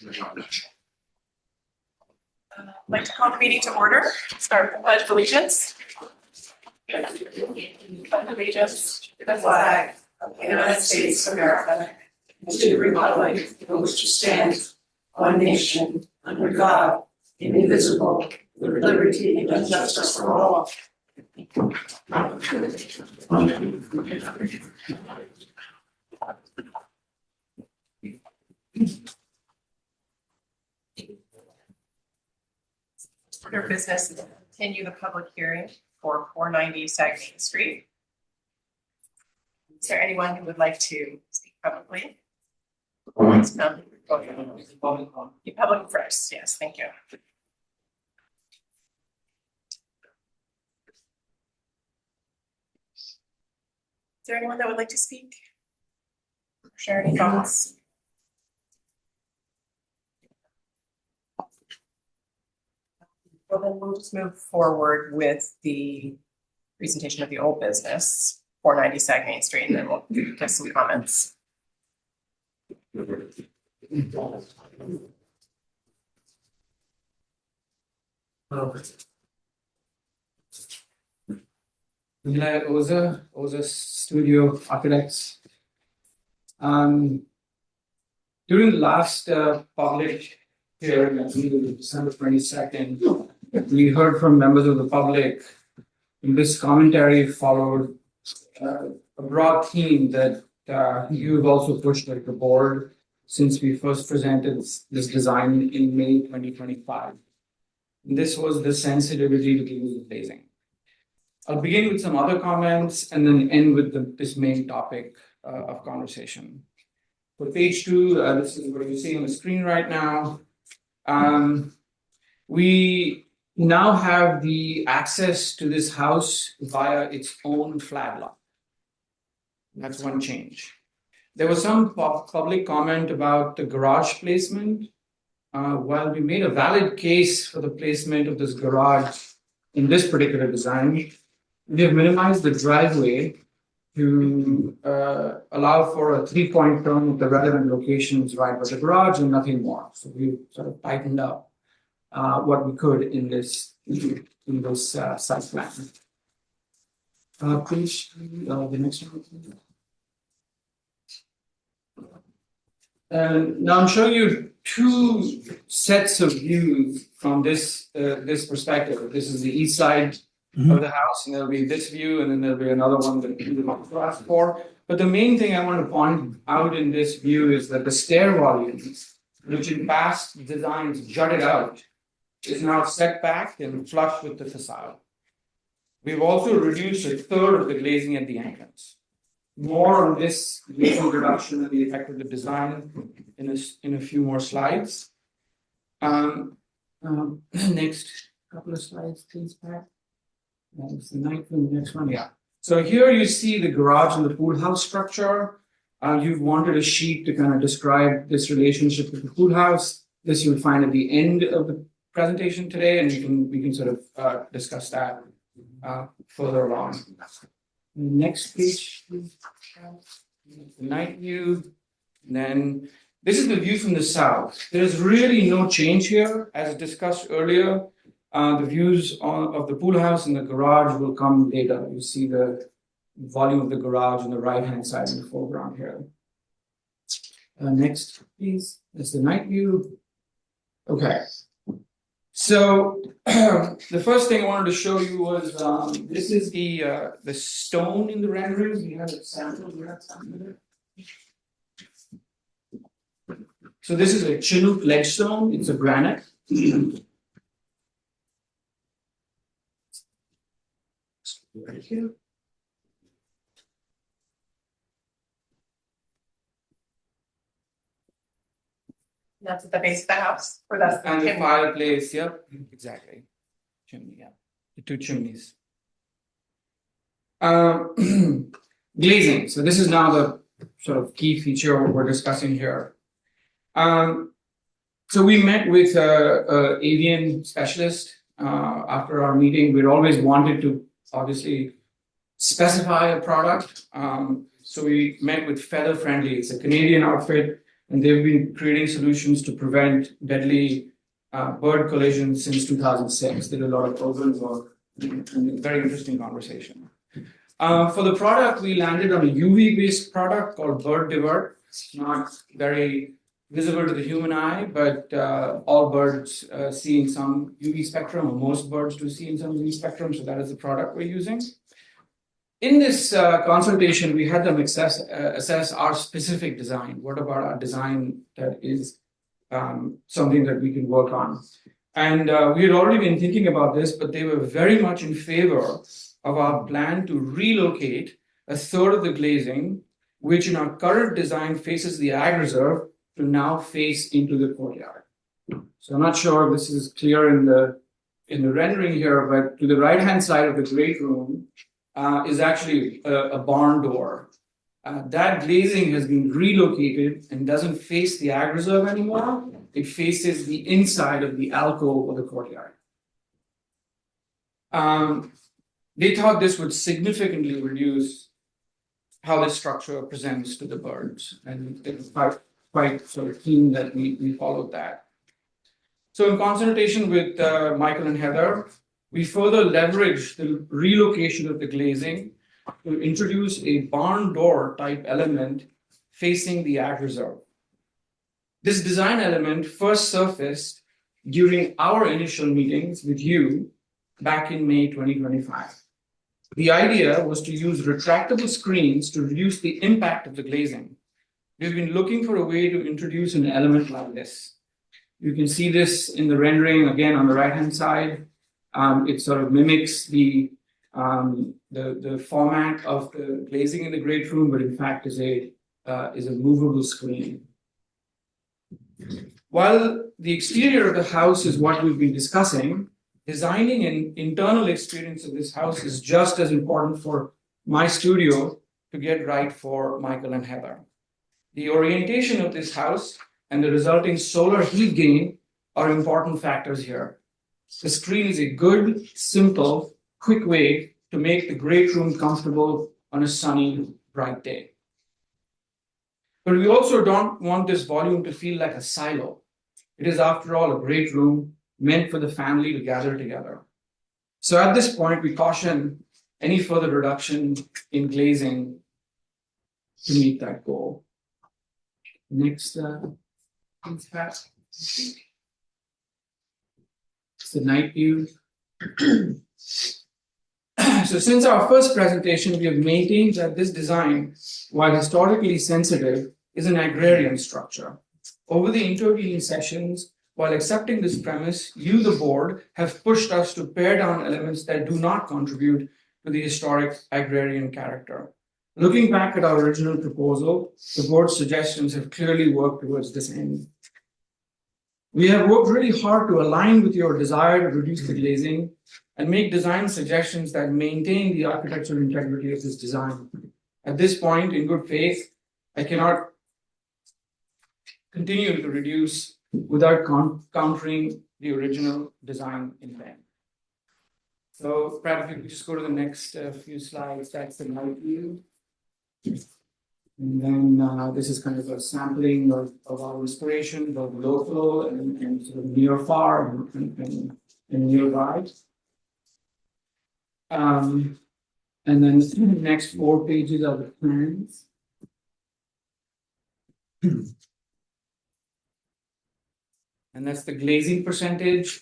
I'd like to call the meeting to order. Start with the Pledge of Allegiance. Pledge of Allegiance to the flag of the United States of America and to the republic for which it stands, one nation, under God, indivisible, with liberty and justice for all. Order of business is to continue the public hearing for 490 Sagamine Street. Is there anyone who would like to speak publicly? Public first, yes, thank you. Is there anyone that would like to speak? Share any thoughts? Well, then we'll just move forward with the presentation of the old business, 490 Sagamine Street, and then we'll give some comments. Oza Studio Architects. During the last public hearing, I think it was December 22nd, we heard from members of the public. And this commentary followed a broad theme that you've also pushed at the board since we first presented this design in May 2025. And this was the sensitivity to the glazing. I'll begin with some other comments and then end with this main topic of conversation. For page 2, this is what you see on the screen right now. We now have the access to this house via its own flag lot. That's one change. There was some public comment about the garage placement. While we made a valid case for the placement of this garage in this particular design, we have minimized the driveway to allow for a 3-point turn at the relevant locations right by the garage and nothing more. So we sort of tightened up what we could in this site plan. Please, the next one. Now I'm showing you two sets of views from this perspective. This is the east side of the house, and there'll be this view, and then there'll be another one that we will ask for. But the main thing I want to point out in this view is that the stair volumes, which in past designs jutted out, is now set back and flush with the facade. We've also reduced a third of the glazing at the entrance. More on this glazing reduction and the effect of the design in a few more slides. Next couple of slides, please, Pat. That's the next one, yeah. So here you see the garage and the pool house structure. You've wanted a sheet to kind of describe this relationship with the pool house. This you'll find at the end of the presentation today, and we can sort of discuss that further along. Next page, please. The night view. And then this is the view from the south. There's really no change here, as discussed earlier. The views of the pool house and the garage will come later. You see the volume of the garage on the right-hand side in the foreground here. Next, please. That's the night view. Okay. So the first thing I wanted to show you was this is the stone in the renderings. We have it sampled. So this is a Chinook ledge stone. It's a granite. Right here. That's at the base of the house, or that's the And the fireplace, yep, exactly. Chimney, yeah. The two chimneys. Glazing. So this is now the sort of key feature what we're discussing here. So we met with an avian specialist after our meeting. We'd always wanted to obviously specify a product. So we met with Feather Friendly. It's a Canadian outfit. and they've been creating solutions to prevent deadly bird collisions since 2006. They did a lot of program work, and very interesting conversation. For the product, we landed on a UV-based product called Bird Divert. It's not very visible to the human eye, but all birds see in some UV spectrum, or most birds do see in some UV spectrum, so that is the product we're using. In this consultation, we had them assess our specific design. What about our design that is something that we can work on? And we had already been thinking about this, but they were very much in favor of our plan to relocate a third of the glazing, which in our current design faces the ag reserve, to now face into the courtyard. So I'm not sure if this is clear in the rendering here, but to the right-hand side of the great room is actually a barn door. That glazing has been relocated and doesn't face the ag reserve anymore. It faces the inside of the alcove of the courtyard. They thought this would significantly reduce how this structure presents to the birds, and it was quite sort of keen that we followed that. So in consultation with Michael and Heather, we further leveraged the relocation of the glazing to introduce a barn door type element facing the ag reserve. This design element first surfaced during our initial meetings with you back in May 2025. The idea was to use retractable screens to reduce the impact of the glazing. We've been looking for a way to introduce an element like this. You can see this in the rendering again on the right-hand side. It sort of mimics the format of the glazing in the great room, but in fact is a movable screen. While the exterior of the house is what we've been discussing, designing an internal experience of this house is just as important for my studio to get right for Michael and Heather. The orientation of this house and the resulting solar heat gain are important factors here. The screen is a good, simple, quick way to make the great room comfortable on a sunny, bright day. But we also don't want this volume to feel like a silo. It is, after all, a great room meant for the family to gather together. So at this point, we caution any further reduction in glazing to meet that goal. Next, please, Pat. It's the night view. So since our first presentation, we have maintained that this design, while historically sensitive, is an agrarian structure. Over the intervening sessions, while accepting this premise, you, the board, have pushed us to pare down elements that do not contribute to the historic agrarian character. Looking back at our original proposal, the board's suggestions have clearly worked towards this end. We have worked really hard to align with your desire to reduce the glazing and make design suggestions that maintain the architectural integrity of this design. At this point, in good faith, I cannot continue to reduce without countering the original design intent. So, Brad, if you could just go to the next few slides, that's the night view. And then this is kind of a sampling of our inspiration, both local and sort of near far and nearby. And then the next 4 pages are the plans. And that's the glazing percentage.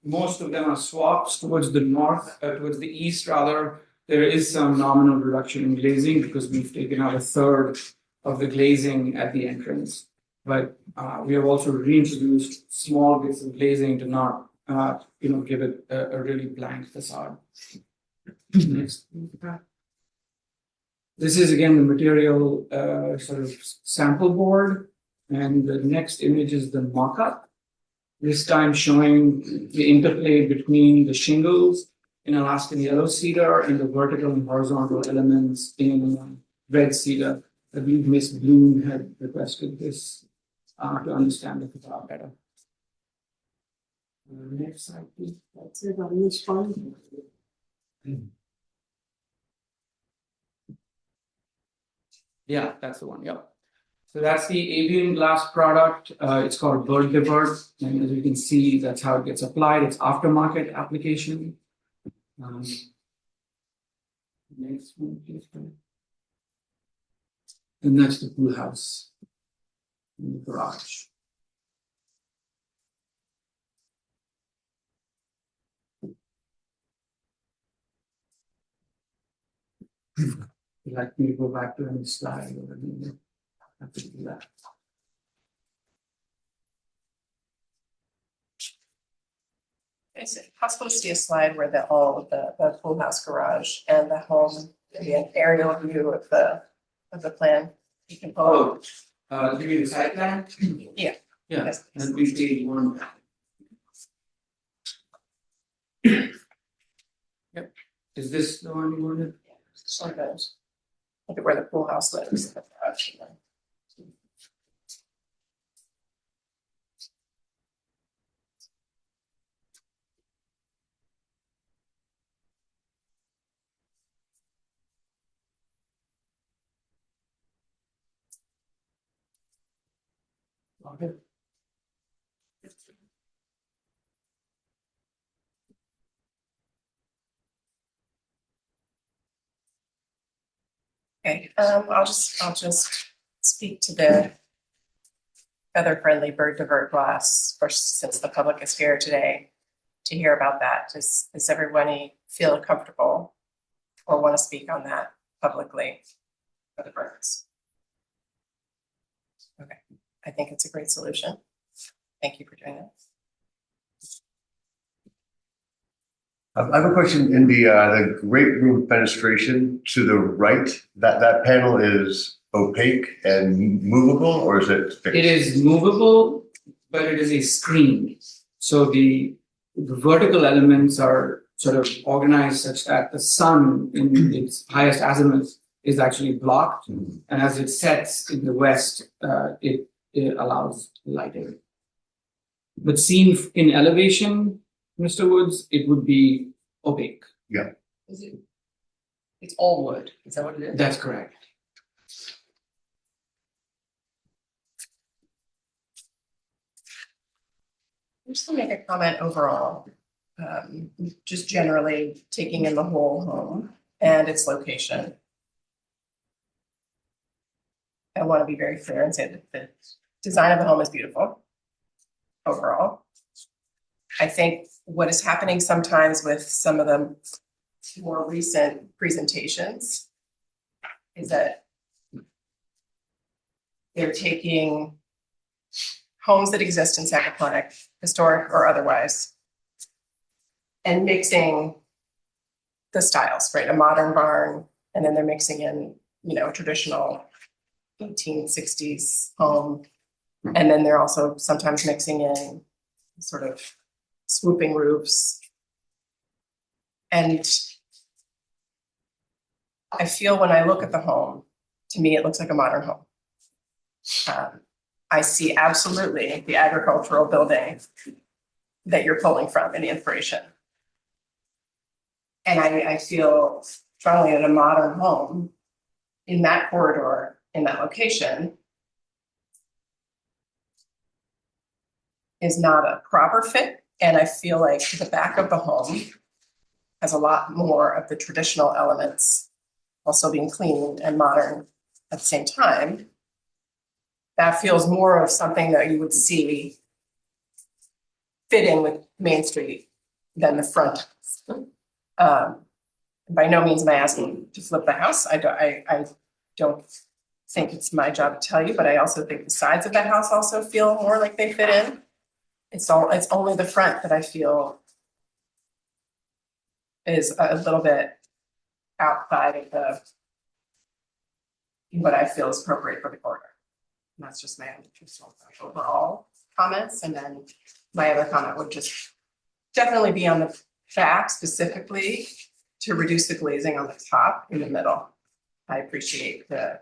Most of them are swaps towards the north, towards the east rather. There is some nominal reduction in glazing because we've taken out a third of the glazing at the entrance. But we have also reintroduced small bits of glazing to not, give it a really blank facade. Next. This is again the material sort of sample board, and the next image is the mock-up. This time showing the interplay between the shingles in Alaskan yellow cedar and the vertical and horizontal elements in red cedar. I believe Miss Bloom had requested this to understand the facade better. Next slide, please. That's it on this one. Yeah, that's the one. Yep. So that's the avian glass product. It's called Bird Divert, and as you can see, that's how it gets applied. It's aftermarket application. Next one, please. And that's the pool house in the garage. Would you like me to go back to any slide or anything? I have to do that. Is it possible to see a slide where all of the pool house garage and the home, maybe an aerial view of the plan? You can pull. Give me the site plan? Yeah. Yeah, Yes, please. that'd be page 1. Yep. Is this the one you wanted? So those. Look at where the pool house lives. The garage. Okay. Okay, I'll just speak to the feather-friendly bird divert glass first, since the public is here today to hear about that. Does everybody feel comfortable or want to speak on that publicly for the birds? Okay, I think it's a great solution. Thank you for doing it. I have a question in the great room fenestration to the right. That panel is opaque and movable, or is it fixed? It is movable, but it is a screen. So the vertical elements are sort of organized such that the sun in its highest azimuth is actually blocked, and as it sets in the west, it allows lighting. But seen in elevation, Mr. Woods, it would be opaque. Is it? It's all wood. Is that what it is? That's correct. I'm just gonna make a comment overall, just generally taking in the whole home and its location. I want to be very clear and say that the design of the home is beautiful overall. I think what is happening sometimes with some of the more recent presentations is that they're taking homes that exist in Sacaponic, historic or otherwise, and mixing the styles, right? A modern barn, and then they're mixing in, a traditional 1860s home. And then they're also sometimes mixing in sort of swooping roofs. And I feel when I look at the home, to me, it looks like a modern home. I see absolutely the agricultural building that you're pulling from in the inspiration. And I feel strongly that a modern home in that corridor, in that location, is not a proper fit. And I feel like the back of the home has a lot more of the traditional elements while still being clean and modern at the same time. That feels more of something that you would see fitting with Main Street than the front. By no means am I asking to flip the house. I don't think it's my job to tell you, but I also think the sides of the house also feel more like they fit in. It's only the front that I feel is a little bit outside of what I feel is appropriate for the corridor. And that's just my own overall comments. And then my other comment would just definitely be on the back specifically to reduce the glazing on the top in the middle. I appreciate the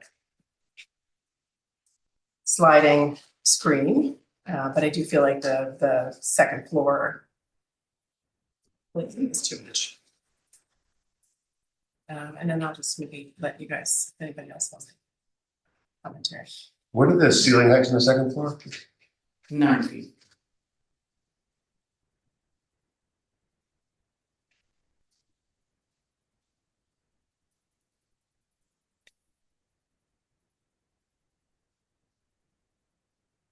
sliding screen, but I do feel like the second floor glazing is too much. And then I'll just maybe let you guys, if anybody else wants commentary. What are the ceiling heights on the second floor? 9 feet.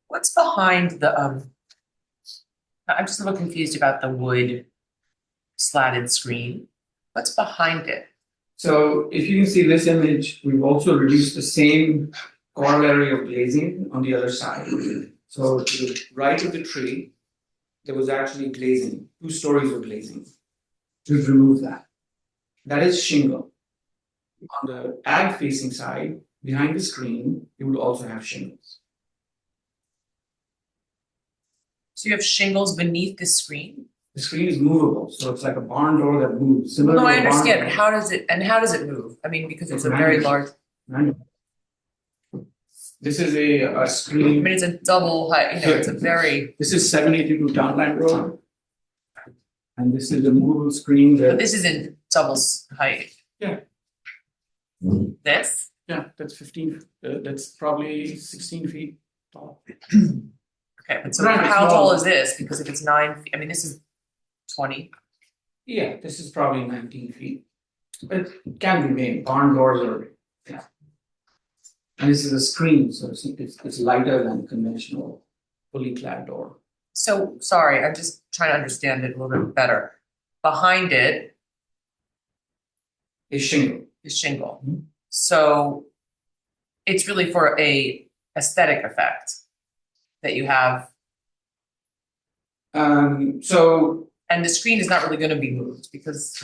What's behind the, I'm just a little confused about the wood slatted screen. What's behind it? So if you can see this image, we've also reduced the same corollary of glazing on the other side. So to the right of the tree, there was actually glazing, 2 stories of glazing. We've removed that. That is shingle. On the ag facing side, behind the screen, you would also have shingles. So you have shingles beneath the screen? The screen is movable, so it's like a barn door that moves. Similar No, to I a barn understand, door. but how does it move? I mean, because it's a very Manual. large, Manual. This is a I screen. mean, it's a double height, you know, it's a very, This is 782 Townline Road. And this is a movable screen but that, this isn't double height. Yeah. This? yeah, that's 15, that's probably 16 feet tall. Okay, but so Right, it's how tall small. is this? Because if it's 9 feet, I mean, this is 20. Yeah, this is probably 19 feet. But it can be made, barn doors are, yeah. And this is a screen, so it's lighter than conventional fully clad door. So, sorry, I'm just trying to understand it a little bit better. Behind it Is shingle. is shingle. Mhm. So it's really for a aesthetic effect that you have, So and the screen is not really gonna be moved because,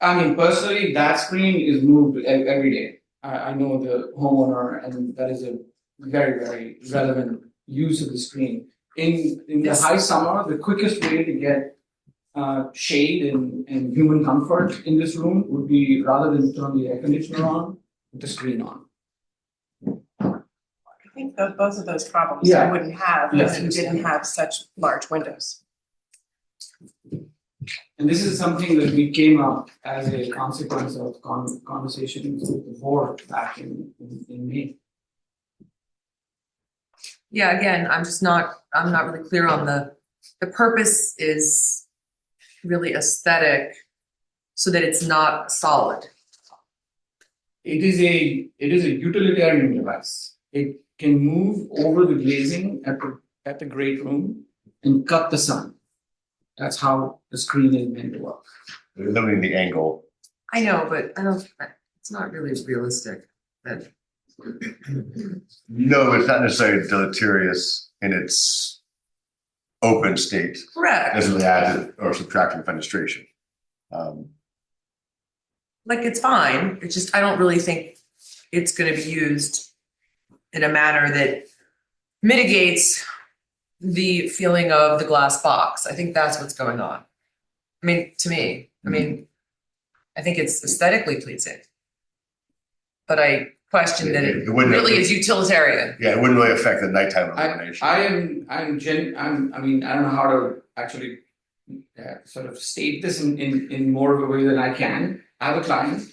I mean, personally, that screen is moved every day. I know the homeowner, and that is a very, very relevant use of the screen. In the This- high summer, the quickest way to get shade and human comfort in this room would be, rather than turn the air conditioner on, put the screen on. I think that both of those problems Yeah. you wouldn't have Yes. if you didn't have such large windows. And this is something that we came up as a consequence of conversations with the board back in May. yeah, again, I'm not really clear on the purpose is really aesthetic so that it's not solid. It is a utilitarian device. It can move over the glazing at the great room and cut the sun. That's how the screen is meant to work. Limiting the angle. I know, but it's not really realistic that. No, it's not necessarily deleterious in its open state. Correct. Doesn't really add to or subtract from fenestration. Like, it's fine, it's just, I don't really think it's gonna be used in a manner that mitigates the feeling of the glass box. I think that's what's going on. I mean, to me, I think it's aesthetically pleasing. But I question that it It wouldn't- really is utilitarian. Yeah, it wouldn't really affect the nighttime I illumination. I mean, I don't know how to actually sort of state this in more of a way than I can. I have a client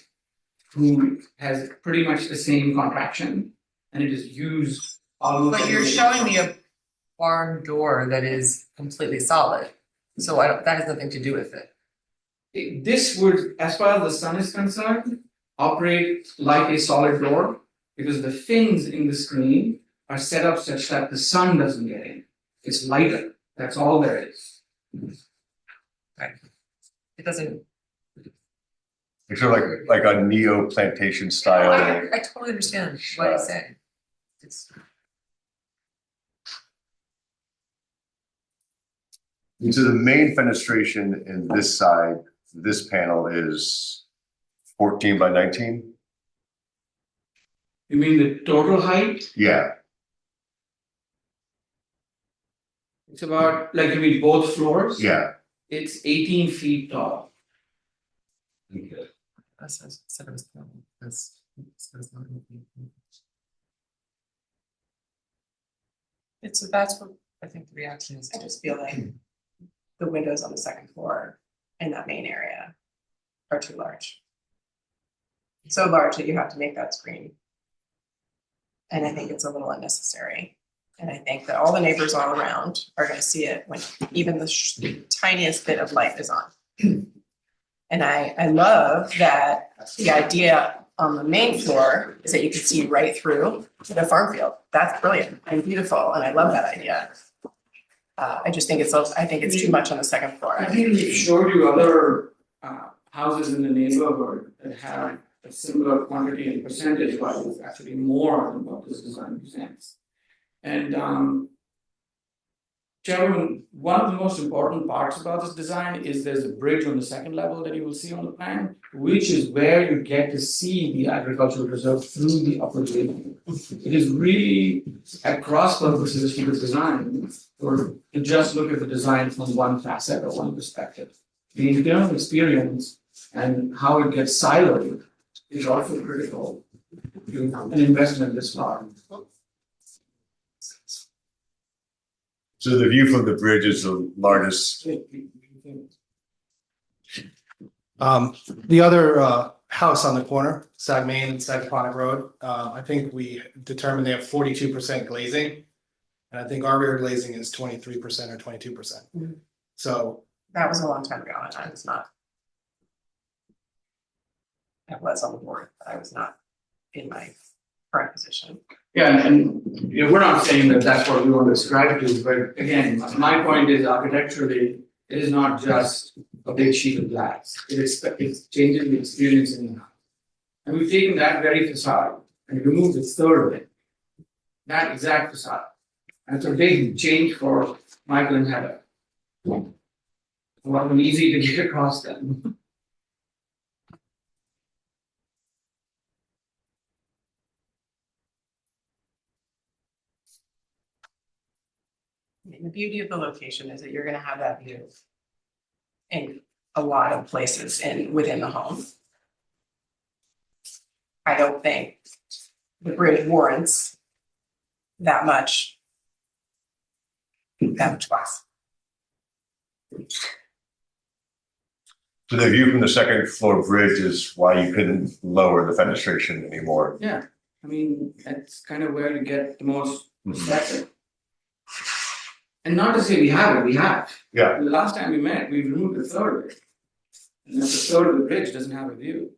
who has pretty much the same contraction, and it is used almost. But you're showing me a barn door that is completely solid. So that has nothing to do with it. This would, as far as the sun is concerned, operate like a solid door, because the fins in the screen are set up such that the sun doesn't get in. It's lighter. That's all there is. It doesn't. It's sort of like a neo plantation style. I totally understand what he's saying. It's. And so the main fenestration in this side, this panel is 14 by 19. You mean the total height? Yeah, It's about, like, you mean both floors? yeah. It's 18 feet tall. That's what I think the reaction is. I just feel like the windows on the second floor in that main area are too large. So large that you have to make that screen. And I think it's a little unnecessary. And I think that all the neighbors all around are gonna see it when even the tiniest bit of light is on. And I love that the idea on the main floor is that you can see right through the farm field. That's brilliant and beautiful, and I love that idea. I just think I think it's too much on the second floor. I think we showed you other houses in the neighborhood that have a similar quantity and percentage wise, actually more than what this design presents. And Chairman, one of the most important parts about this design is there's a bridge on the second level that you will see on the plan, which is where you get to see the agricultural reserve through the upper building. It is really at cross purposes to the design, or to just look at the design from one facet or one perspective. The internal experience and how it gets siloed is also critical to an investment this far. So the view from the bridge is the largest. The other house on the corner, Sag Main and Sagaponic Road, I think we determined they have 42% glazing. And I think our rear glazing is 23% or 22%. Mhm. So That was a long time ago, and I was not. I was on the board, but I was not in my current position. Yeah, and you know, we're not saying that that's what we want to ascribe to, but again, my point is architecturally, it is not just a big sheet of glass. It's changing the experience in the house. And we've taken that very facade and removed the third of it. That exact facade. And it's a big change for Michael and Heather. It wasn't easy to get across them. I mean, the beauty of the location is that you're gonna have that view in a lot of places within the home. I don't think the bridge warrants that much glass. So the view from the second floor bridge is why you couldn't lower the fenestration anymore. Yeah, I mean, that's kind of where you get the most perspective. And not to say we have. Yeah. The last time we met, we removed a third of it. And then the third of the bridge doesn't have a view.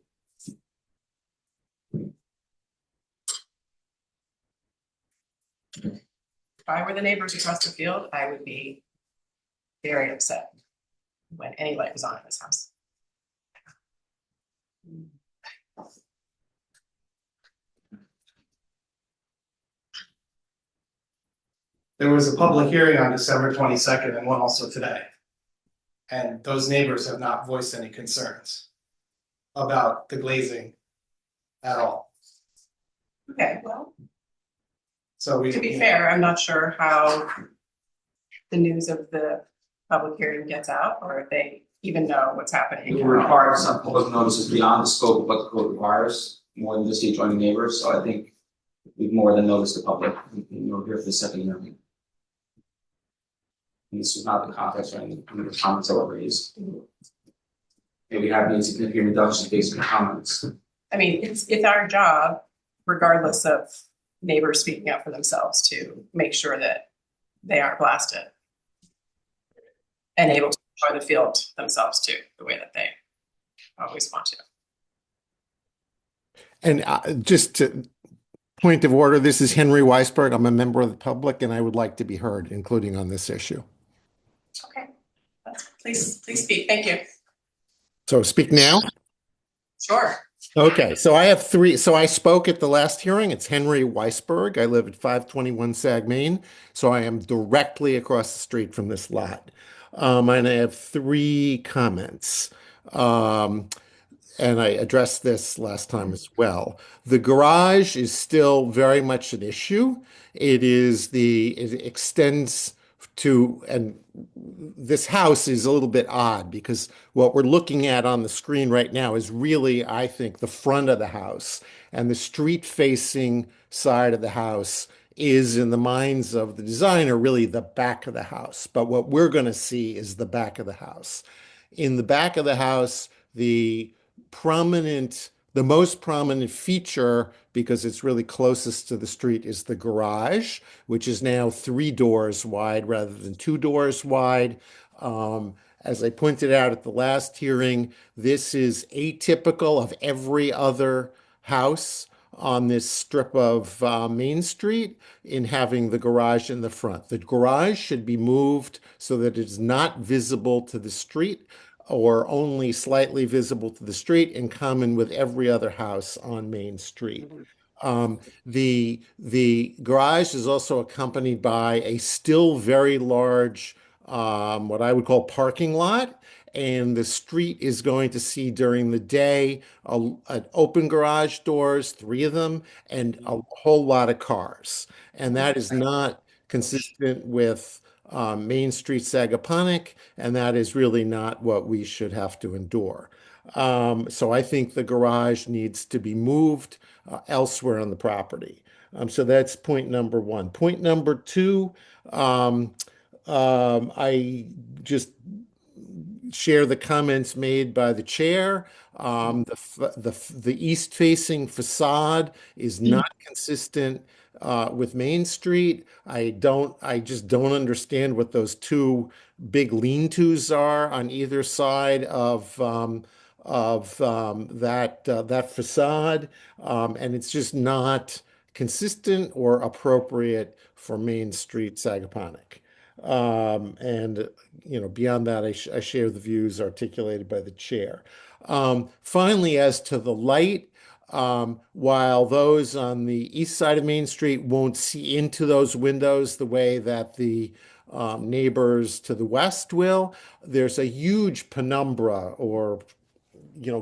If I were the neighbors across the field, I would be very upset when any light was on in this house. there was a public hearing on December 22nd and one also today. And those neighbors have not voiced any concerns about the glazing at all. Okay, well, So we. to be fair, I'm not sure how the news of the public hearing gets out, or if they even know what's happening. It will require some public notices beyond the scope of what the code requires, more than just the adjoining neighbors, so I think we've more than noticed the public, here for the second hearing. And this was not the context or any of the comments that were raised. Maybe have any significant reduction based on the comments. I mean, it's our job, regardless of neighbors speaking up for themselves, to make sure that they aren't blasted and able to enjoy the field themselves too, the way that they always want to. And just to point of order, this is Henry Weisberg. I'm a member of the public and I would like to be heard, including on this issue. Okay, please speak. Thank you. So speak now. Sure. Okay, so I have three. So I spoke at the last hearing. It's Henry Weisberg. I live at 521 Sag Main. So I am directly across the street from this lot. And I have three comments. And I addressed this last time as well. The garage is still very much an issue. It extends to, and this house is a little bit odd because what we're looking at on the screen right now is really, I think, the front of the house, and the street facing side of the house is, in the minds of the designer, really the back of the house. But what we're going to see is the back of the house. In the back of the house, the prominent The most prominent feature, because it's really closest to the street, is the garage, which is now 3 doors wide rather than 2 doors wide. As I pointed out at the last hearing, this is atypical of every other house on this strip of Main Street in having the garage in the front. The garage should be moved so that it's not visible to the street or only slightly visible to the street, in common with every other house on Main Street. The garage is also accompanied by a still very large, what I would call parking lot. And the street is going to see during the day an open garage doors, 3 of them, and a whole lot of cars. And that is not consistent with Main Street Sagaponack, and that is really not what we should have to endure. So I think the garage needs to be moved elsewhere on the property. So that's point number one. Point number two, I just share the comments made by the chair. The east-facing facade is not consistent with Main Street. I just don't understand what those two big lean-tos are on either side of that facade, and it's just not consistent or appropriate for Main Street Sagaponack. And beyond that, I share the views articulated by the chair. Finally, as to the light, while those on the east side of Main Street won't see into those windows the way that the neighbors to the west will, there's a huge penumbra or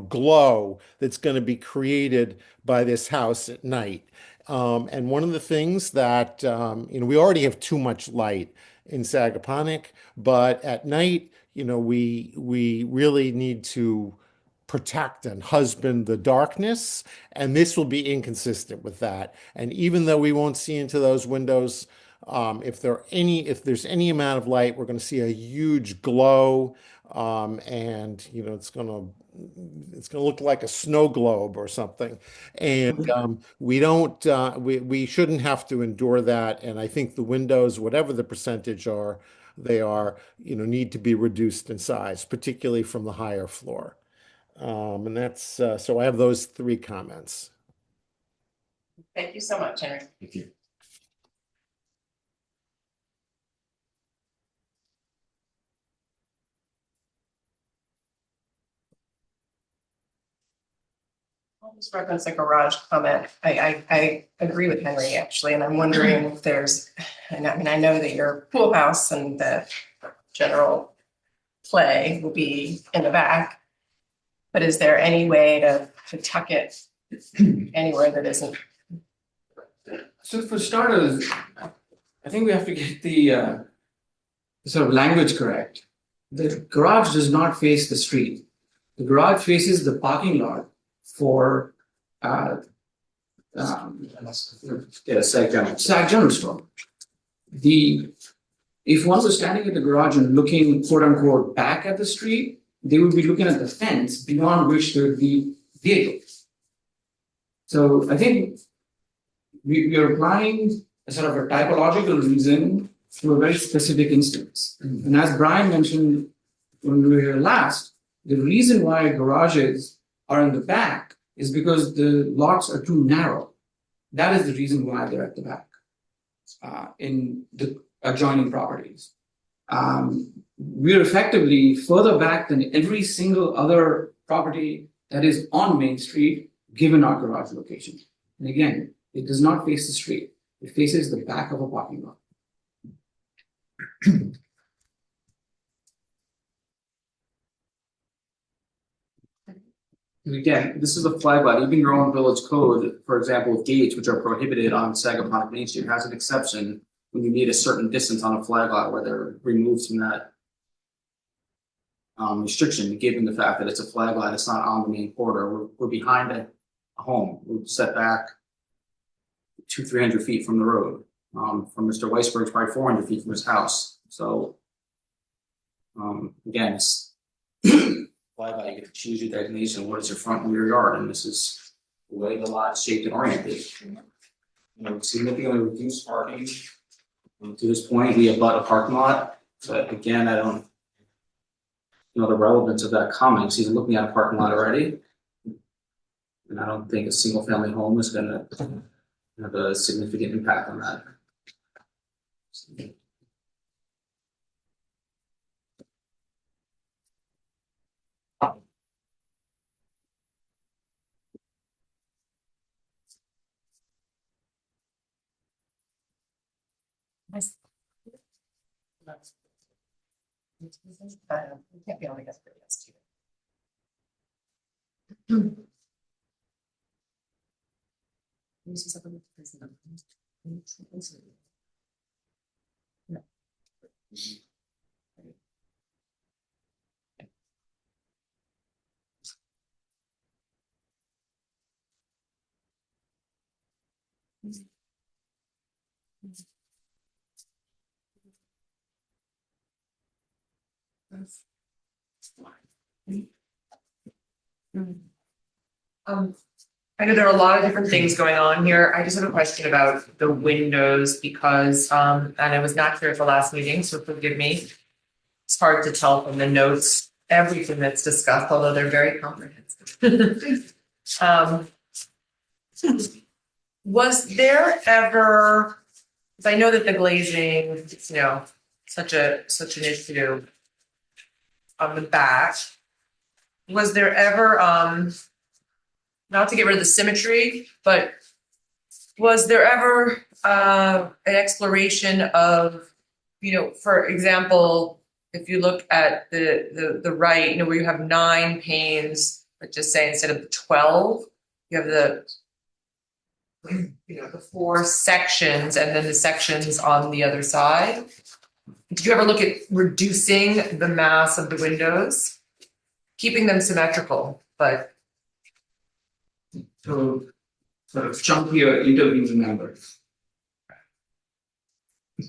glow that's going to be created by this house at night. And one of the things that, we already have too much light in Sagaponack, but at night, we really need to protect and husband the darkness, and this will be inconsistent with that. And even though we won't see into those windows, if there's any amount of light, we're going to see a huge glow, and it's going to look like a snow globe or something. And we shouldn't have to endure that. And I think the windows, whatever the percentage are, need to be reduced in size, particularly from the higher floor. And that's so I have those 3 comments. Thank you so much, Henry. Thank you. I'll just reference a garage comment. I agree with Henry, actually, and I'm wondering if there's, and I mean, I know that your pool house and the general play will be in the back, but is there any way to tuck it anywhere that isn't? So for starters, I think we have to get the sort of language correct. The garage does not face the street. The garage faces the parking lot for Sag General Store. If one was standing at the garage and looking quote unquote back at the street, they would be looking at the fence beyond which there would be vehicles. So I think we are applying a sort of a typological reason to a very specific instance. And as Brian mentioned when we were here last, the reason why garages are in the back is because the lots are too narrow. That is the reason why they're at the back in the adjoining properties. We're effectively further back than every single other property that is on Main Street, given our garage location. And again, it does not face the street. It faces the back of a parking lot. Again, this is a flag lot. Even your own village code, for example, with gates, which are prohibited on Sagaponack Main Street, has an exception when you need a certain distance on a flag lot where they're removed from that restriction, given the fact that it's a flag lot, it's not on the main corridor. We're behind a home. We're set back 200-300 feet from the road. From Mr. Weisberg's probably 400 feet from his house. So again, it's flag lot, you get to choose your designation. What is your front and rear yard? And this is the way the lot is shaped and oriented. Significantly reduced parking. To this point, we abut a parking lot, but again, I don't know the relevance of that comment, 'cause he's looking at a parking lot already. And I don't think a single family home is gonna have a significant impact on that. Can't be able to get through this. I know there are a lot of different things going on here. I just have a question about the windows because, and I was not here at the last meeting, so forgive me. It's hard to tell from the notes, everything that's discussed, although they're very comprehensive. Was there ever, because I know that the glazing, is, such an issue on the back. Was there ever, not to get rid of the symmetry, but was there ever an exploration of, for example, if you look at the right, where you have 9 panes, but just say instead of 12, you have the 4 sections and then the sections on the other side. Did you ever look at reducing the mass of the windows, keeping them symmetrical, but So sort of chunkier intervening members.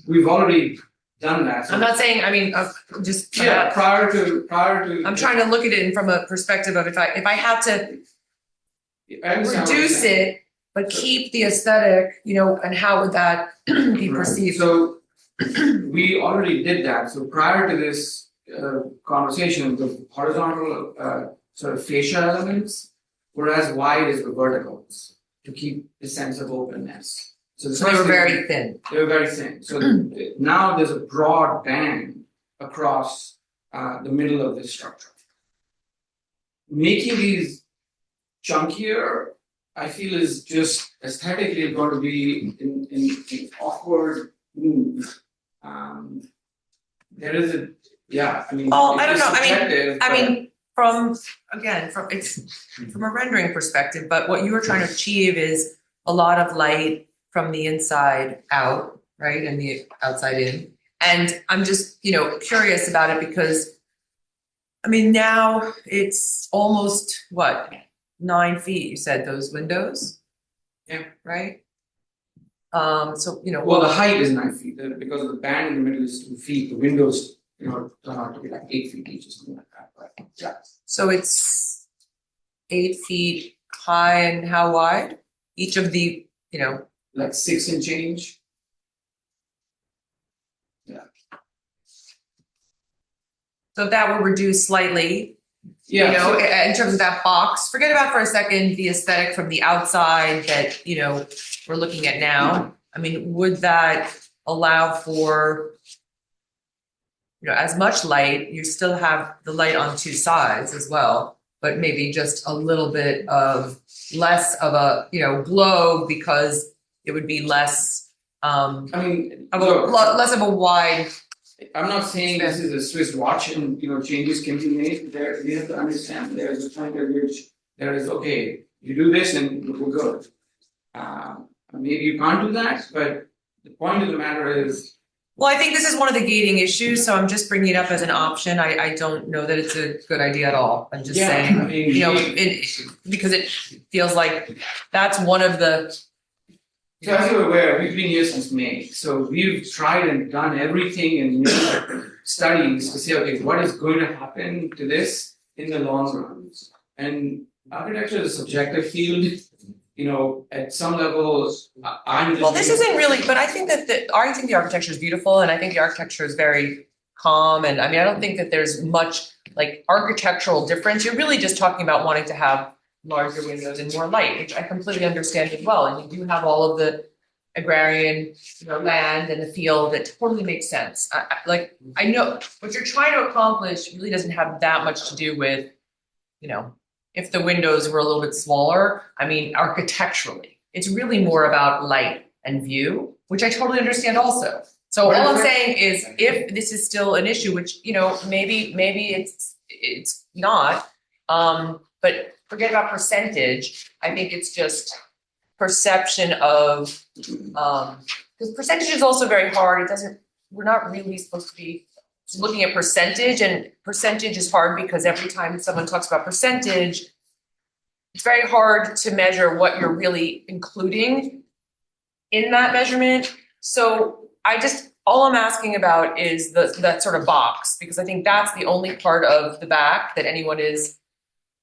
We've already done that. So I'm not saying, just prior to. I'm trying to look at it from a perspective of if I had to I understand what you're reduce saying. it, but keep the aesthetic, and how would that be Right. perceived? So we already did that. So prior to this conversation, the horizontal sort of fascia elements were as wide as the verticals to keep the sense of openness. So So they were very thin. They were very thin. So now there's a broad band across the middle of this structure. Making these chunkier, I feel, is just aesthetically going to be in awkward move. There is a, I mean. Oh, I don't it's know. subjective, From a rendering perspective, but what you were trying to achieve is a lot of light from the inside out, right, and the outside in. And I'm just, curious about it because, now it's almost 9 feet. You said those windows. Yeah. Right. So Well, the height is 9 feet because the band in the middle is 2 feet. The windows, turn out to be like 8 feet each, or something like that. But yeah. So it's 8 feet high and how wide? Each of the, Like 6 and change. so that will reduce slightly, Yeah. so- in terms of that box. Forget about for a second the aesthetic from the outside that, we're looking at now. Would that allow for, as much light? You still have the light on 2 sides as well, but maybe just a little bit of less of a, glow because it would be less I mean, of a look, less of a wide. I'm not saying this is a Swiss watch and changes can be made. There, we have to understand there is a point at which there is you do this and we're good. Maybe you can't do that, but the point of the matter is. Well, I think this is one of the gating issues, so I'm just bringing it up as an option. I don't know that it's a good idea at all. I'm just saying, because it feels like that's one of the. So as you're aware, we've been here since May. So we've tried and done everything and made studies to say, what is going to happen to this in the long run? And architecture is a subjective field. at some levels, I'm just. Well, this isn't really, but I think that I think the architecture is beautiful and I think the architecture is very calm. And I mean, I don't think that there's much like architectural difference. You're really just talking about wanting to have larger windows and more light, which I completely understand as well. And you do have all of the agrarian, land and the field that totally makes sense. I know what you're trying to accomplish really doesn't have that much to do with, if the windows were a little bit smaller. I mean, architecturally, it's really more about light and view, which I totally understand also. So all I'm saying is if this is still an issue, which, maybe it's not, but forget about percentage. I think it's just perception of, because percentage is also very hard. We're not really supposed to be looking at percentage, and percentage is hard because every time someone talks about percentage, it's very hard to measure what you're really including in that measurement. So all I'm asking about is that sort of box, because I think that's the only part of the back that anyone is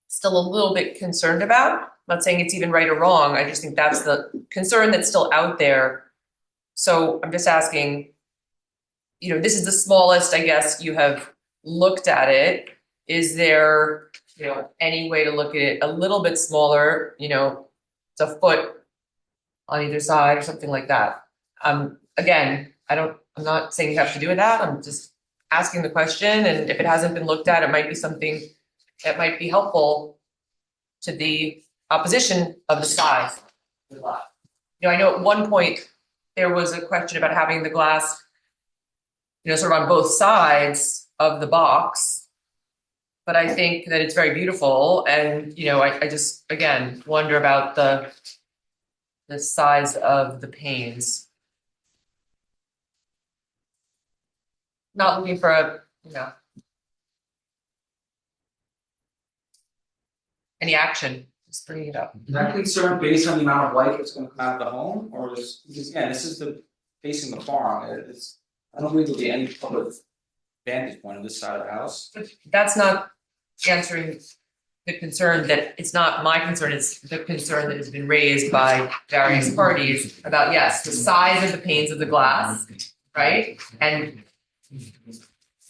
still a little bit concerned about. I'm not saying it's even right or wrong. I just think that's the concern that's still out there. So I'm just asking, this is the smallest, I guess, you have looked at it. Is there, any way to look at it a little bit smaller, it's a foot on either side or something like that? Again, I'm not saying you have to do that. I'm just asking the question. And if it hasn't been looked at, it might be something that might be helpful to the opposition of the size of the lot. I know at one point there was a question about having the glass, sort of on both sides of the box. But I think that it's very beautiful. And, I just, again, wonder about the size of the panes. Not looking for any action, just bringing it up. Is that concern based on the amount of light that's gonna come out of the home, or because again, this is facing the farm, I don't believe there'll be any public vantage point on this side of the house. But that's not answering the concern that, it's not my concern, it's the concern that has been raised by various parties about, yes, the size of the panes of the glass, right? And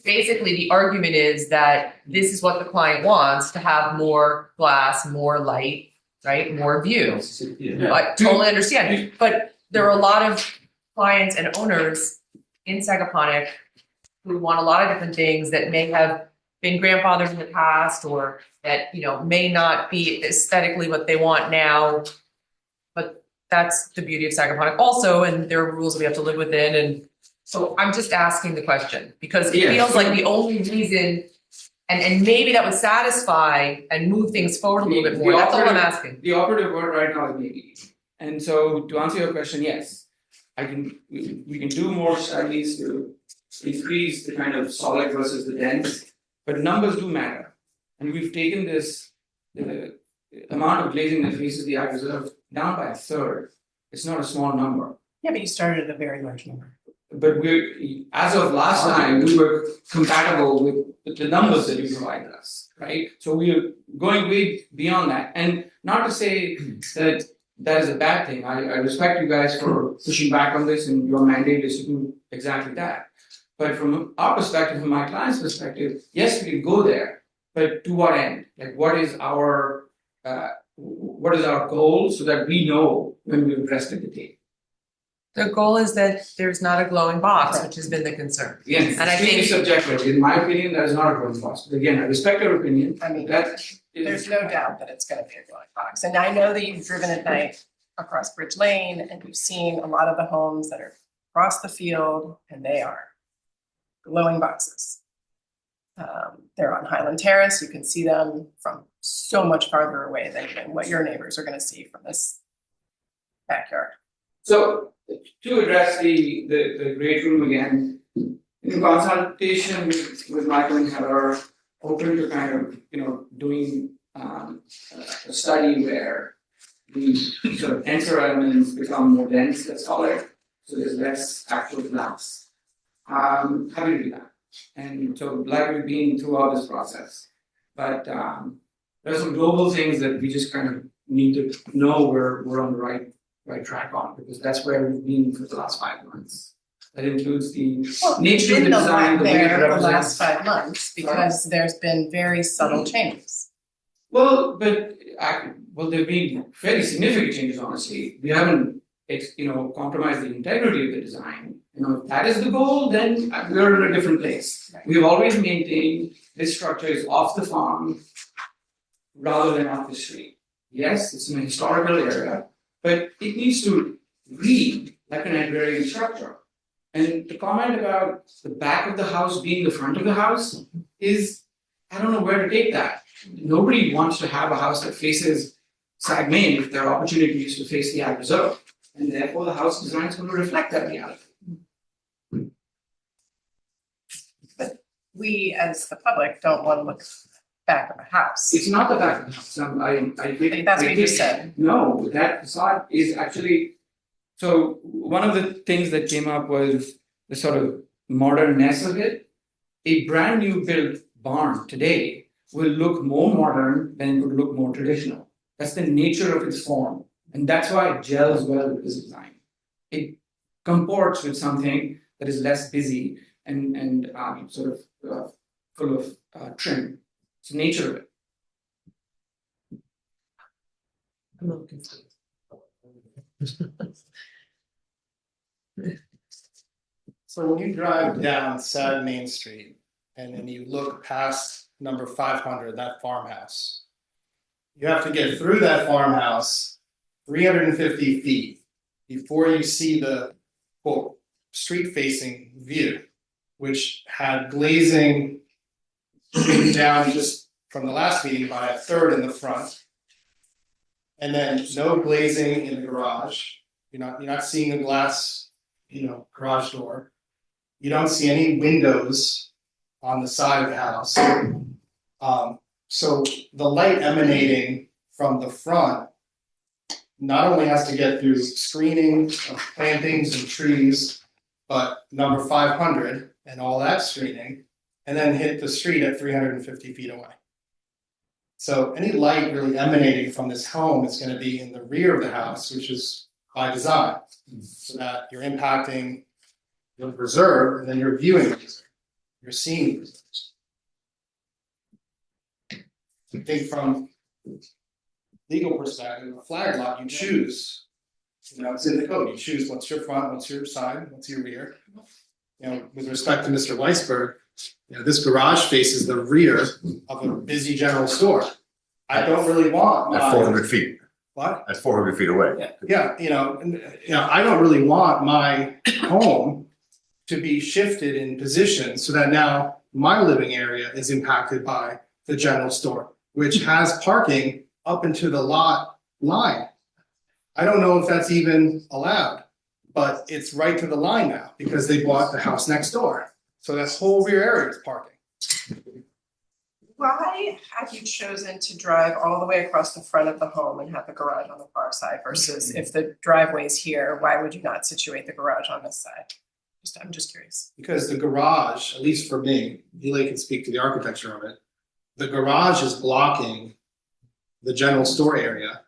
basically the argument is that this is what the client wants, to have more glass, more light, right? More view. I totally understand, but there are a lot of clients and owners in Sagaponic who want a lot of different things that may have been grandfathered in the past, or that, may not be aesthetically what they want now. But that's the beauty of Sagaponic also, and there are rules we have to live within. And so I'm just asking the question, because it feels like the only reason, and maybe that would satisfy and move things forward a little bit more. That's all I'm asking. The operative word right now is maybe. And so to answer your question, yes, we can do more studies to increase the kind of solid versus the dense, but numbers do matter. And we've taken the amount of glazing that faces the art reserve down by a third. It's not a small number. Yeah, but you started at a very large number. But as of last time, we were compatible with the numbers that you provided us, right? So we are going way beyond that. And not to say that that is a bad thing. I respect you guys for pushing back on this, and your mandate is to do exactly that. But from our perspective, from my client's perspective, yes, we can go there, but to what end? Like, what is our goal, so that we know when we've rested the tape? The goal is that there's not a glowing box, which has been the concern. Yes, and I think subjective. In my opinion, that is not a glowing box. But again, I respect your opinion. I mean, that there's no doubt that it's gonna be a glowing box. And I know that you've driven at night across Bridge Lane, and you've seen a lot of the homes that are across the field, and they are glowing boxes. They're on Highland Terrace. You can see them from so much farther away than even what your neighbors are gonna see from this backyard. So to address the great room again, in consultation with Michael and Heather, open to kind of doing a study where the sort of enter elements become more dense, let's call it, so there's less actual glass. Happy to do that. And so like we've been throughout this process. But there are some global things that we just kind of need to know we're on the right track on, because that's where we've been for the last 5 months. That includes the nature of the design, the way it There the last represents. 5 months, because there's been very subtle changes. Well, well, there've been fairly significant changes, honestly. We haven't, compromised the integrity of the design. If that is the goal, then we're in a different place. We've always maintained this structure is off the farm rather than off the street. Yes, it's an historical area, but it needs to read like an agrarian structure. And the comment about the back of the house being the front of the house is, I don't know where to take that. Nobody wants to have a house that faces Sag Main if their opportunity is to face the ag reserve. And therefore the house design is going to reflect that reality. We, as the public, don't want to look back at the house. It's not the back of the house. I think That's what you said. No, that facade is actually. So one of the things that came up was the sort of modernness of it. A brand new built barn today will look more modern than it would look more traditional. That's the nature of its form, and that's why it gels well with this design. It comports with something that is less busy and sort of full of trim. It's the nature of it. I'm a little confused. So when you drive down Sag Main Street and then you look past number 500, that farmhouse, you have to get through that farmhouse 350 feet before you see the quote street facing view, which had glazing down just from the last meeting by a third in the front, and then no glazing in the garage. You're not seeing a glass, garage door. You don't see any windows on the side of the house. So the light emanating from the front not only has to get through screening of plantings and trees, but number 500 and all that screening, and then hit the street at 350 feet away. So any light really emanating from this home is going to be in the rear of the house, which is by design, so that you're impacting the reserve and then you're viewing the reserve. You're seeing the reserves. I think from legal perspective, a flag lot, you choose, it's in the code, you choose what's your front, what's your side, what's your rear. With respect to Mr. Weisberg, this garage faces the rear of a busy general store. I don't really want At 400 feet. What? That's 400 feet away. Yeah, I don't really want my home to be shifted in position so that now my living area is impacted by the general store, which has parking up into the lot line. I don't know if that's even allowed, but it's right to the line now because they bought the house next door. So that whole rear area is parking. Why have you chosen to drive all the way across the front of the home and have the garage on the far side versus if the driveway's here, why would you not situate the garage on this side? I'm just curious. Because the garage, at least for me, Eli can speak to the architecture of it, the garage is blocking the general store area.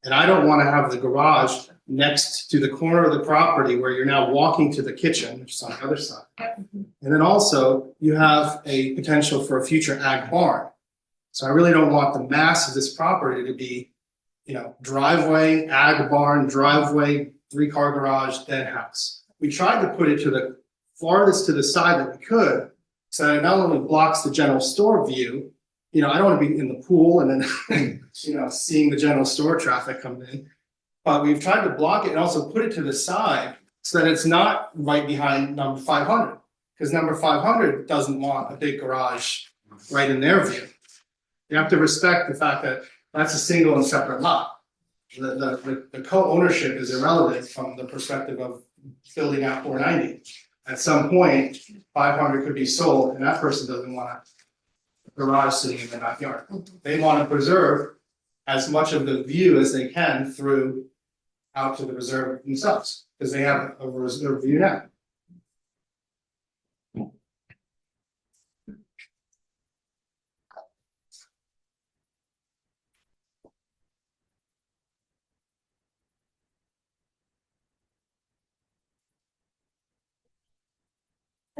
And I don't want to have the garage next to the corner of the property where you're now walking to the kitchen, which is on the other side. And then also you have a potential for a future ag barn. So I really don't want the mass of this property to be, driveway, ag barn, driveway, 3-car garage, then house. We tried to put it to the farthest to the side that we could, so that it not only blocks the general store view. I don't want to be in the pool and then, seeing the general store traffic come in. But we've tried to block it and also put it to the side so that it's not right behind number 500. Because number 500 doesn't want a big garage right in their view. You have to respect the fact that that's a single and separate lot. The co-ownership is irrelevant from the perspective of building out 490. At some point, 500 could be sold and that person doesn't want a garage sitting in their backyard. They want to preserve as much of the view as they can through out to the reserve themselves, because they have a reserve view now.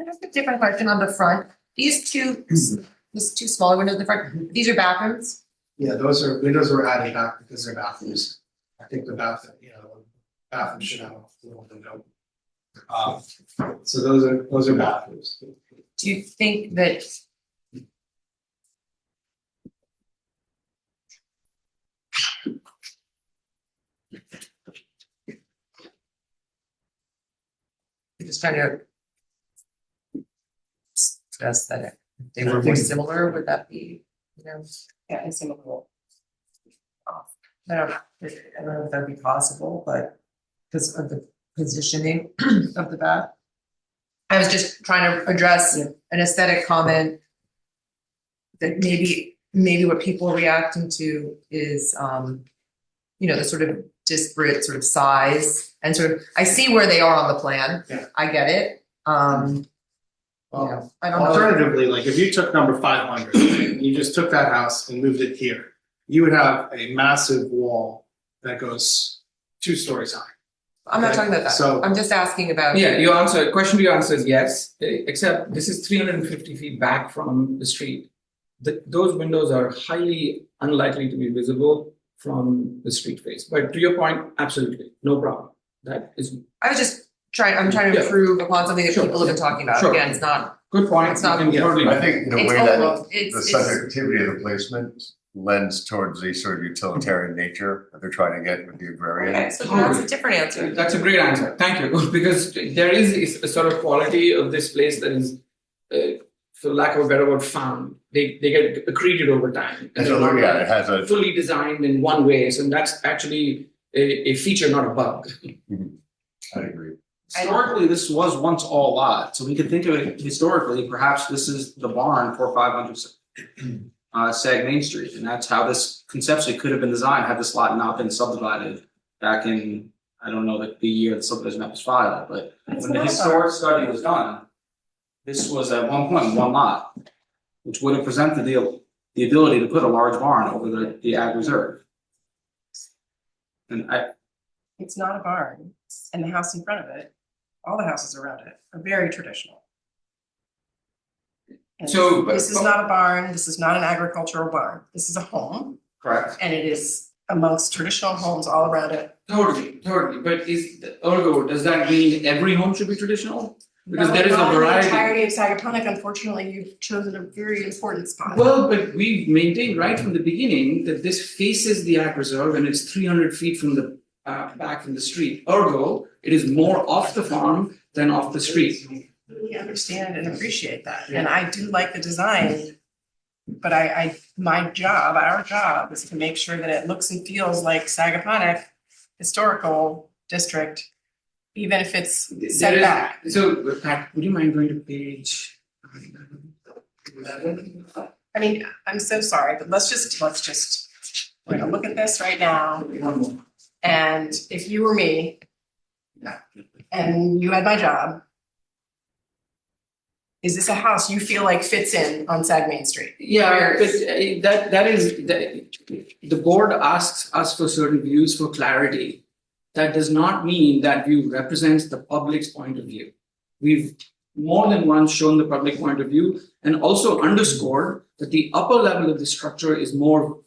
I have a different question on the front. These two smaller windows in the front, these are bathrooms? Yeah, those are windows we're adding back because they're bathrooms. I think the bathroom should have a little window. So those are bathrooms. Do you think that? I'm just trying to stress that if they were more similar, would that be, Yeah, it's similar. I don't know if that'd be possible, but because of the positioning of the bath. I was just trying to address an aesthetic comment that maybe what people are reacting to is the sort of disparate sort of size and sort of, I see where they are on the plan. Yeah. I get it. I don't know. Alternatively, like if you took number 500 and you just took that house and moved it here, you would have a massive wall that goes 2 stories high. I'm not talking about that. So- I'm just asking about. Yeah, question to your answer is yes, except this is 350 feet back from the street. Those windows are highly unlikely to be visible from the street face. But to your point, absolutely, no problem. That is I was just I'm trying to Yeah. improve upon something that Sure. people have been talking about. Sure. Again, it's not. good point. It's not- You can totally- I think in a It's way that almost- the it's- subjectivity of the placement lends towards the sort of utilitarian nature that they're trying to get with the agrarian. Okay, so that's a different answer. That's a great answer. Thank you. Because there is a sort of quality of this place that is, for lack of a better word, found. They get accreted over time. And so, yeah, it has a, Fully designed in one way. So that's actually a feature, not a bug. I agree. Historically, this was once all lot, so we could think of it historically, perhaps this is the barn for 500 Sag Main Street, and that's how this conceptually could have been designed had this lot not been subdivided back in, I don't know the year the subdivision map was filed, but when the historic study was done, this was at one point one lot, which would have presented the ability to put a large barn over the ag reserve. And It's not a barn, and the house in front of it, all the houses around it are very traditional. And So, this is not a barn, this is not an agricultural barn, this is a home, correct. and it is amongst traditional homes all around it. Totally. But ergo, does that mean every home should be traditional? Because there is a Not in the variety. entirety of Sagaponic, unfortunately, you've chosen a very important spot. Well, but we've maintained right from the beginning that this faces the ag reserve and it's 300 feet from the back from the street. Ergo, it is more off the farm than off the street. We understand and appreciate that, and I do like the design. But our job is to make sure that it looks and feels like Sagaponic Historical District, even if it's set There is- back. So, Pat, would you mind going to page 11? I mean, I'm so sorry, but let's just, we're gonna look at this right now, One more. and if you were me and you had my job, is this a house you feel like fits in on Sag Main Street? Yeah, but the board asks us for certain views for clarity. That does not mean that view represents the public's point of view. We've more than once shown the public point of view and also underscored that the upper level of the structure is more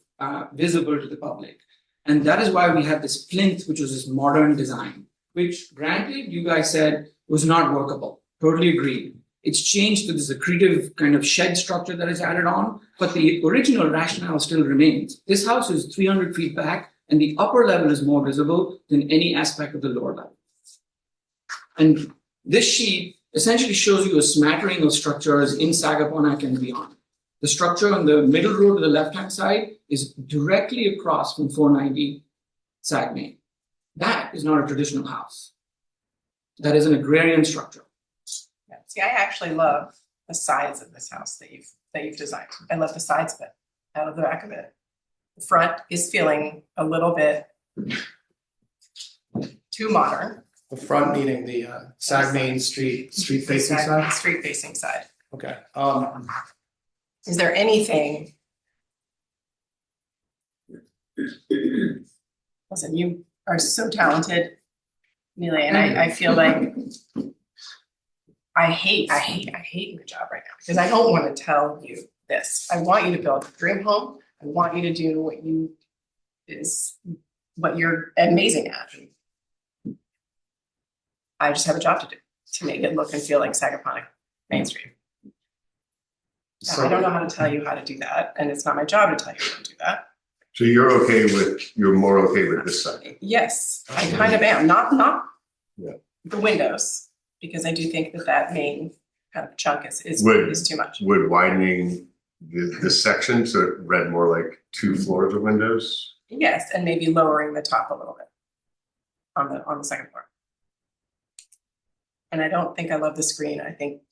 visible to the public. And that is why we have this plinth, which was this modern design, which granted you guys said was not workable. Totally agreed. It's changed to this accretive kind of shed structure that is added on, but the original rationale still remains. This house is 300 feet back and the upper level is more visible than any aspect of the lower level. And this sheet essentially shows you a smattering of structures in Sagaponack and beyond. The structure on the middle row to the left-hand side is directly across from 490 Sag Main. That is not a traditional house. That is an agrarian structure. Yeah. See, I actually love the sides of this house that you've designed. I love the sides of it, out of the back of it. The front is feeling a little bit too modern. The front meaning the Sag Main street facing side? Street facing side. Okay. Is there anything? Listen, you are so talented, Amelia, and I feel like I hate my job right now because I don't want to tell you this. I want you to build a dream home. I want you to do what you're amazing at. I just have a job to do to make it look and feel like Sagaponic Main Street. I don't know how to tell you how to do that, and it's not my job to tell you how to do that. So you're more okay with this side? Yes, I kind of am, not Yeah. the windows, because I do think that main kind of chunk is too much. Would widening this section so it read more like 2 floors of windows? Yes, and maybe lowering the top a little bit on the second floor. And I don't think I love the screen. I think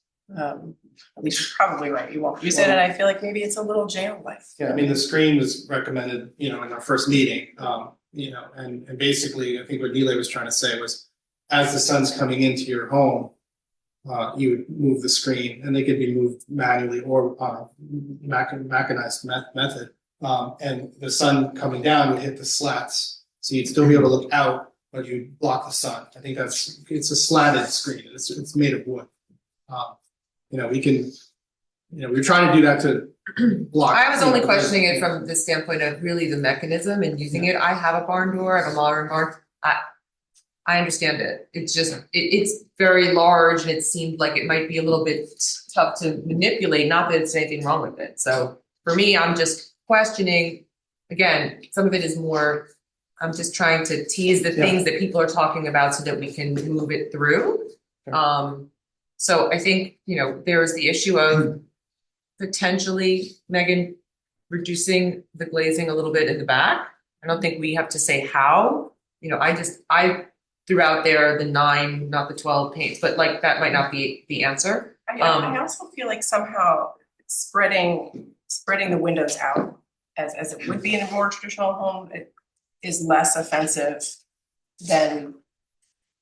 Alicia's probably right. You won't use it, and I feel like maybe it's a little jail-like. Yeah, I mean, the screen was recommended, in our first meeting, and basically, I think what Neela was trying to say was, as the sun's coming into your home, you would move the screen, and they could be moved manually or mechanized method. And the sun coming down would hit the slats, so you'd still be able to look out, but you'd block the sun. I think it's a slatted screen. It's made of wood. We're trying to do that to block. I was only questioning it from the standpoint of really the mechanism and using it. I have a barn door, I have a modern barn. I understand it. It's just, it's very large and it seemed like it might be a little bit tough to manipulate, not that it's anything wrong with it. So for me, I'm just questioning, again, some of it is more, I'm just trying to tease the things that people are talking about so that we can move it through. So I think, there's the issue of potentially, Megan, reducing the glazing a little bit in the back. I don't think we have to say how, I threw out there the 9, not the 12 paints, but like that might not be the answer. I also feel like somehow spreading the windows out as it would be in a more traditional home, it is less offensive than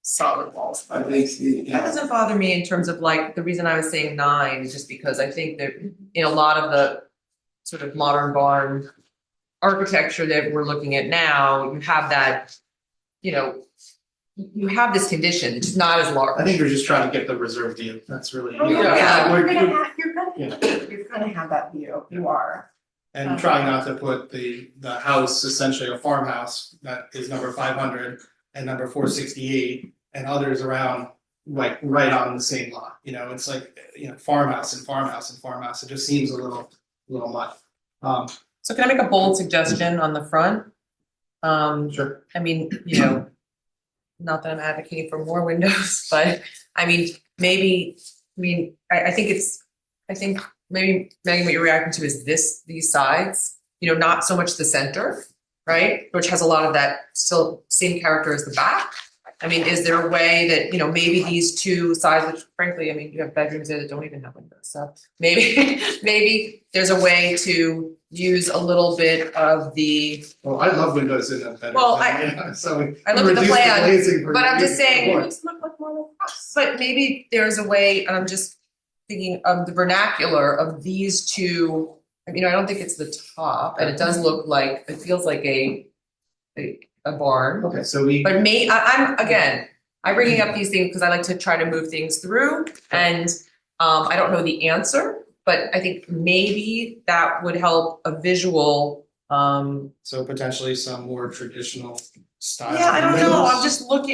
solid walls. I think That doesn't bother me in terms of like, the reason I was saying 9 is just because I think that in a lot of the sort of modern barn architecture that we're looking at now, you have that, you have this condition, it's not as large. I think we're just trying to get the reserve view. That's really. Yeah. You're gonna have that view. You are. And trying not to put the house, essentially a farmhouse that is number 500 and number 468 and others around like right on the same lot. It's like, farmhouse and farmhouse and farmhouse. It just seems a little much. So can I make a bold suggestion on the front? Sure. I mean, not that I'm advocating for more windows, but I think maybe maybe Megan, what you're reacting to is these sides, not so much the center, right? Which has a lot of that still same character as the back. I mean, is there a way that, maybe these 2 sides, which frankly, I mean, you have bedrooms there that don't even have windows. So maybe there's a way to use a little bit of the. Well, I love windows in a bedroom. Well, so I looked at the plan, but I'm just saying, Look like more like us. but maybe there's a way, and I'm just thinking of the vernacular of these 2. I don't think it's the top, and it does look like, it feels like a barn. Okay, so But I'm bringing up these things because I like to try to move things through, and I don't know the answer, but I think maybe that would help a visual. So potentially some more traditional style. Yeah, I don't know. windows.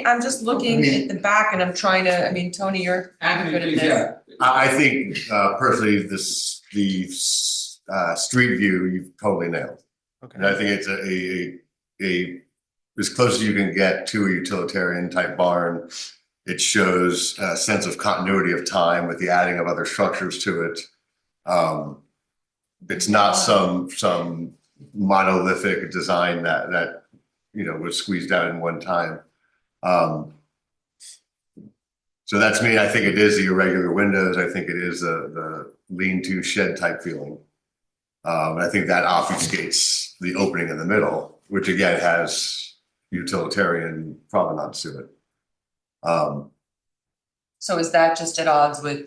I'm just looking at the back, and I'm trying to. I mean, Tony, you're advocate of this. Yeah. I think personally, the street view you've totally nailed. And I think it's a as close as you can get to a utilitarian type barn. It shows a sense of continuity of time with the adding of other structures to it. It's not some monolithic design that was squeezed out in one time. So that's me. I think it is the irregular windows. I think it is the lean-to shed type feeling. I think that obfuscates the opening in the middle, which again has utilitarian provenance to it. So is that just at odds with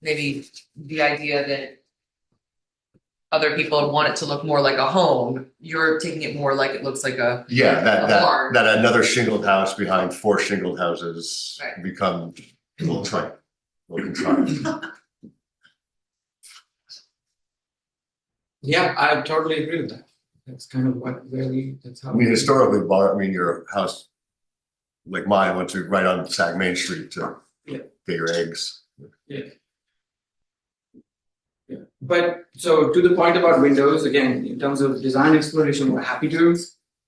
maybe the idea that other people want it to look more like a home? You're taking it more like it looks like a barn. That another shingled house behind 4 shingled houses Right. become a little trite. looking side. Yeah, I totally agree with that. That's kind of that's how. I mean, historically, your house, like mine, went to right on Sag Main Street to Yeah. get your eggs. Yeah. Yeah, but so to the point about windows, again, in terms of design exploration, we're happy to.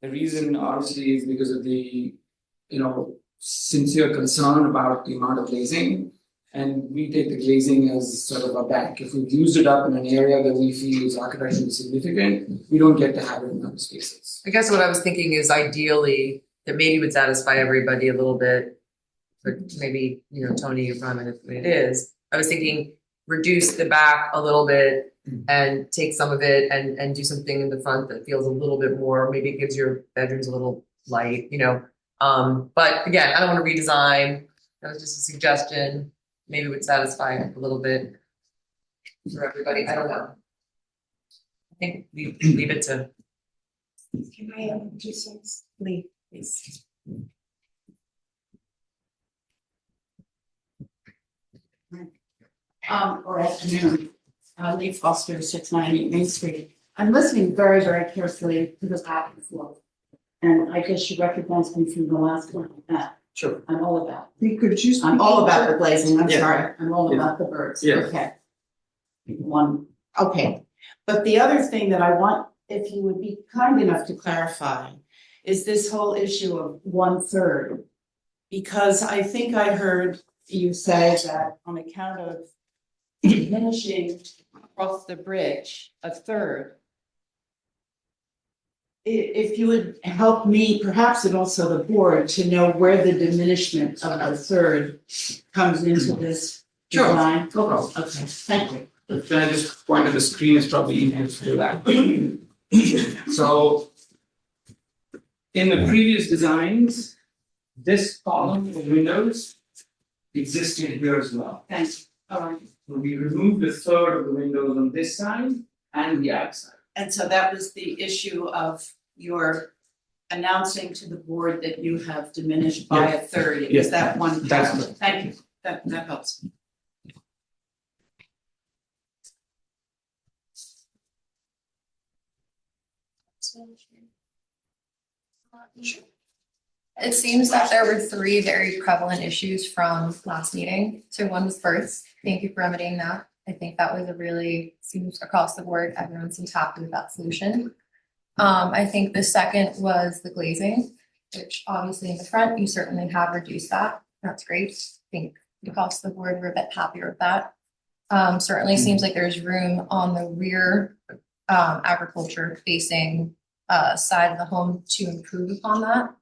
The reason obviously is because of the, sincere concern about the amount of glazing. And we take the glazing as sort of a bank. If we've used it up in an area that we feel is architecturally significant, we don't get to have it in other spaces. I guess what I was thinking is ideally that maybe would satisfy everybody a little bit, but maybe, Tony, you find it what it is. I was thinking reduce the back a little bit and take some of it and do something in the front that feels a little bit more, maybe it gives your bedrooms a little light, but again, I don't want to redesign. That was just a suggestion. Maybe would satisfy a little bit for everybody. I don't know. I think we leave it to. Can I do some? Lee, please. Or afternoon, Lee Foster, 698 Main Street. I'm listening very, very carefully to the back and forth. And I guess you recognize me from the last one I met. Sure. I'm all about. I'm all about the glazing, I'm Yeah. sorry, I'm all Yeah. about the birds, Yeah. okay. Okay, but the other thing that I want, if you would be kind enough to clarify, is this whole issue of 1/3. Because I think I heard you say that on account of diminishing across the bridge a third. If you would help me, perhaps and also the board, to know where the diminishment of a third comes into this Sure. design. No problem. Okay, thank you. Can I just point to the screen? It's probably easier to do that. So in the previous designs, this column of windows existed here as well. Thanks, all right. So we removed a third of the windows on this side and the outside. And so that was the issue of your announcing to the board that you have diminished by a third. Yeah. Is that one? That's correct. Thank you, that helps. It seems that there were 3 very prevalent issues from last meeting. So one was births. Thank you for remedying that. I think that was seems across the board, everyone seems happy with that solution. I think the second was the glazing, which obviously in the front, you certainly have reduced that. That's great. I think across the board, we're a bit happier with that. Certainly seems like there's room on the rear agriculture facing side of the home to improve upon that.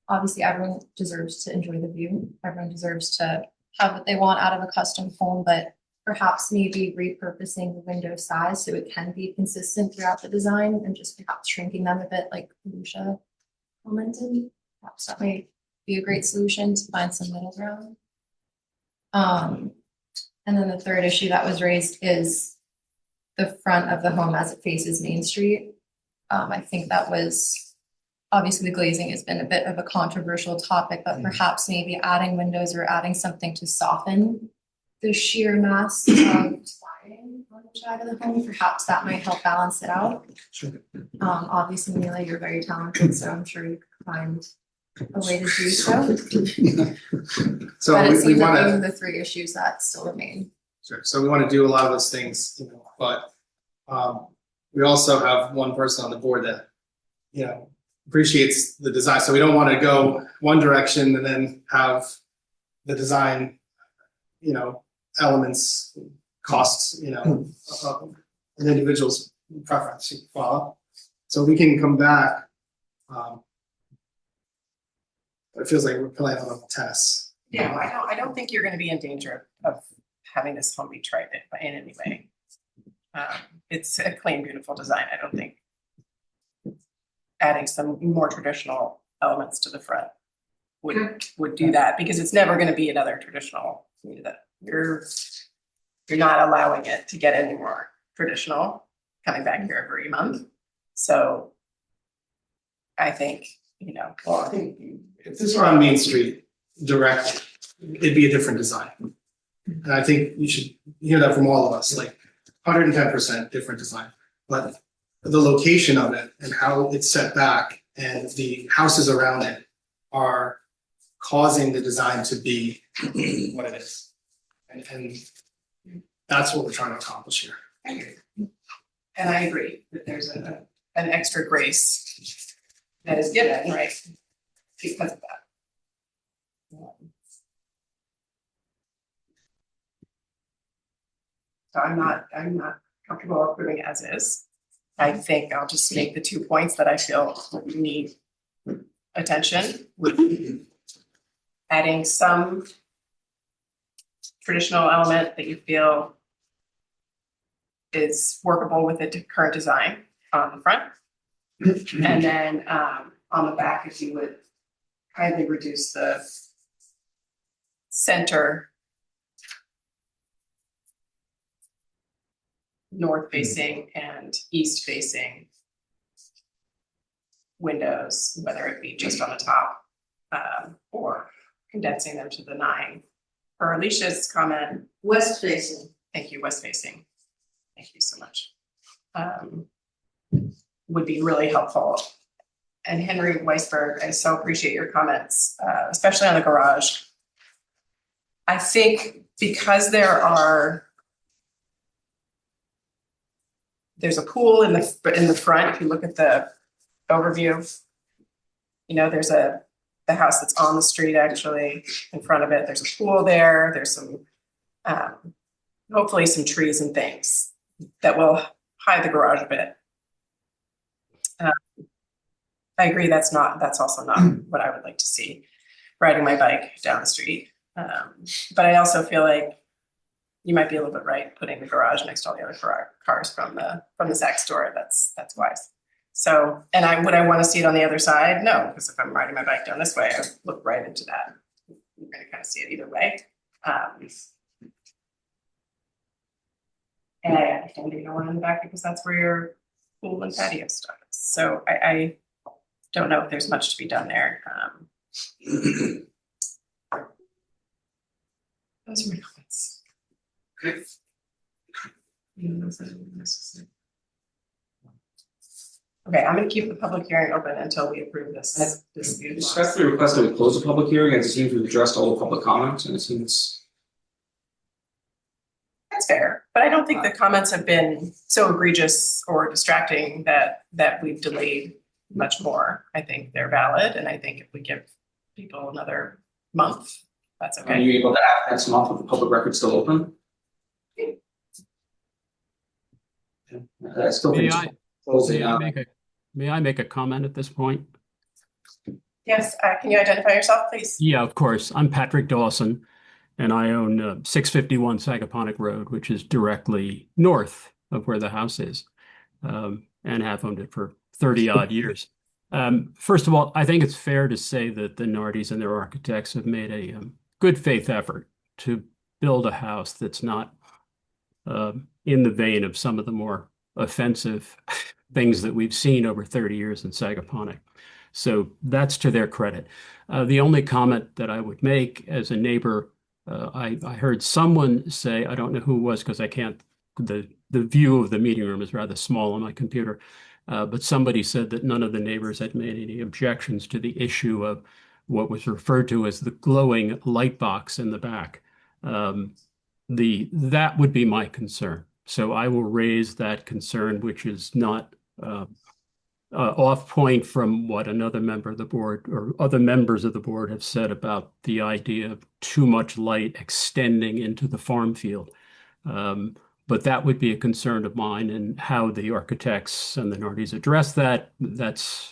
Obviously, everyone deserves to enjoy the view. Everyone deserves to have what they want out of a custom home, but perhaps maybe repurposing the window size so it can be consistent throughout the design and just perhaps shrinking them a bit like Lucia commented. Perhaps that might be a great solution to find some middle ground. And then the third issue that was raised is the front of the home as it faces Main Street. I think that was, obviously the glazing has been a bit of a controversial topic, but perhaps maybe adding windows or adding something to soften the sheer mass of siding on the side of the home, perhaps that might help balance it out. Sure. Obviously, Mila, you're very talented, so I'm sure you could find a way to do so. So But it we seems like want those to. are the 3 issues that still remain. Sure. So we want to do a lot of those things, but we also have one person on the board that, appreciates the design. So we don't want to go one direction and then have the design, elements, costs, of an individual's preference to follow. So we can come back. It feels like we're playing on a tennis. Yeah, I don't think you're gonna be in danger of having this home be tried in any way. It's a clean, beautiful design. I don't think adding some more traditional elements to the front would do that, because it's never gonna be another traditional. You're not allowing it to get any more traditional, coming back here every month. So I think, Well, I think if this were on Main Street direct, it'd be a different design. And I think you should hear that from all of us, like 110% different design. But the location of it and how it's set back and the houses around it are causing the design to be what it is. And that's what we're trying to accomplish here. And I agree that there's an extra grace that is given, right? Because of that. So I'm not comfortable approving it as is. I think I'll just make the 2 points that I feel need attention with adding some traditional element that you feel is workable with the current design on the front. And then on the back, if you would kindly reduce the center north facing and east facing windows, whether it be just on the top or condensing them to the 9. For Alicia's comment, West facing. thank you, west facing. Thank you so much. Would be really helpful. And Henry Weisberg, I so appreciate your comments, especially on the garage. I think because there's a pool in the front. If you look at the overview, you know, there's the house that's on the street actually in front of it. There's a pool there. There's some, hopefully some trees and things that will hide the garage a bit. I agree that's also not what I would like to see riding my bike down the street. But I also feel like you might be a little bit right putting the garage next to all the other cars from the Zach store. That's wise. So, and would I want to see it on the other side? No, because if I'm riding my bike down this way, I look right into that. You're going to kind of see it either way. And I understand you don't want it in the back because that's where your pool and patio stuff is. So I don't know if there's much to be done there. Those are my comments. Okay, I'm gonna keep the public hearing open until we approve this. Respectfully request that we close the public hearing, as it seems we've addressed all the public comments, and it seems. That's fair, but I don't think the comments have been so egregious or distracting that we've delayed much more. I think they're valid, and I think if we give people another month, that's okay. Are you able to act next month with the public record still open? I still think May I make a comment at this point? Yes, can you identify yourself, please? Yeah, of course. I'm Patrick Dawson, and I own 651 Sagaponack Road, which is directly north of where the house is, and have owned it for 30 odd years. First of all, I think it's fair to say that the Nardis and their architects have made a good faith effort to build a house that's not in the vein of some of the more offensive things that we've seen over 30 years in Sagaponack. So that's to their credit. The only comment that I would make as a neighbor, I heard someone say, I don't know who it was because I can't, the view of the meeting room is rather small on my computer, but somebody said that none of the neighbors had made any objections to the issue of what was referred to as the glowing light box in the back. That would be my concern. So I will raise that concern, which is not off point from what another member of the board or other members of the board have said about the idea of too much light extending into the farm field. But that would be a concern of mine, and how the architects and the Nardis address that.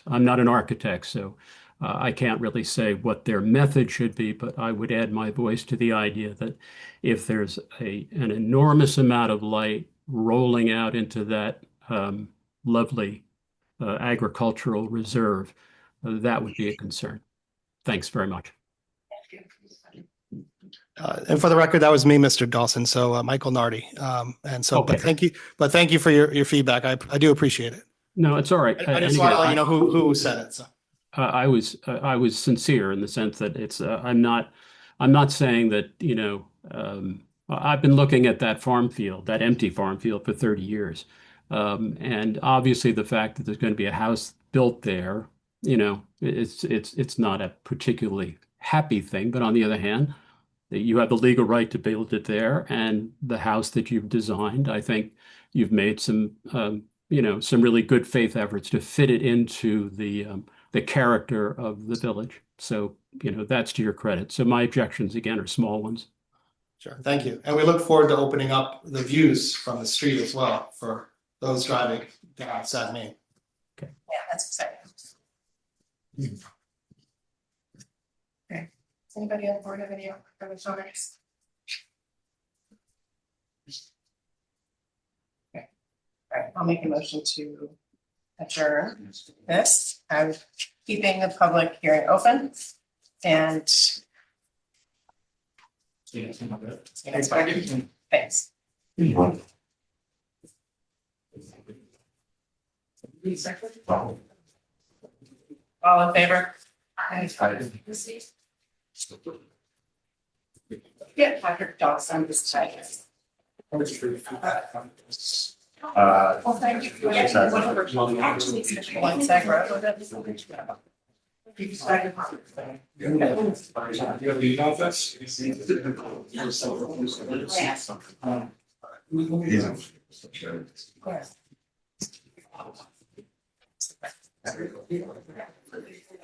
I'm not an architect, so I can't really say what their method should be, but I would add my voice to the idea that if there's an enormous amount of light rolling out into that lovely agricultural reserve, that would be a concern. Thanks very much. And for the record, that was me, Mr. Dawson. So Michael Nardi. And so, Okay. but thank you for your feedback. I do appreciate it. No, it's all right. I just want to let you know who said it. So. I was sincere in the sense that it's I'm not saying that I've been looking at that farm field, that empty farm field for 30 years. And obviously the fact that there's going to be a house built there, it's not a particularly happy thing. But on the other hand, you have the legal right to build it there, and the house that you've designed, I think you've made some really good faith efforts to fit it into the character of the village. So, that's to your credit. So my objections again are small ones. Sure, thank you. And we look forward to opening up the views from the street as well for those driving down Sag Main. Yeah, that's exciting. Okay, does anybody on the board have any other comments? Okay, all right, I'll make a motion to adjourn this. I'm keeping the public hearing open and thanks. All in favor? Yeah, Patrick Dawson this time. Well, thank you. One sec, right?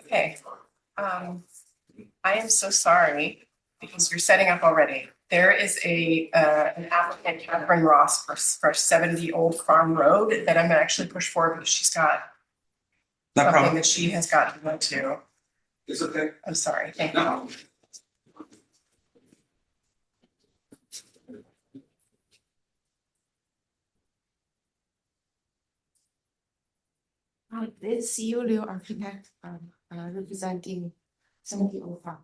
Okay, I am so sorry because you're setting up already. There is an applicant, Catherine Ross, for 70 Old Farm Road that I'm gonna actually push forward because she's got something that she has got to go to. It's okay. I'm sorry, thank you. This Julio architect representing 70 Old Farm.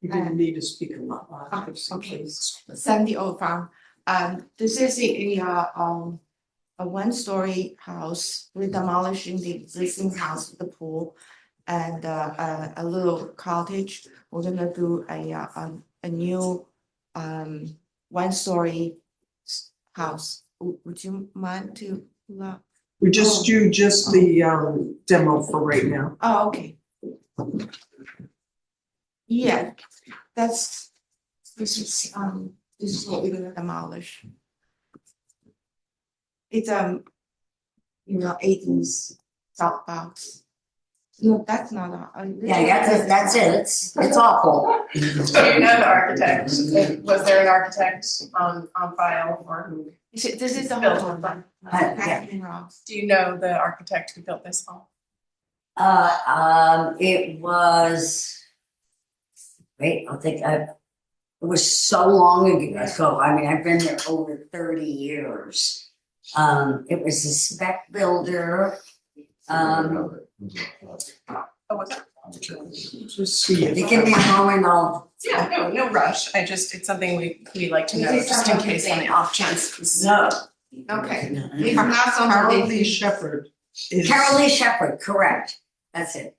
You didn't need to speak a lot. Okay, 70 Old Farm. This is a one-story house. We're demolishing the existing house with the pool and a little cottage. We're gonna do a new one-story house. Would you mind to? We just do just the demo for right now. Oh, okay. Yeah, this is what we're gonna demolish. It's 80s top box. No, that's not That's it. It's awful. Do you know the architect? Was there an architect on file or who? This is the Built whole one. one. Do you know the architect who built this home? It was. Wait, it was so long ago. So I mean, I've been there over 30 years. It was a spec builder. Oh, was it? Just see it. Give me a moment, I'll. Yeah, no rush. It's something we like to know just in case on the off chance. No. Okay. If not, Carol Lee Shepherd. Carol Lee Shepherd, correct. That's it.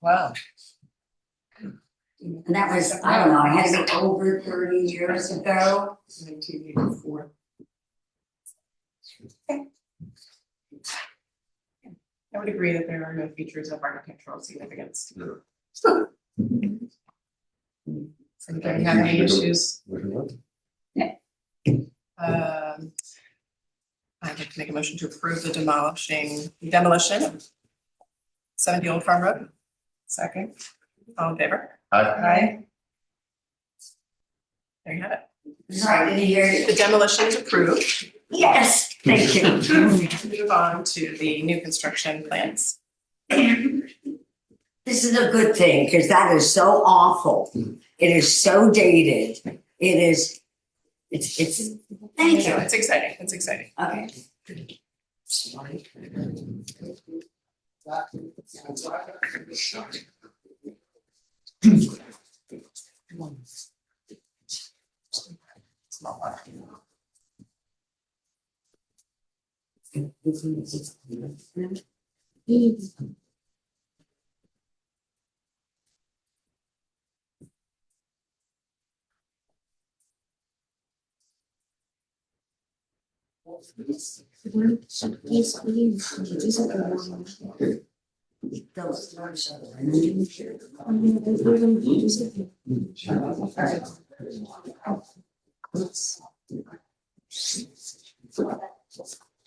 Wow. And that was, I don't know, I had to be over 30 years ago. 1984. I would agree that there are no features of architectural significance. No. So you don't have any issues? I'd like to make a motion to approve the demolition of 70 Old Farm Road. Second, all in favor? Aye. There you have it. Sorry, here. The demolition is approved. Yes, thank you. Move on to the new construction plans. This is a good thing, because that is so awful. It is so dated. It is, it's, thank you. It's exciting, it's exciting. Okay. Those doors are. Just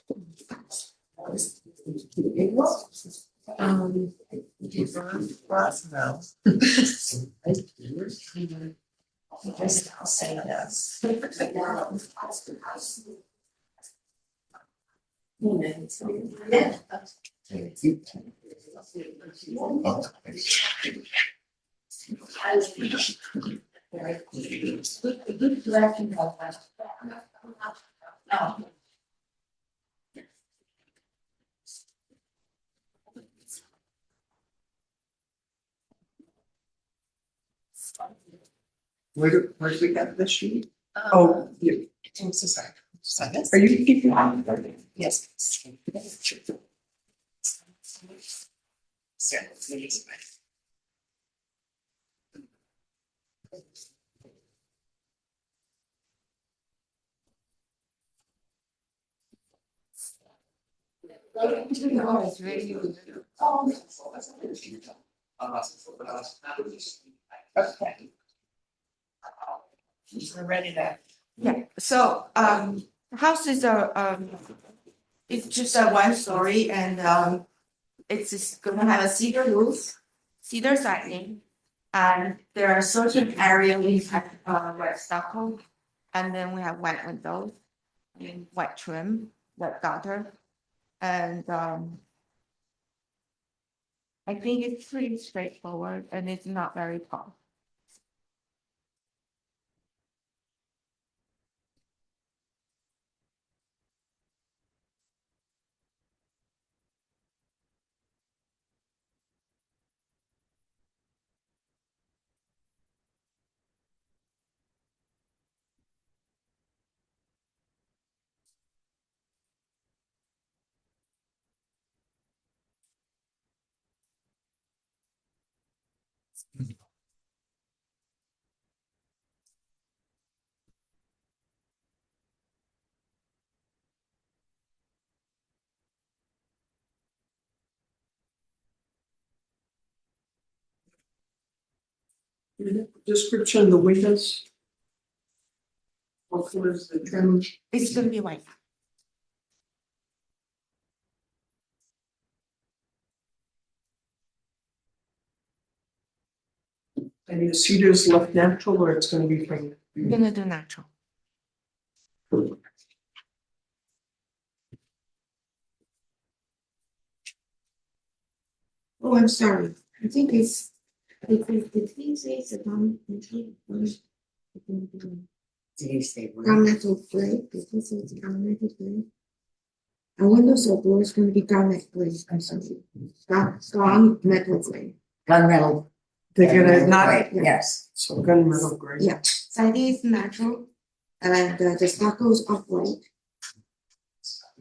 say yes. Where did we get the sheet? Oh, you. I'm so sorry. Seconds. Are you keeping on? Yes. Okay. We're ready to. Yeah, so house is it's just a one story and it's just gonna have a cedar roof, cedar siding. And there are certain area we have wet stucco, and then we have white windows, and white trim, white gutter. And I think it's pretty straightforward and it's not very tall. Description of the windows. What color is the trim? It's gonna be white. And the cedars left natural or it's gonna be framed? We're gonna do natural. Oh, I'm sorry. I think it's Did you say? metal gray, because it's metal gray. And windows or doors gonna be garnet gray, I'm sorry. Gone metal gray. Gunmetal. They're gonna not, Yes. so gunmetal gray. Yeah, siding is natural, and the stucco is upright.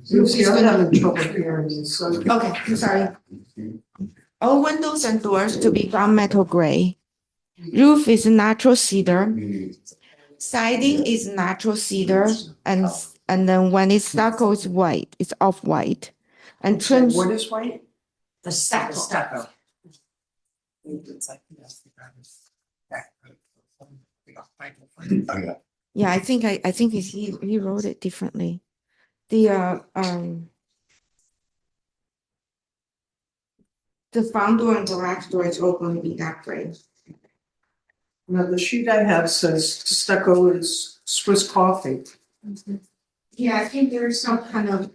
You see, I'm having trouble hearing you, so. Okay, I'm sorry. All windows and doors to be gunmetal gray. Roof is natural cedar. Siding is natural cedar, and then when it's stucco, it's white. It's off white, and trim. What is white? The stucco. Okay. Yeah, I think he wrote it differently. The front door and garage door is all going to be that gray. Now, the sheet I have says stucco is Swiss coffee. Yeah, I think there's some kind of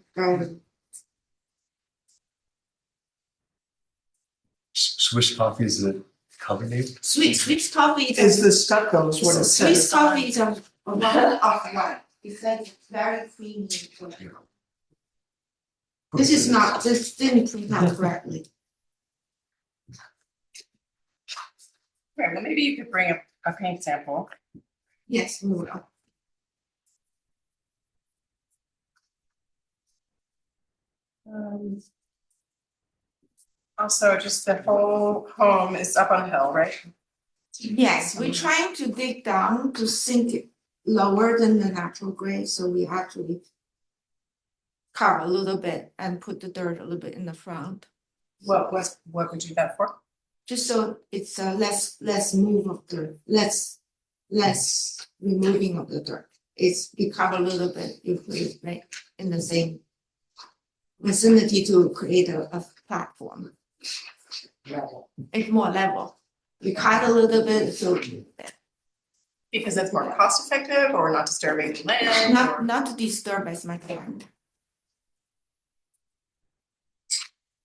Swiss coffee is the color name? Swiss coffee Is the stucco is what it says. Swiss coffee is a lot of white. It's like very creamy. This didn't print out correctly. Okay, well, maybe you could bring a paint sample. Yes, we will. Also, just the whole home is up on a hill, right? Yes, we're trying to dig down to sink it lower than the natural grade, so we actually carve a little bit and put the dirt a little bit in the front. What would you do that for? Just so it's less move of dirt, less removing of the dirt. It's we cover a little bit if we make in the same vicinity to create a platform. It's more level. We cut a little bit so Because it's more cost effective or not disturbing the land or? not to disturb as much land.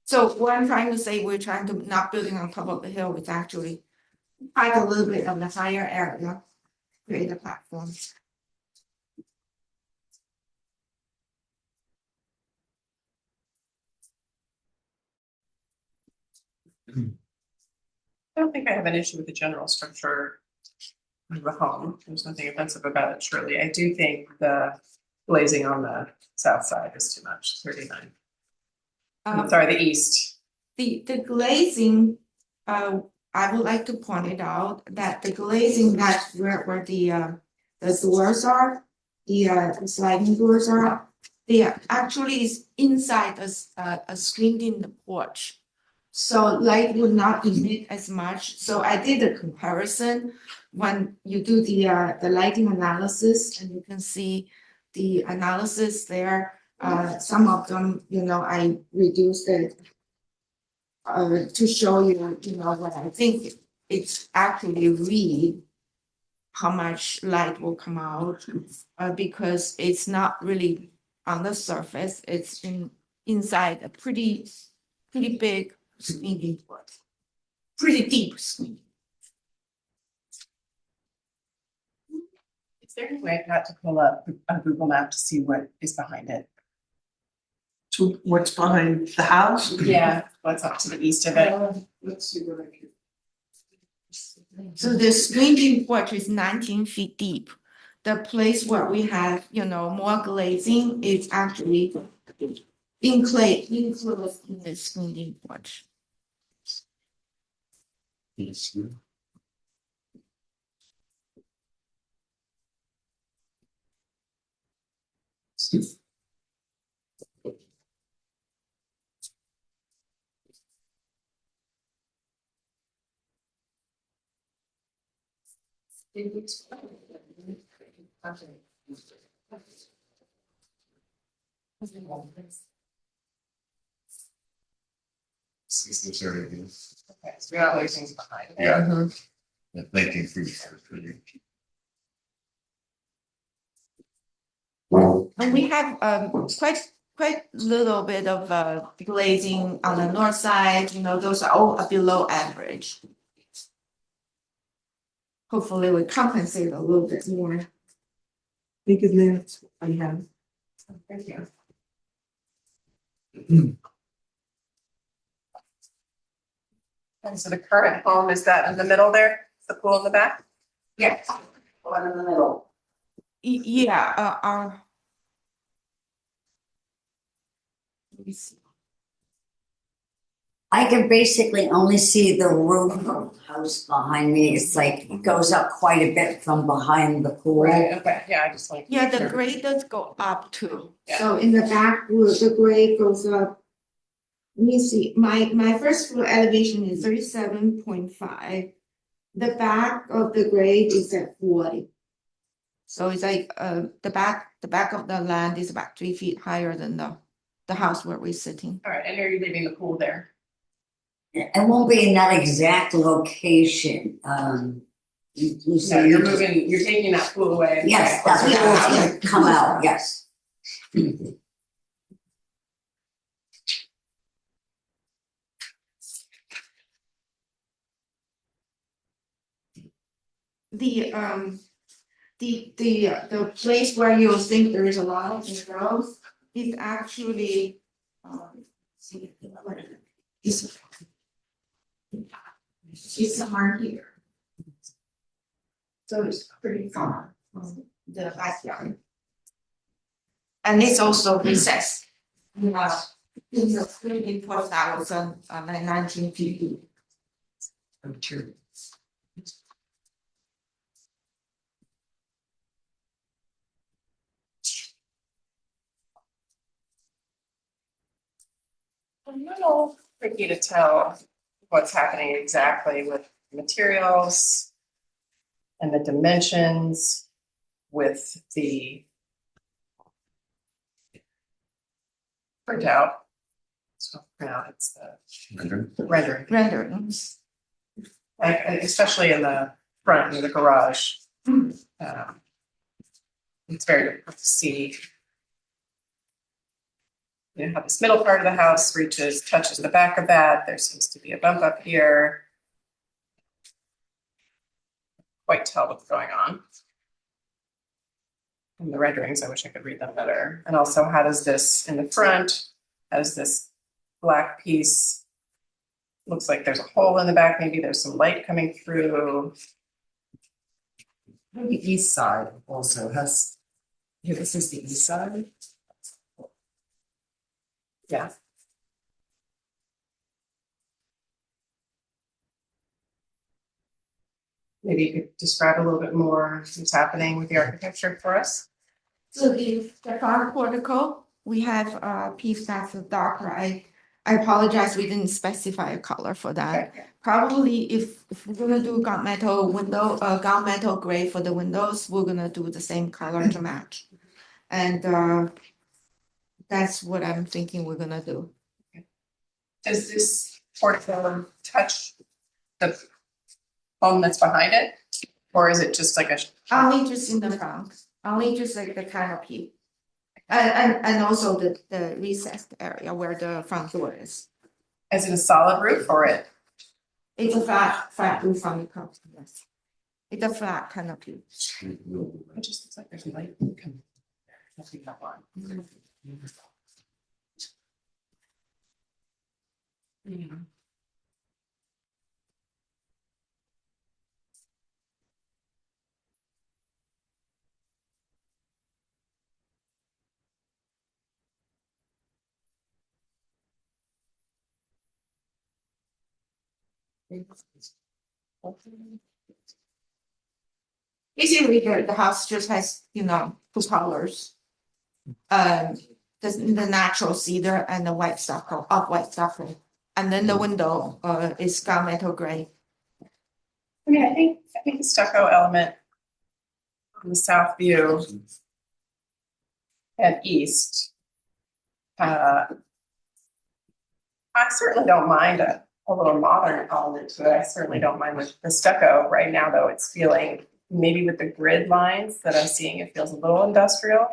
So what I'm trying to say, we're trying to not building on top of the hill, it's actually cut a little bit of the higher area, create a platform. I don't think I have an issue with the general structure of the home. There's nothing offensive about it, surely. I do think the glazing on the south side is too much, 39. Sorry, the east. The glazing, I would like to point it out that the glazing that's where the doors are, the sliding doors are, they actually is inside a screened in porch. So light would not emit as much. So I did a comparison when you do the lighting analysis, and you can see the analysis there. Some of them, I reduced it to show you, what I think it's actually read how much light will come out, because it's not really on the surface. It's inside a pretty big screening board, pretty deep screen. Is there any way not to pull up a Google map to see what is behind it? To what's behind the house? Yeah, what's up to the east of it? Let's see what I can. So the screening porch is 19 feet deep. The place where we have, more glazing is actually enclosed in the screening porch. This area is, Okay, so we got other things behind it. yeah. 19 feet. And we have quite little bit of glazing on the north side, those are all below average. Hopefully we compensate a little bit more. Think of that, I have. Thank you. And so the current home, is that in the middle there? The pool in the back? Yes. One in the middle. Yeah, our. Let me see. I can basically only see the roof of the house behind me. It's like it goes up quite a bit from behind the pool. Right, okay, yeah, I just like. Yeah, the grade does go up too. Yeah. So in the back, the grade goes up. Let me see, my first floor elevation is 37.5. The back of the grade is at 40. So it's like the back of the land is about 3 feet higher than the house where we're sitting. All right, and are you leaving the pool there? It won't be in that exact location. You No, say you're taking that pool away. Yes, that pool's gonna come out, yes. The place where you think there is a lot of growth is actually it's somewhere here. So it's pretty far from the backyard. And it's also recessed. In the screening porch that was on 1950. I'm a little tricky to tell what's happening exactly with materials and the dimensions with the printout. It's not printout, it's the rendering. renderings. Like, especially in the front of the garage. It's very difficult to see. You know, how this middle part of the house touches the back of that. There seems to be a bump up here. Quite tell what's going on. In the renderings, I wish I could read them better. And also, how does this in the front, how does this black piece, looks like there's a hole in the back, maybe there's some light coming through. The east side also has, here, this is the east side. Yeah. Maybe you could describe a little bit more what's happening with the architecture for us. So the front portico, we have a piece that's darker. I apologize, we didn't specify a color for that. Okay. Probably if we're gonna do gunmetal window, gunmetal gray for the windows, we're gonna do the same color to match. And that's what I'm thinking we're gonna do. Does this portico touch the home that's behind it? Or is it just like a? Only just in the front, only just like the canopy. And also the recessed area where the front door is. Is it a solid roof or it? It's a flat roof on the top, yes. It's a flat canopy. It just looks like there's a light coming. Nothing that one. Yeah. Basically, the house just has, you know, two colors. The natural cedar and the white stucco, off-white stucco. And then the window, is gunmetal gray. I mean, I think the stucco element on the south view and east. I certainly don't mind a little modern element to it. I certainly don't mind the stucco. Right now, though, it's feeling, maybe with the grid lines that I'm seeing, it feels a little industrial.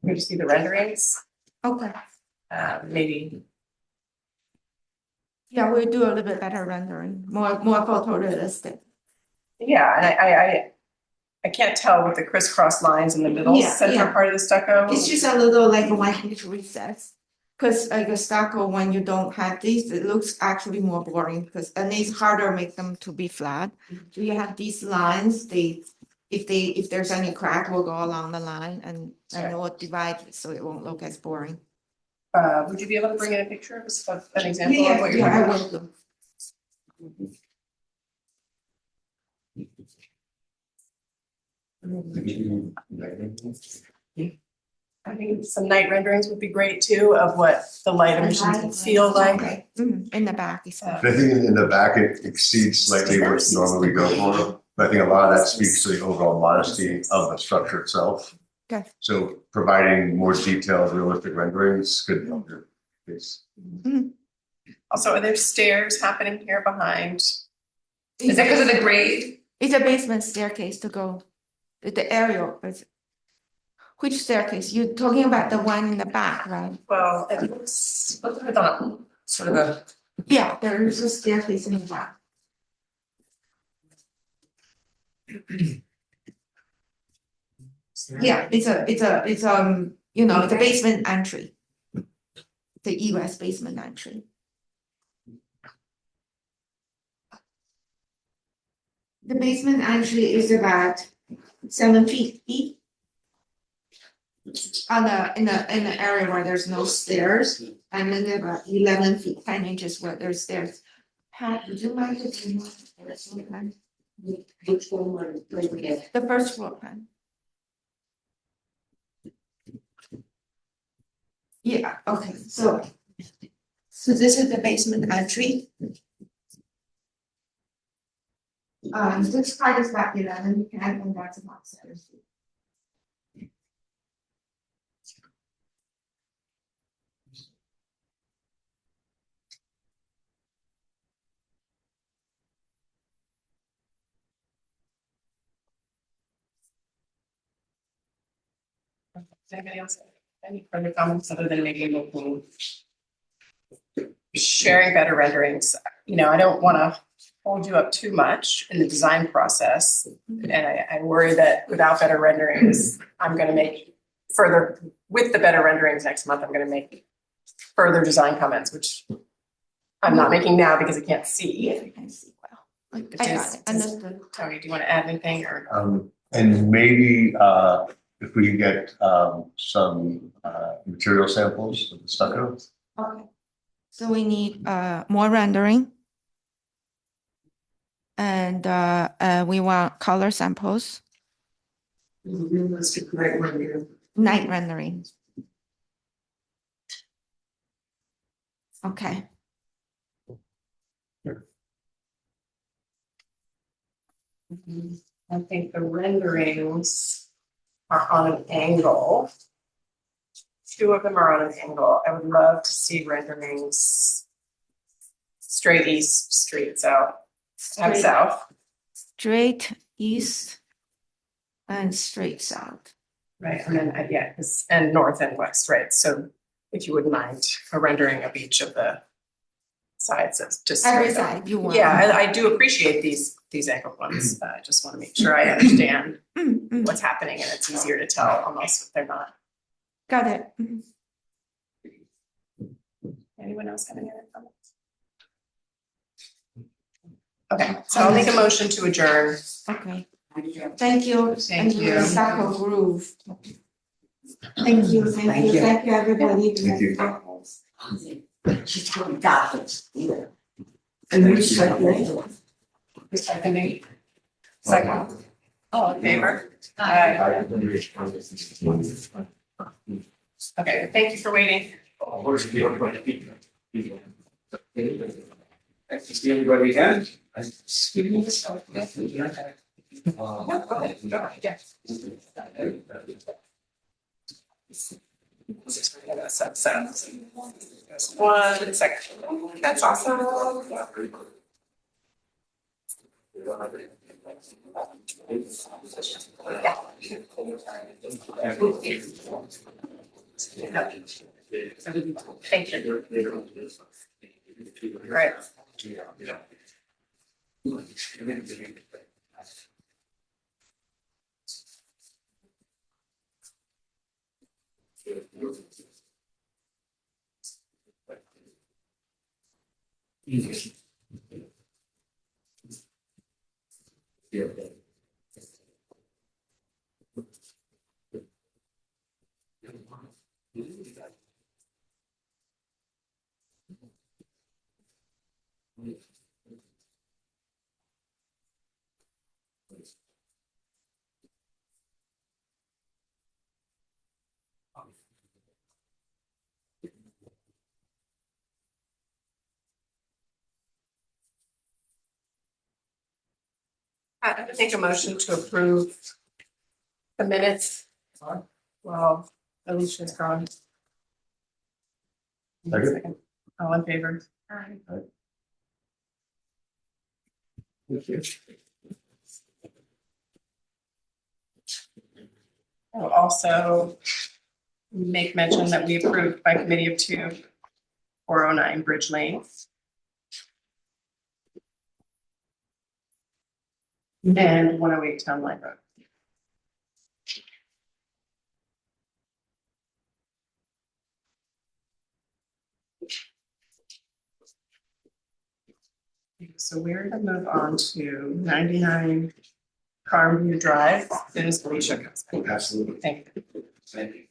You just see the renderings. Okay. Maybe. Yeah, we'll do a little bit better rendering, more photorealistic. Yeah, and I can't tell with the crisscross lines in the middle center part of the stucco. It's just a little like a one inch recess. Cause like a stucco, when you don't have these, it looks actually more boring and it's harder to make them to be flat. So you have these lines, if there's any crack, will go along the line and it will divide, so it won't look as boring. Would you be able to bring in a picture of an example of what you're Yeah, I talking about? will do. I think some night renderings would be great too of what the light emissions would feel like. In the back. I think in the back, it exceeds slightly what normally we go for. But I think a lot of that speaks to the overall modesty of the structure itself. Okay. So providing more detailed, realistic renderings could help your case. Also, are there stairs happening here behind? Is that because of the grade? It's a basement staircase to go, the aerial, which staircase? You're talking about the one in the back, right? Well, it looks on Sort of a. Yeah, there is a staircase in the back. Yeah, it's you know, it's a basement entry. The egress basement entry. The basement entry is about 7 feet deep. In the area where there's no stairs, and then about 11 feet 10 inches where there's stairs. Pat, would you mind to turn on this one plan? Which one were the first floor plan? Yeah, okay, so So this is the basement entry. This part is about 11, and that's about 7 feet. Does anybody else have any further comments other than maybe looking? Sharing better renderings, you know, I don't wanna hold you up too much in the design process. And I worry that without better renderings, I'm gonna make further, with the better renderings next month, I'm gonna make further design comments, which I'm not making now because I can't see. I can see well. I got it, understood. Tony, do you wanna add anything or? And maybe, if we could get, some, material samples of the stucco. Okay. So we need more rendering. And we want color samples, Realistic night rendering. night rendering. Okay. I think the renderings are on an angle. Two of them are on an angle. I would love to see renderings straight east, straight south, and south. Straight east and straight south. Right, and then, yeah, and north and west, right? So if you wouldn't mind a rendering of each of the sides, it's just. Every side you want. Yeah, I do appreciate these angled ones. I just want to make sure I understand what's happening and it's easier to tell almost if they're not. Got it. Anyone else have any other comments? Okay, so I'll make a motion to adjourn. Okay. Thank you. Thank you. And Stucco groove. Thank you, thank you, everybody. Thank you. And who's second? Seconding. Second. All in favor? Aye. Okay, thank you for waiting. Nice to see everybody again. Just 1 second. That's awesome. Thank you. Right. I would take a motion to approve the minutes. Well, Alicia's gone. Second. All in favor? I'll also make mention that we approved by committee of 2, 409 Bridge Lane. And 108 Town Line Road. So we're gonna move on to 99 Farmview Drive. It is Alicia. Absolutely. Thank you. Thank you.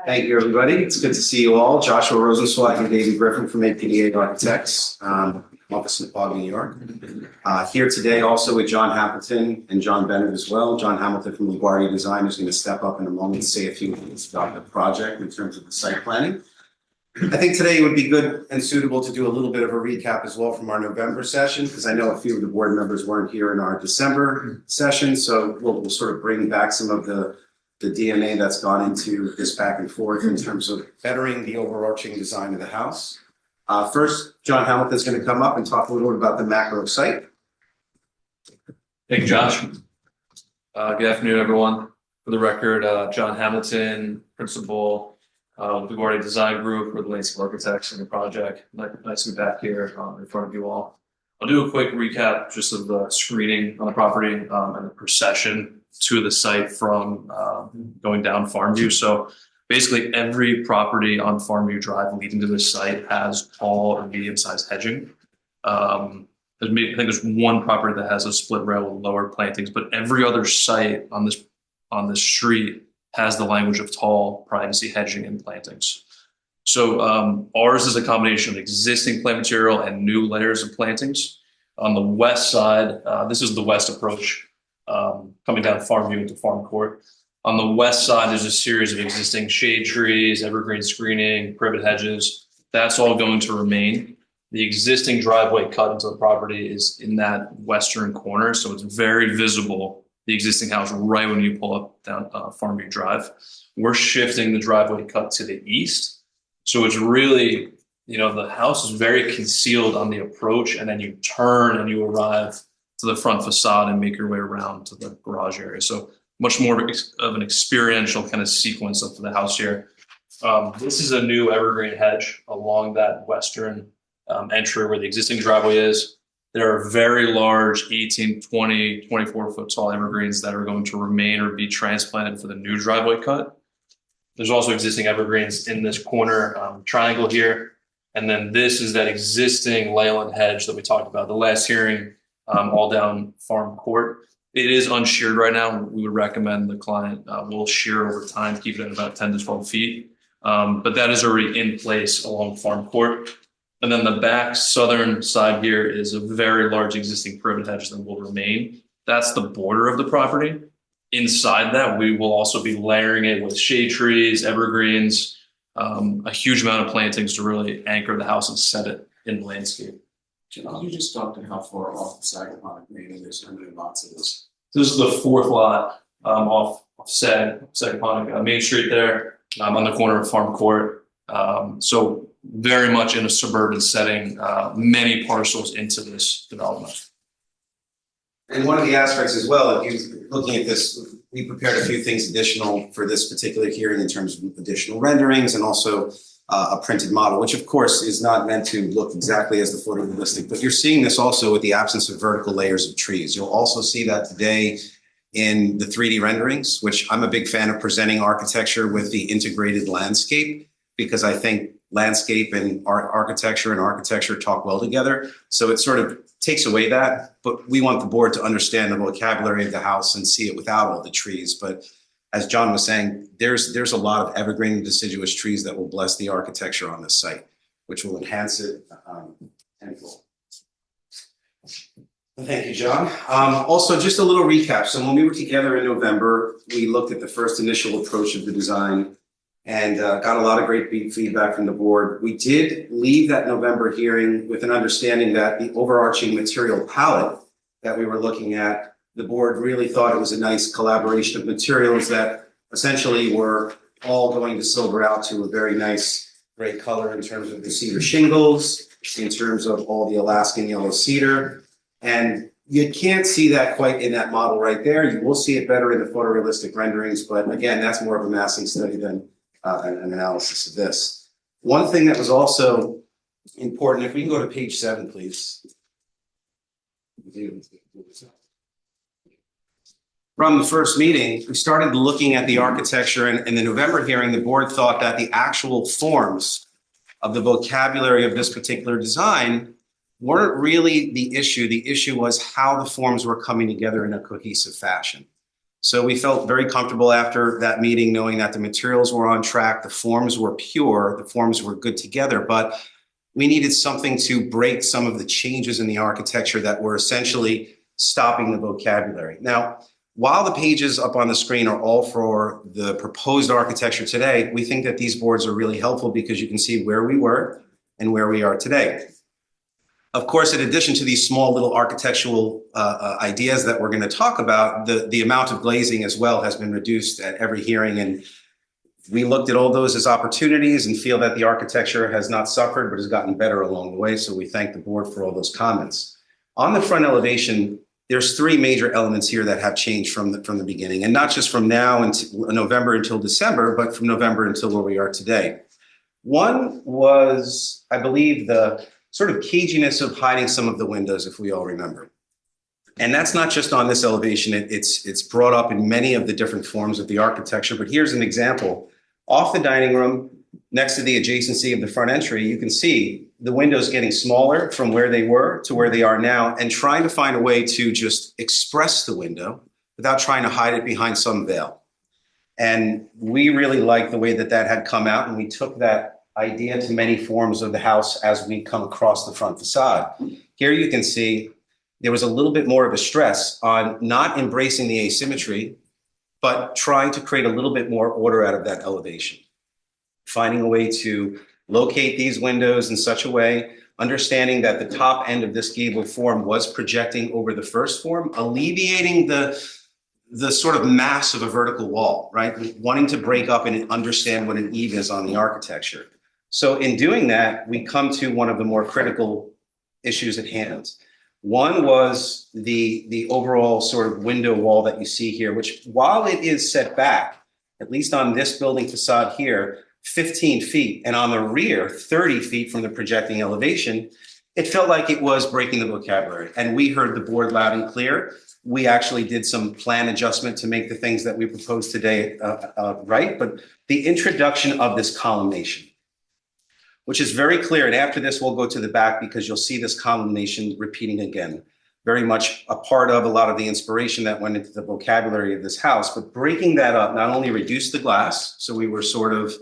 Thank you, everybody. It's good to see you all. Joshua Rosenswag and David Griffin from APDA Architects, office in Napoleon, New York. Here today also with John Hamilton and John Bennett as well. John Hamilton from LaGuardia Design is going to step up in a moment and say a few minutes about the project in terms of the site planning. I think today it would be good and suitable to do a little bit of a recap as well from our November session, because I know a few of the board members weren't here in our December session. So we'll sort of bring back some of the DNA that's gone into this back and forth in terms of bettering the overarching design of the house. First, John Hamilton's going to come up and talk a little bit about the macro site. Thank you, Josh. Good afternoon, everyone. For the record, John Hamilton, principal with the LaGuardia Design Group, for the landscape architects in the project. Nice to be back here in front of you all. I'll do a quick recap just of the screening on the property and the procession to the site from going down Farmview. So basically every property on Farmview Drive leading to this site has tall or medium-sized hedging. I think there's one property that has a split rail with lower plantings, but every other site on this street has the language of tall privacy hedging and plantings. So ours is a combination of existing plant material and new layers of plantings. On the west side, this is the west approach, coming down Farmview into Farm Court. On the west side, there's a series of existing shade trees, evergreen screening, privet hedges. That's all going to remain. The existing driveway cut into the property is in that western corner, so it's very visible, the existing house, right when you pull up down Farmview Drive. We're shifting the driveway cut to the east. So it's really, the house is very concealed on the approach, and then you turn and you arrive to the front facade and make your way around to the garage area. So much more of an experiential kind of sequence of the house here. This is a new evergreen hedge along that western entry where the existing driveway is. There are very large 18, 20, 24 foot tall evergreens that are going to remain or be transplanted for the new driveway cut. There's also existing evergreens in this corner triangle here. And then this is that existing Leyland hedge that we talked about the last hearing, all down Farm Court. It is unsheared right now. We would recommend the client will shear over time, keep it at about 10 to 12 feet. But that is already in place along Farm Court. And then the back southern side here is a very large existing privet hedge that will remain. That's the border of the property. Inside that, we will also be layering it with shade trees, evergreens, a huge amount of plantings to really anchor the house and set it in the landscape. Can you just talk to how far off the Sagaponic Main it is? How many lots it is? This is the fourth lot off Sagaponic Main Street there on the corner of Farm Court. So very much in a suburban setting, many parcels into this development. And one of the aspects as well, if you're looking at this, we prepared a few things additional for this particular hearing in terms of additional renderings and also a printed model, which of course is not meant to look exactly as the photorealistic, but you're seeing this also with the absence of vertical layers of trees. You'll also see that today in the 3D renderings, which I'm a big fan of presenting architecture with the integrated landscape, because I think landscape and architecture talk well together. So it sort of takes away that, but we want the board to understand the vocabulary of the house and see it without all the trees. But as John was saying, there's a lot of evergreen and deciduous trees that will bless the architecture on this site, which will enhance it tenfold. Thank you, John. Also, just a little recap. So when we were together in November, we looked at the first initial approach of the design and got a lot of great feedback from the board. We did leave that November hearing with an understanding that the overarching material palette that we were looking at, the board really thought it was a nice collaboration of materials that essentially were all going to silver out to a very nice gray color in terms of the cedar shingles, in terms of all the Alaskan yellow cedar. And you can't see that quite in that model right there. You will see it better in the photorealistic renderings, but again, that's more of a massing study than an analysis of this. One thing that was also important, if we can go to page 7, please. From the first meeting, we started looking at the architecture, and in the November hearing, the board thought that the actual forms of the vocabulary of this particular design weren't really the issue. The issue was how the forms were coming together in a cohesive fashion. So we felt very comfortable after that meeting, knowing that the materials were on track, the forms were pure, the forms were good together, but we needed something to break some of the changes in the architecture that were essentially stopping the vocabulary. Now, while the pages up on the screen are all for the proposed architecture today, we think that these boards are really helpful because you can see where we were and where we are today. Of course, in addition to these small little architectural ideas that we're going to talk about, the amount of glazing as well has been reduced at every hearing, and we looked at all those as opportunities and feel that the architecture has not suffered but has gotten better along the way. So we thank the board for all those comments. On the front elevation, there's three major elements here that have changed from the beginning, and not just from now until November until December, but from November until where we are today. One was, I believe, the sort of caginess of hiding some of the windows, if we all remember. And that's not just on this elevation, it's brought up in many of the different forms of the architecture, but here's an example. Off the dining room, next to the adjacency of the front entry, you can see the windows getting smaller from where they were to where they are now, and trying to find a way to just express the window without trying to hide it behind some veil. And we really liked the way that that had come out, and we took that idea to many forms of the house as we come across the front facade. Here you can see there was a little bit more of a stress on not embracing the asymmetry, but trying to create a little bit more order out of that elevation. Finding a way to locate these windows in such a way, understanding that the top end of this gable form was projecting over the first form, alleviating the sort of mass of a vertical wall, right? Wanting to break up and understand what an eave is on the architecture. So in doing that, we come to one of the more critical issues at hand. One was the overall sort of window wall that you see here, which while it is set back, at least on this building facade here, 15 feet, and on the rear, 30 feet from the projecting elevation, it felt like it was breaking the vocabulary. And we heard the board loud and clear. We actually did some plan adjustment to make the things that we proposed today right. But the introduction of this columnation, which is very clear, and after this, we'll go to the back because you'll see this columnation repeating again. Very much a part of a lot of the inspiration that went into the vocabulary of this house, but breaking that up not only reduced the glass, so we were sort of,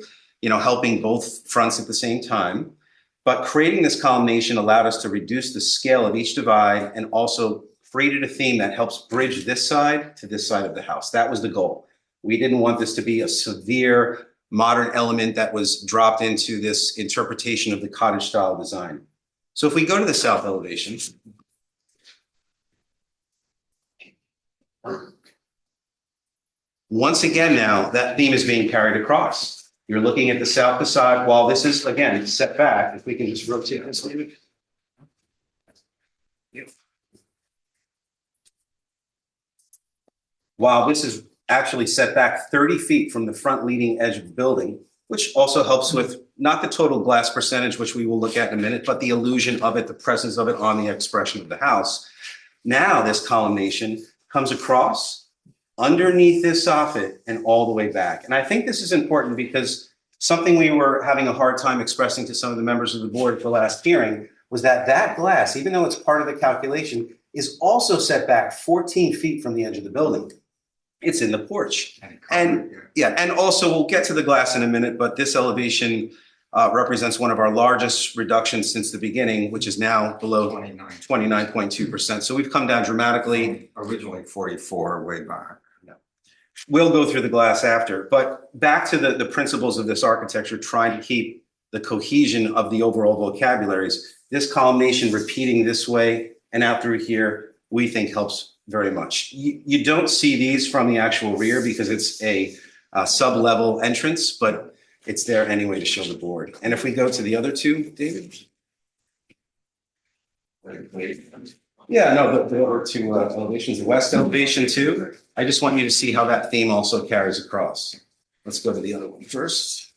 helping both fronts at the same time, but creating this columnation allowed us to reduce the scale of each divide and also created a theme that helps bridge this side to this side of the house. That was the goal. We didn't want this to be a severe modern element that was dropped into this interpretation of the cottage style design. So if we go to the south elevation, once again now, that theme is being carried across. You're looking at the south facade while this is, again, set back. If we can just rotate this, David. While this is actually set back 30 feet from the front leading edge of the building, which also helps with not the total glass percentage, which we will look at in a minute, but the illusion of it, the presence of it on the expression of the house. Now this columnation comes across underneath this soffit and all the way back. And I think this is important because something we were having a hard time expressing to some of the members of the board at the last hearing was that that glass, even though it's part of the calculation, is also set back 14 feet from the edge of the building. It's in the porch. And also we'll get to the glass in a minute, but this elevation represents one of our largest reductions since the beginning, which is now below 29.2%. So we've come down dramatically. Originally 44 way back. We'll go through the glass after, but back to the principles of this architecture, trying to keep the cohesion of the overall vocabularies. This columnation repeating this way and out through here, we think helps very much. You don't see these from the actual rear because it's a sub-level entrance, but it's there anyway to show the board. And if we go to the other two, David? Yeah, no, the other two elevations, the west elevation too. I just want you to see how that theme also carries across. Let's go to the other one first.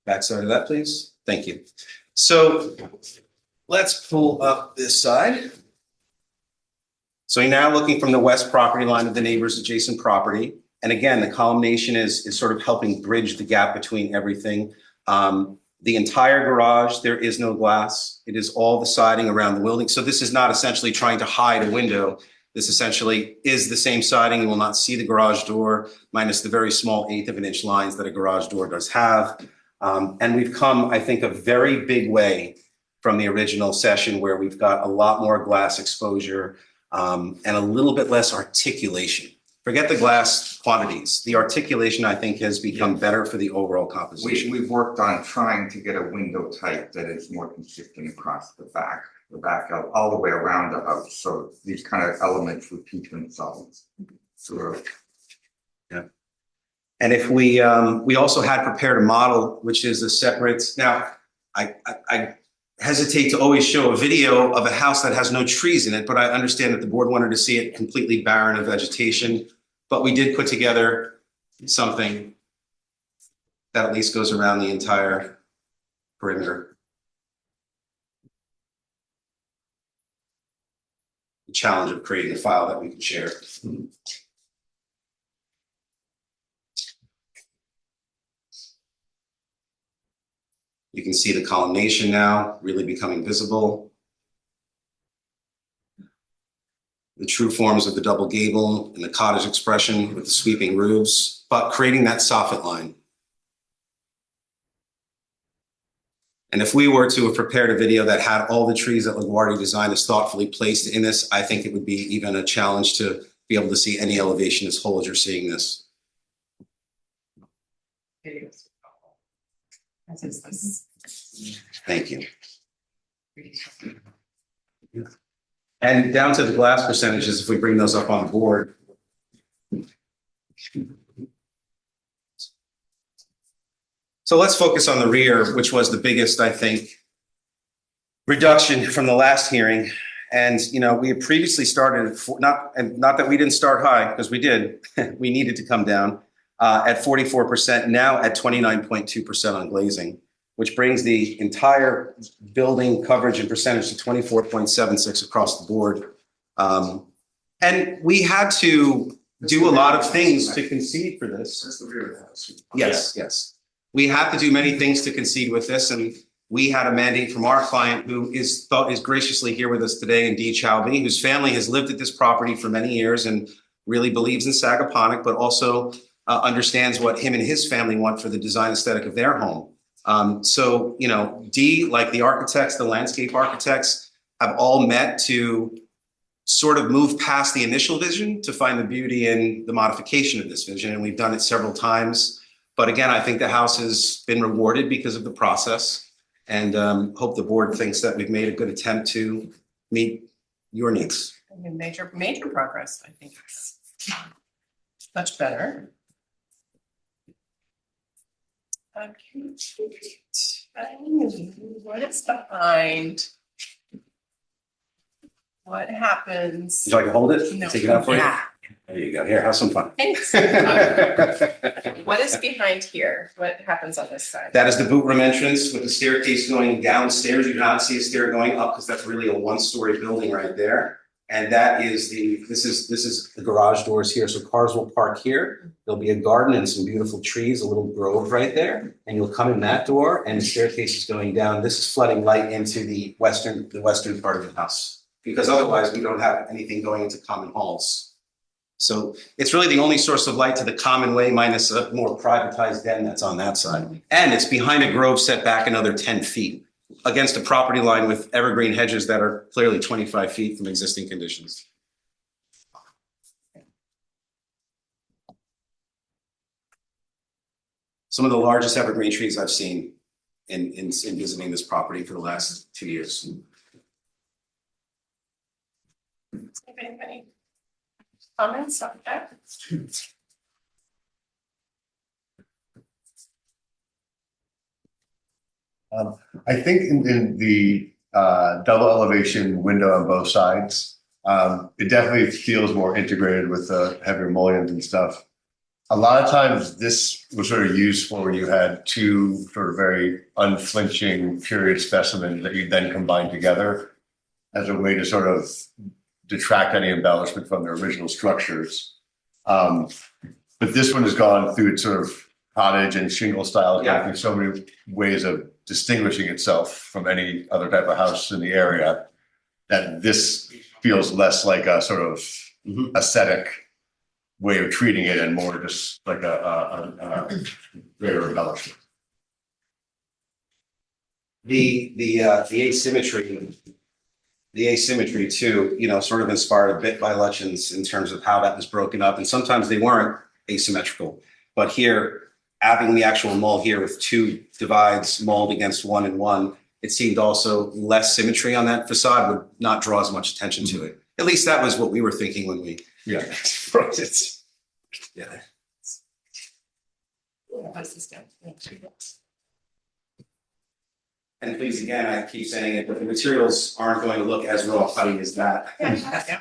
Backside of that, please. Thank you. So let's pull up this side. So you're now looking from the west property line of the neighbor's adjacent property. And again, the columnation is sort of helping bridge the gap between everything. The entire garage, there is no glass. It is all the siding around the building. So this is not essentially trying to hide a window. This essentially is the same siding. You will not see the garage door minus the very small 1/8 of an inch lines that a garage door does have. And we've come, I think, a very big way from the original session where we've got a lot more glass exposure and a little bit less articulation. Forget the glass quantities. The articulation, I think, has become better for the overall composition. We've worked on trying to get a window type that is more consistent across the back out all the way around the house. So these kind of elements repeat themselves throughout. Yeah. And if we also had prepared a model, which is a separate, now I hesitate to always show a video of a house that has no trees in it, but I understand that the board wanted to see it completely barren of vegetation. But we did put together something that at least goes around the entire perimeter. The challenge of creating a file that we can share. You can see the columnation now really becoming visible. The true forms of the double gable and the cottage expression with the sweeping roofs, but creating that soffit line. And if we were to have prepared a video that had all the trees that LaGuardia Design is thoughtfully placed in this, I think it would be even a challenge to be able to see any elevation as whole as you're seeing this. As is this. Thank you. And down to the glass percentages, if we bring those up on the board. So let's focus on the rear, which was the biggest, I think, reduction from the last hearing. And, you know, we had previously started at not that we didn't start high, because we did, we needed to come down at 44%, now at 29.2% on glazing, which brings the entire building coverage and percentage to 24.76 across the board. And we had to do a lot of things to concede for this. That's the rear of the house. Yes, yes. We have to do many things to concede with this, and we had a mandate from our client who is graciously here with us today, in Dee Chowbey, whose family has lived at this property for many years and really believes in Sagaponack, but also understands what him and his family want for the design aesthetic of their home. So, you know, Dee, like the architects, the landscape architects, have all met to sort of move past the initial vision to find the beauty in the modification of this vision, and we've done it several times. But again, I think the house has been rewarded because of the process, and hope the board thinks that we've made a good attempt to meet your needs. I mean, major progress. I think it's much better. What is behind? What happens? Would you like to hold it? No. Take it out for you? Yeah. There you go. Here, have some fun. Thanks. What is behind here? What happens on this side? That is the boot room entrance with the staircase going downstairs. You do not see a stair going up because that's really a one-story building right there. And that is this is the garage doors here. So cars will park here. There'll be a garden and some beautiful trees, a little grove right there. And you'll come in that door and the staircase is going down. This is flooding light into the western part of the house, because otherwise we don't have anything going into common halls. So it's really the only source of light to the common way, minus a more privatized den that's on that side. And it's behind a grove set back another 10 feet against a property line with evergreen hedges that are clearly 25 feet from existing conditions. Some of the largest evergreen trees I've seen in visiting this property for the last 2 years. Anybody? Comments on that? I think in the double elevation window on both sides, it definitely feels more integrated with the heavier mullions and stuff. A lot of times this was sort of used for when you had two sort of very unflinching period specimens that you then combine together as a way to sort of detract any embellishment from their original structures. But this one has gone through its sort of cottage and shingle styles, gone through so many ways of distinguishing itself from any other type of house in the area, that this feels less like a sort of aesthetic way of treating it and more just like a greater embellishment. The asymmetry too, you know, sort of inspired a bit by Lutyens in terms of how that was broken up, and sometimes they weren't asymmetrical. But here, having the actual mull here with two divides mulled against one and one, it seemed also less symmetry on that facade would not draw as much attention to it. At least that was what we were thinking when we wrote it. Yeah. And please, again, I keep saying it, but the materials aren't going to look as raw cutting as that.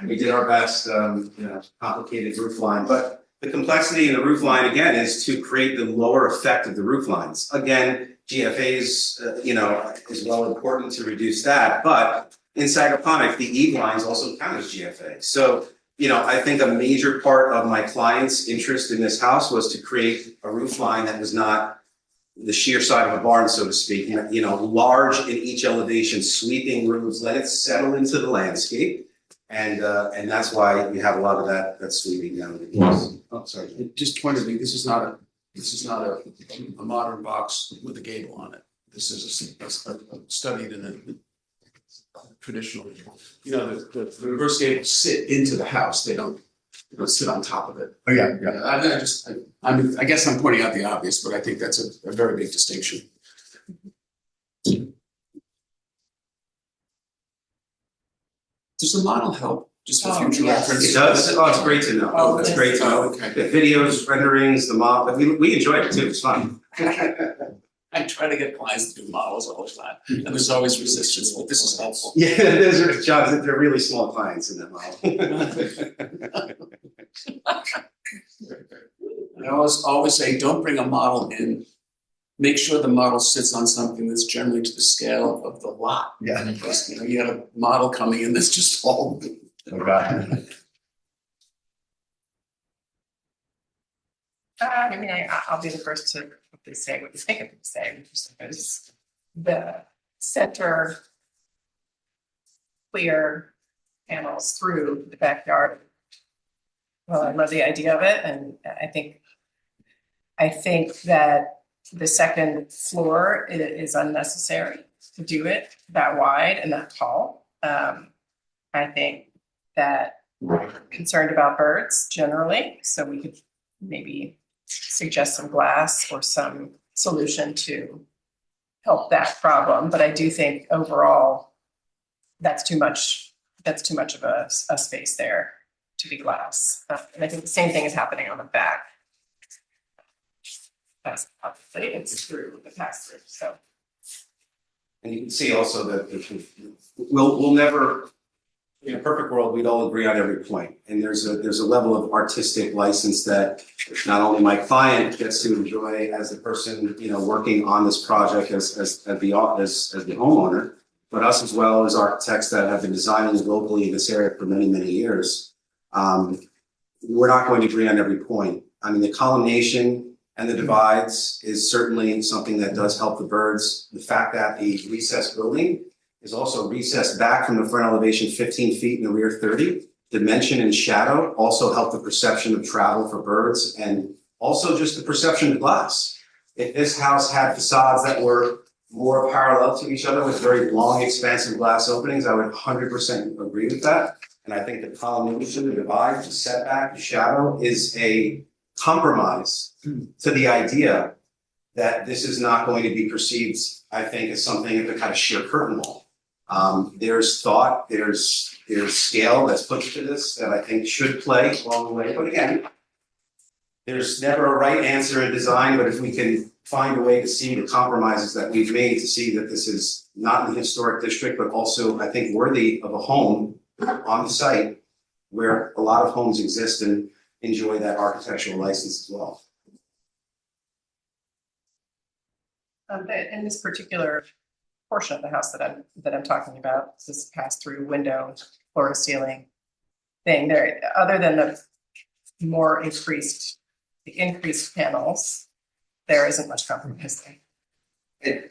We did our best, you know, complicated roof line, but the complexity in the roof line, again, is to create the lower effect of the roof lines. Again, GFAs, you know, is well important to reduce that, but in Sagaponic, the eave lines also count as GFA. So, you know, I think a major part of my client's interest in this house was to create a roof line that was not the sheer side of a barn, so to speak, you know, large in each elevation, sweeping roofs, let it settle into the landscape. And that's why you have a lot of that sweeping down. Oh, sorry. Just point of view, this is not a modern box with a gable on it. This is a studied in a traditional, you know, the reverse gables sit into the house. They don't sit on top of it. Oh, yeah. I guess I'm pointing out the obvious, but I think that's a very big distinction. Does the model help just for future reference? It does. Oh, it's great to know. Oh, that's great to know. Okay. The videos, renderings, the mock, but we enjoyed it too. It's fun. I try to get clients to do models all the time, and there's always resistance, but this is helpful. Yeah, those are jobs. They're really small clients in that model. I always say, don't bring a model in. Make sure the model sits on something that's generally to the scale of the lot. Yeah. Because, you know, you have a model coming in that's just all. Okay. I mean, I'll be the first to say what you think of say, which is the center clear panels through the backyard. Well, I love the idea of it, and I think that the second floor is unnecessary to do it that wide and that tall. I think that we're concerned about birds generally, so we could maybe suggest some glass or some solution to help that problem. But I do think overall that's too much of a space there to be glass. And I think the same thing is happening on the back. That's obviously it's through the pass through. So, and you can see also that we'll never, in a perfect world, we'd all agree on every point. And there's a level of artistic license that not only my client gets to enjoy as the person, you know, working on this project as the homeowner, but us as well as architects that have been designing locally in this area for many, many years. We're not going to agree on every point. I mean, the columnation and the divides is certainly something that does help the birds. The fact that the recessed building is also recessed back from the front elevation 15 feet in the rear 30. Dimension and shadow also help the perception of travel for birds and also just the perception of glass. If this house had facades that were more parallel to each other with very long, expansive glass openings, I would 100% agree with that. And I think the columnation, the divide, the setback, the shadow is a compromise to the idea that this is not going to be perceived, I think, as something of a kind of sheer curtain wall. There's thought, there's scale that's put to this that I think should play along the way. But again, there's never a right answer in design, but if we can find a way to see the compromises that we've made to see that this is not in the historic district, but also I think worthy of a home on the site where a lot of homes exist and enjoy that architectural license as well. In this particular portion of the house that I'm talking about, this pass-through window, floor to ceiling thing, there, other than the increased panels, there isn't much compromise there.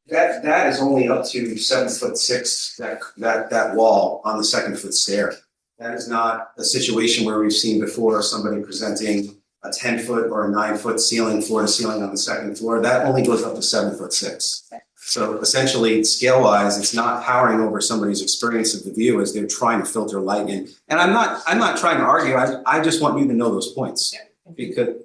That is only up to 7'6", that wall on the second foot stair. That is not a situation where we've seen before somebody presenting a 10-foot or a 9-foot ceiling, floor to ceiling on the second floor. That only goes up to 7'6". So essentially, scale wise, it's not powering over somebody's experience of the view as they're trying to filter light in. And I'm not trying to argue. I just want you to know those points because.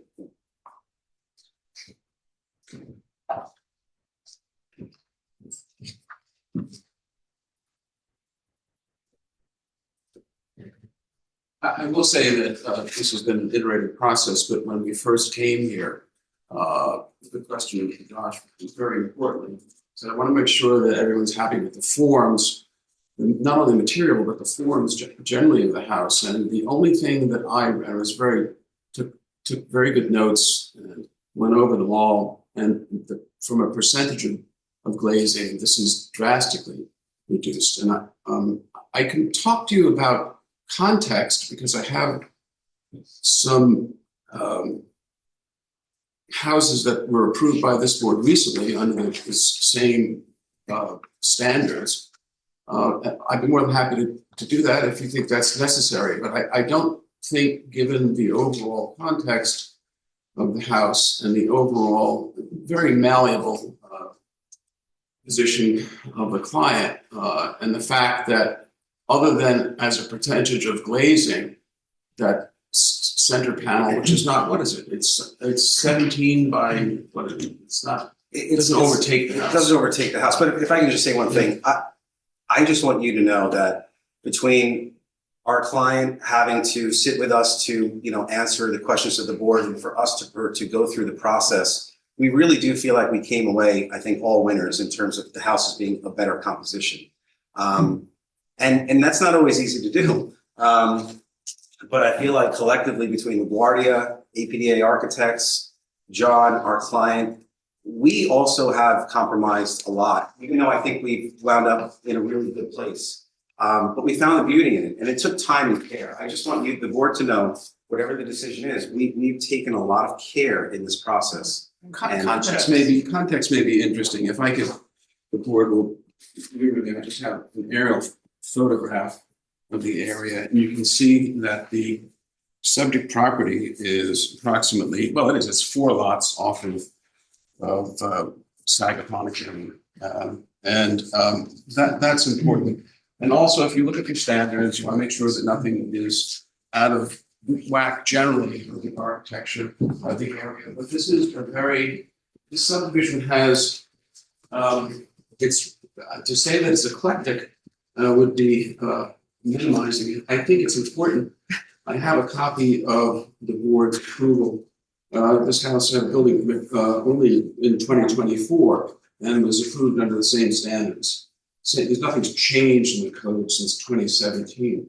I will say that this has been an iterative process, but when we first came here, the question of Josh was very important. So I want to make sure that everyone's happy with the forms, not only material, but the forms generally of the house. And the only thing that I was took very good notes and went over them all. And from a percentage of glazing, this is drastically reduced. And I can talk to you about context because I have some houses that were approved by this board recently under the same standards. I'd be more than happy to do that if you think that's necessary, but I don't think, given the overall context of the house and the overall very malleable position of the client, and the fact that other than as a percentage of glazing, that center panel, which is not, what is it? It's 17 by, what is it? It's not, it doesn't overtake the house. It doesn't overtake the house, but if I can just say one thing, I just want you to know that between our client having to sit with us to, answer the questions of the board and for us to go through the process, we really do feel like we came away, I think, all winners in terms of the houses being a better composition. And that's not always easy to do. But I feel like collectively between LaGuardia, APDA Architects, John, our client, we also have compromised a lot, even though I think we've wound up in a really good place. But we found the beauty in it, and it took time and care. I just want the board to know, whatever the decision is, we've taken a lot of care in this process. Context may be interesting. If I could, the board will, I just have an aerial photograph of the area, and you can see that the subject property is approximately, well, it's 4 lots off of Sagaponack, and that's important. And also, if you look at your standards, you want to make sure that nothing is out of whack generally with the architecture of the area. But this is this subdivision has, it's to say that it's eclectic would be minimizing it. I think it's important. I have a copy of the board's approval. This house had a building permit only in 2024 and was approved under the same standards. So there's nothing's changed in the code since 2017.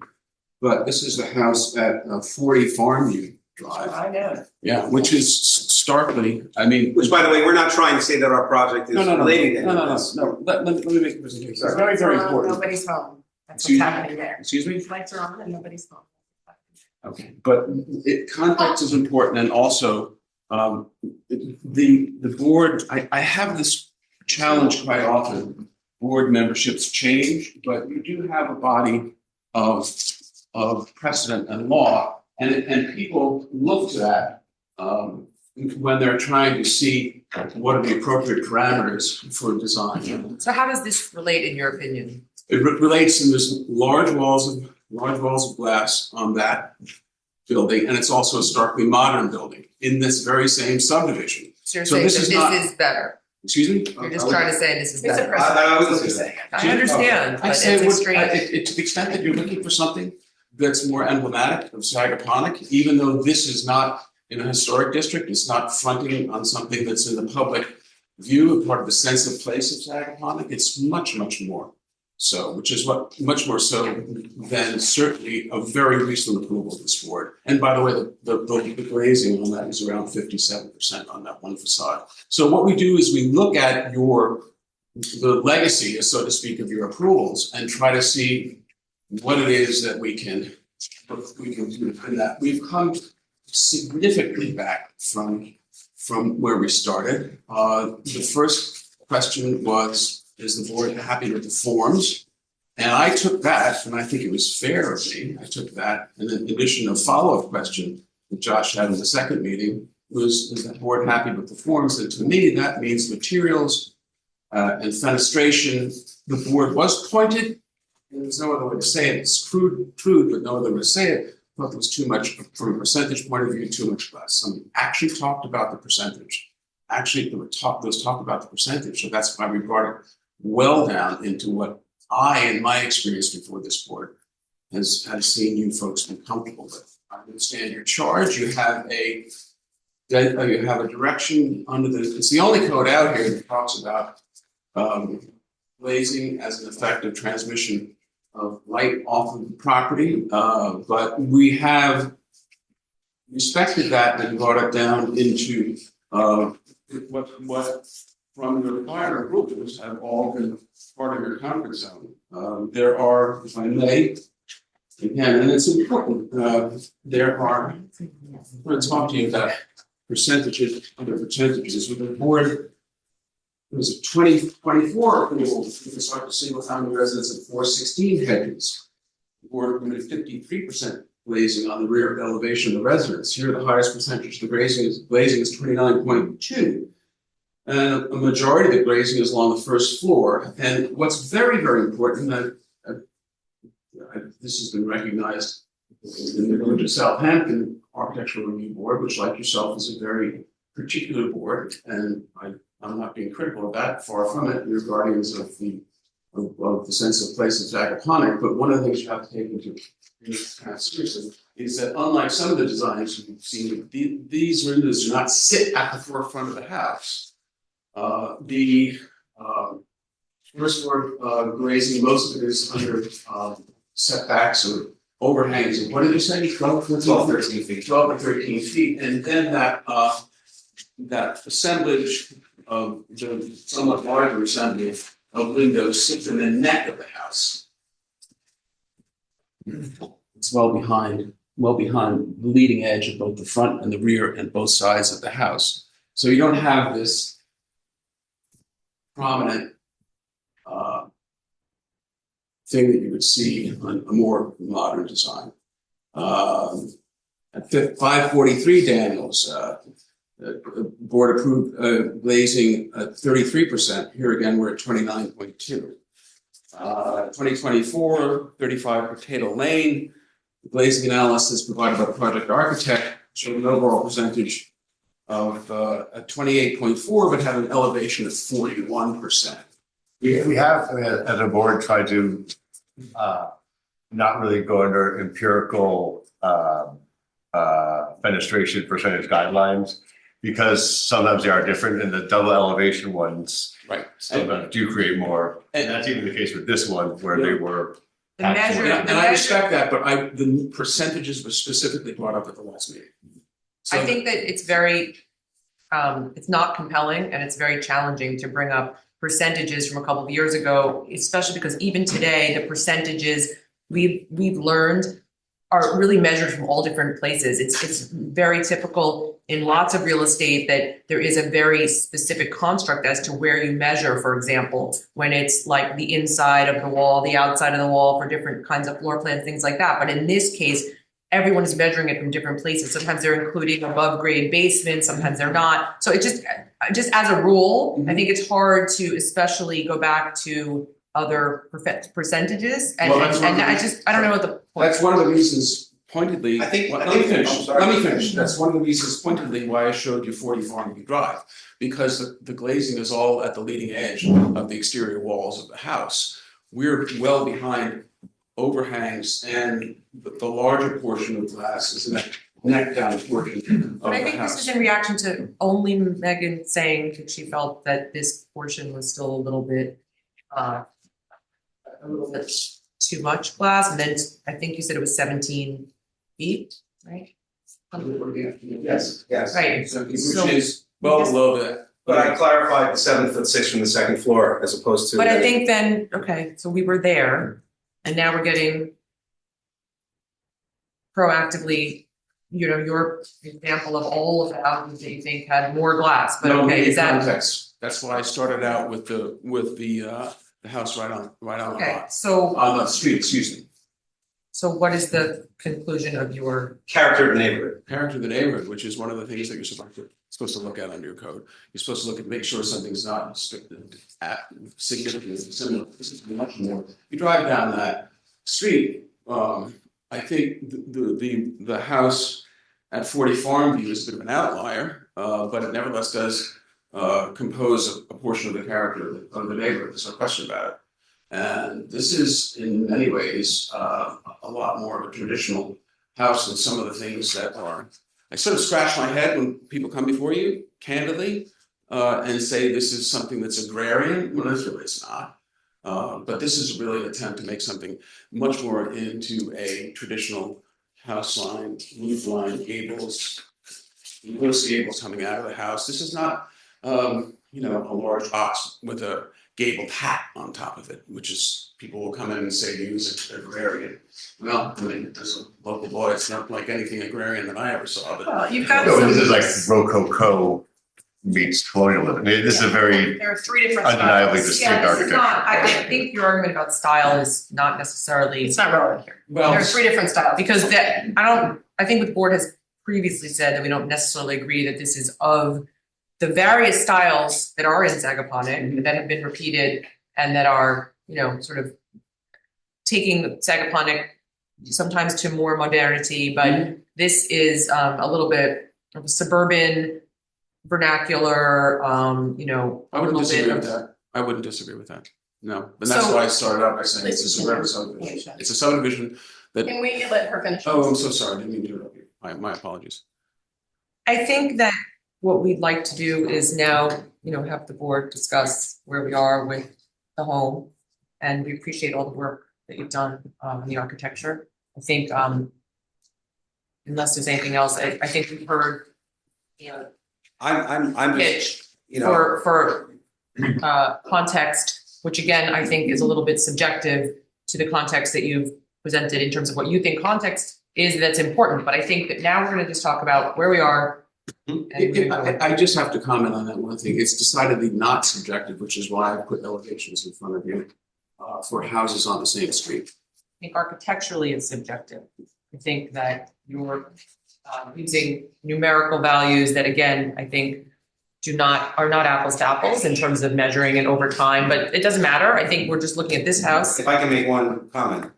But this is the house at 40 Farmview Drive. I know. Yeah, which is starkly, Which, by the way, we're not trying to say that our project is related to any of this. No. Let me make a presentation. It's very, very important. Nobody's home. That's what's happening there. Excuse me? Lights are on and nobody's home. Okay, but context is important, and also the board. I have this challenge quite often. Board memberships change, but you do have a body of precedent and law, and people look to that when they're trying to see what are the appropriate parameters for design. So how does this relate, in your opinion? It relates, and there's large walls of glass on that building, and it's also a starkly modern building in this very same subdivision. So you're saying this is better. Excuse me? You're just trying to say this is It's better. I understand, but it's extreme. To the extent that you're looking for something that's more emblematic of Sagaponack, even though this is not in a historic district, it's not fronting on something that's in the public view, part of the sense of place of Sagaponack, it's much, much more so, which is much more so than certainly a very recent approval of this board. And by the way, the glazing on that is around 57% on that one facade. So what we do is we look at the legacy, so to speak, of your approvals and try to see what it is that we can do in that. We've come significantly back from where we started. The first question was, is the board happy with the forms? And I took that, and I think it was fair of me, I took that, and then in addition, a follow-up question that Josh had in the second meeting was, is the board happy with the forms? And to me, that means materials and fenestration. The board was pointed, and there's no other way to say it, it's crude, but no other way to say it. I thought there was too much, from a percentage point of view, too much glass. Somebody actually talked about the percentage. Actually, there was talk about the percentage, so that's why we brought it well down into what I, in my experience before this board, has seen you folks be comfortable with. I understand your charge. You have a direction under the. It's the only code out here that talks about glazing as an effective transmission of light off of the property. But we have respected that and brought it down into what from the prior rules have all been part of your comfort zone. There are, if I may, again, and it's important, there are, I'm going to talk to you about percentages, other percentages. With the board, it was a 2024 approval, you can start to single family residence of 416 hedges. The board permitted 53% glazing on the rear elevation of the residence. Here, the highest percentage of the glazing is 29.2%. And a majority of the glazing is along the first floor. And what's very, very important, this has been recognized in the Village of Southampton Architectural Review Board, which, like yourself, is a very particular board, and I'm not being critical of that, far from it. You're guardians of the sense of place of Sagaponic, but one of the things you have to take into account seriously is that unlike some of the designs you've seen, these windows do not sit at the forefront of the house. The first floor glazing, most of it is under setbacks or overhangs. And what did you say? 12, 13 feet. 12 or 13 feet. And then that assemblage of the somewhat larger assemblage of windows sits in the neck of the house. It's well behind the leading edge of both the front and the rear and both sides of the house. So you don't have this prominent thing that you would see on a more modern design. At 543 Daniels, the board approved glazing at 33%. Here again, we're at 29.2. 2024, 35 Potato Lane. The glazing analysis provided by the project architect showed an overall percentage of 28.4, but had an elevation of 41%. We have, I mean, as a board, tried to not really go under empirical fenestration percentage guidelines, because sometimes they are different, and the double elevation ones sometimes do create more. And that's even the case with this one, where they were. The measure, and I respect that, but the percentages were specifically brought up at the last meeting. So I think that it's very, it's not compelling, and it's very challenging to bring up percentages from a couple of years ago, especially because even today, the percentages we've learned are really measured from all different places. It's very typical in lots of real estate that there is a very specific construct as to where you measure, for example, when it's like the inside of the wall, the outside of the wall for different kinds of floor plans, things like that. But in this case, everyone is measuring it from different places. Sometimes they're including above grade basements, sometimes they're not. So it just as a rule, I think it's hard to especially go back to other percentages. And, well, I don't know what the point. That's one of the reasons pointedly. Let me finish. That's one of the reasons pointedly why I showed you 40 Farnaby Drive, because the glazing is all at the leading edge of the exterior walls of the house. We're well behind overhangs, and the larger portion of glass is in that neck down portion of But I the think house. this is in reaction to only Megan saying that she felt that this portion was still a little bit too much glass, and then I think you said it was 17 feet, right? Yes, yes. Right. Which is well below that. But I clarified the 7'6" from the second floor as opposed to. But I think then, okay, so we were there, and now we're getting proactively, your example of all of the houses that you think had more glass, but No, okay, give is that? context. That's why I started out with the house right on the Okay, lot, so, on the street, excuse me. so what is the conclusion of your? Character of the neighborhood. Character of the neighborhood, which is one of the things that you're supposed to look at under your code. You're supposed to look at, make sure something's not significantly similar. This is much more. You drive down that street, I think the house at 40 Farmview is a bit of an outlier, but it nevertheless does compose a portion of the character of the neighborhood. There's no question about it. And this is in many ways a lot more of a traditional house than some of the things that are. I sort of scratch my head when people come before you, candidly, and say this is something that's agrarian. Well, it's not. But this is really an attempt to make something much more into a traditional house line, roof line, gables, those gables coming out of the house. This is not, a large box with a gabled hat on top of it, which is, people will come in and say to use it agrarian. Well, I mean, as a local boy, it's not like anything agrarian that I ever saw, but. Well, you've got No, some. this is like Rococo meets colonialism. This is a very There are three different undeniably styles. distinct Yeah, this is architecture. not, I think your argument about style is not necessarily. It's not relevant here. Well, There are three different styles. Because I think the board has previously said that we don't necessarily agree that this is of the various styles that are in Sagaponic that have been repeated and that are, sort of taking Sagaponic sometimes to more modernity, but this is a little bit of a suburban vernacular, I wouldn't disagree with that. I wouldn't disagree with that. No, and that's So- why I started out by saying it's a suburban subdivision. It's a subdivision that. Can we let her finish? Oh, I'm so sorry. I didn't mean to interrupt you. My apologies. I think that what we'd like to do is now, have the board discuss where we are with the home. And we appreciate all the work that you've done in the architecture. I think unless there's anything else, I think we've heard, I'm pitch just, for context, which again, I think is a little bit subjective to the context that you've presented in terms of what you think context is that's important. But I think that now we're gonna just talk about where we are. I just have to comment on that one thing. It's decidedly not subjective, which is why I put elevations in front of you for houses on the same street. I think architecturally it's subjective. I think that you're using numerical values that again, I think are not apples to apples in terms of measuring it over time, but it doesn't matter. I think we're just looking at this house. if I can make one comment,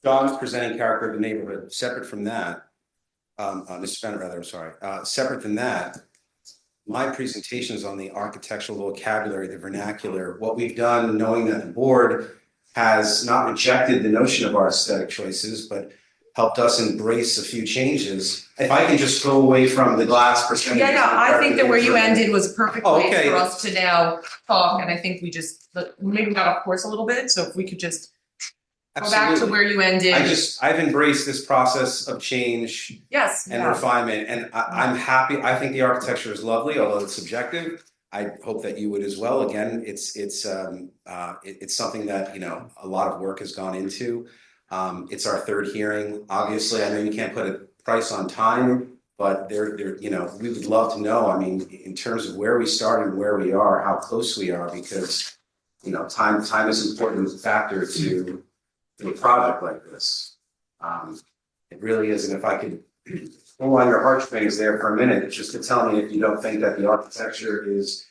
John's presenting character of the neighborhood, separate from that, Mr. Bennett, rather, I'm sorry, separate from that, my presentation is on the architectural vocabulary, the vernacular, what we've done, knowing that the board has not rejected the notion of our aesthetic choices, but helped us embrace a few changes. If I can just go away from the glass percentage. Yeah, I think that where you ended was a perfect Oh, place okay. for us to now talk, and I think we just maybe got off course a little bit, so if we could just go back to Absolutely. where you ended. I've embraced this process of change Yes, and yeah. refinement, and I'm happy. I think the architecture is lovely, although it's subjective. I hope that you would as well. Again, it's something that, a lot of work has gone into. It's our third hearing. Obviously, I know you can't put a price on time, but we would love to know, I mean, in terms of where we started and where we are, how close we are, because, time is an important factor to a project like this. It really is, and if I could pull on your heartstrings there for a minute, just to tell me if you don't think that the architecture is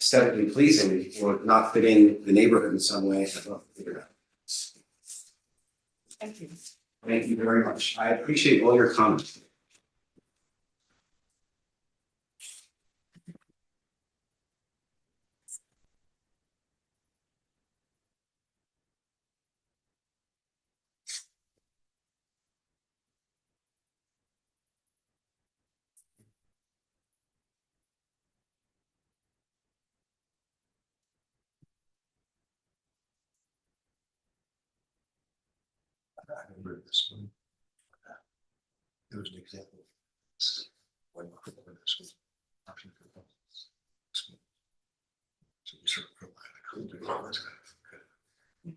aesthetically pleasing or not fitting the neighborhood in some way, I'd love to figure it out. Thank you. Thank you very much. I appreciate all your comments. I remember this one. There was an example. When we put this one, option for this one. So we sort of provide a code to all this kind of.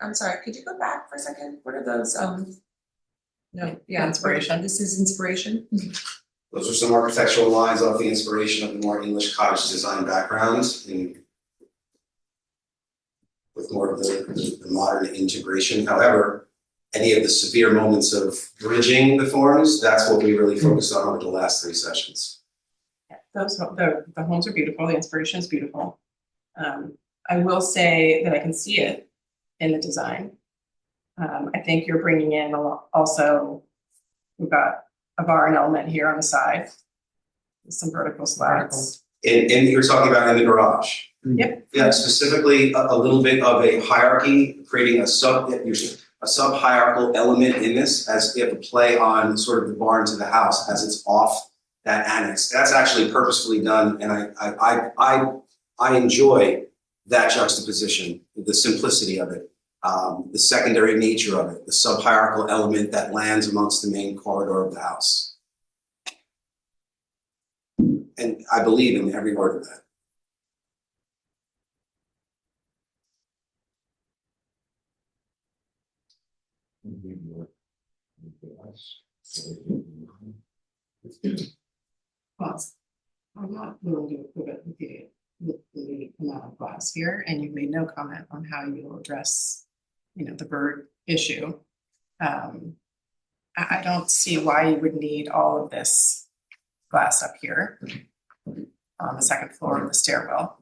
I'm sorry, could you go back for a second? What are those, no, yeah, inspiration, this is inspiration. Those are some architectural lines off the inspiration of the more English cottage design background and with more of the modern integration. However, any of the severe moments of bridging the forms, that's what we really focused on over the last 3 sessions. The homes are beautiful, the inspiration is beautiful. I will say that I can see it in the design. I think you're bringing in also, we've got a barn element here on the side, with some vertical slats. And you're talking about in the garage. Yep. Yeah, specifically a little bit of a hierarchy, creating a sub-hierarchical element in this as if a play on sort of the barn to the house as it's off that annex. That's actually purposefully done, and I enjoy that juxtaposition, the simplicity of it, the secondary nature of it, the sub-hierarchical element that lands amongst the main corridor of the house. And I believe in every word of that. Well, I'm not willing to approve it with the amount of glass here, and you've made no comment on how you'll address, the bird issue. I don't see why you would need all of this glass up here on the second floor of the stairwell.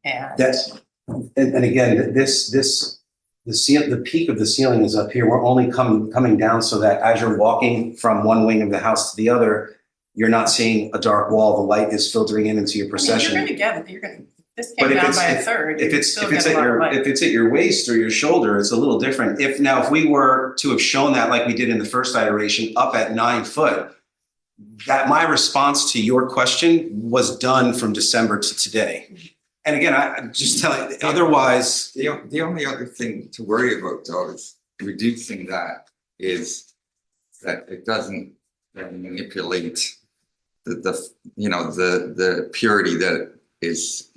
And That's, and again, the peak of the ceiling is up here. We're only coming down so that as you're walking from one wing of the house to the other, you're not seeing a dark wall. The light is filtering in into your procession. You're gonna this came down by a third. If it's at your waist or your shoulder, it's a little different. If we were to have shown that like we did in the first iteration up at 9 foot, that my response to your question was done from December to today. And again, I just tell you, otherwise. The only other thing to worry about though is reducing that is that it doesn't manipulate the purity that is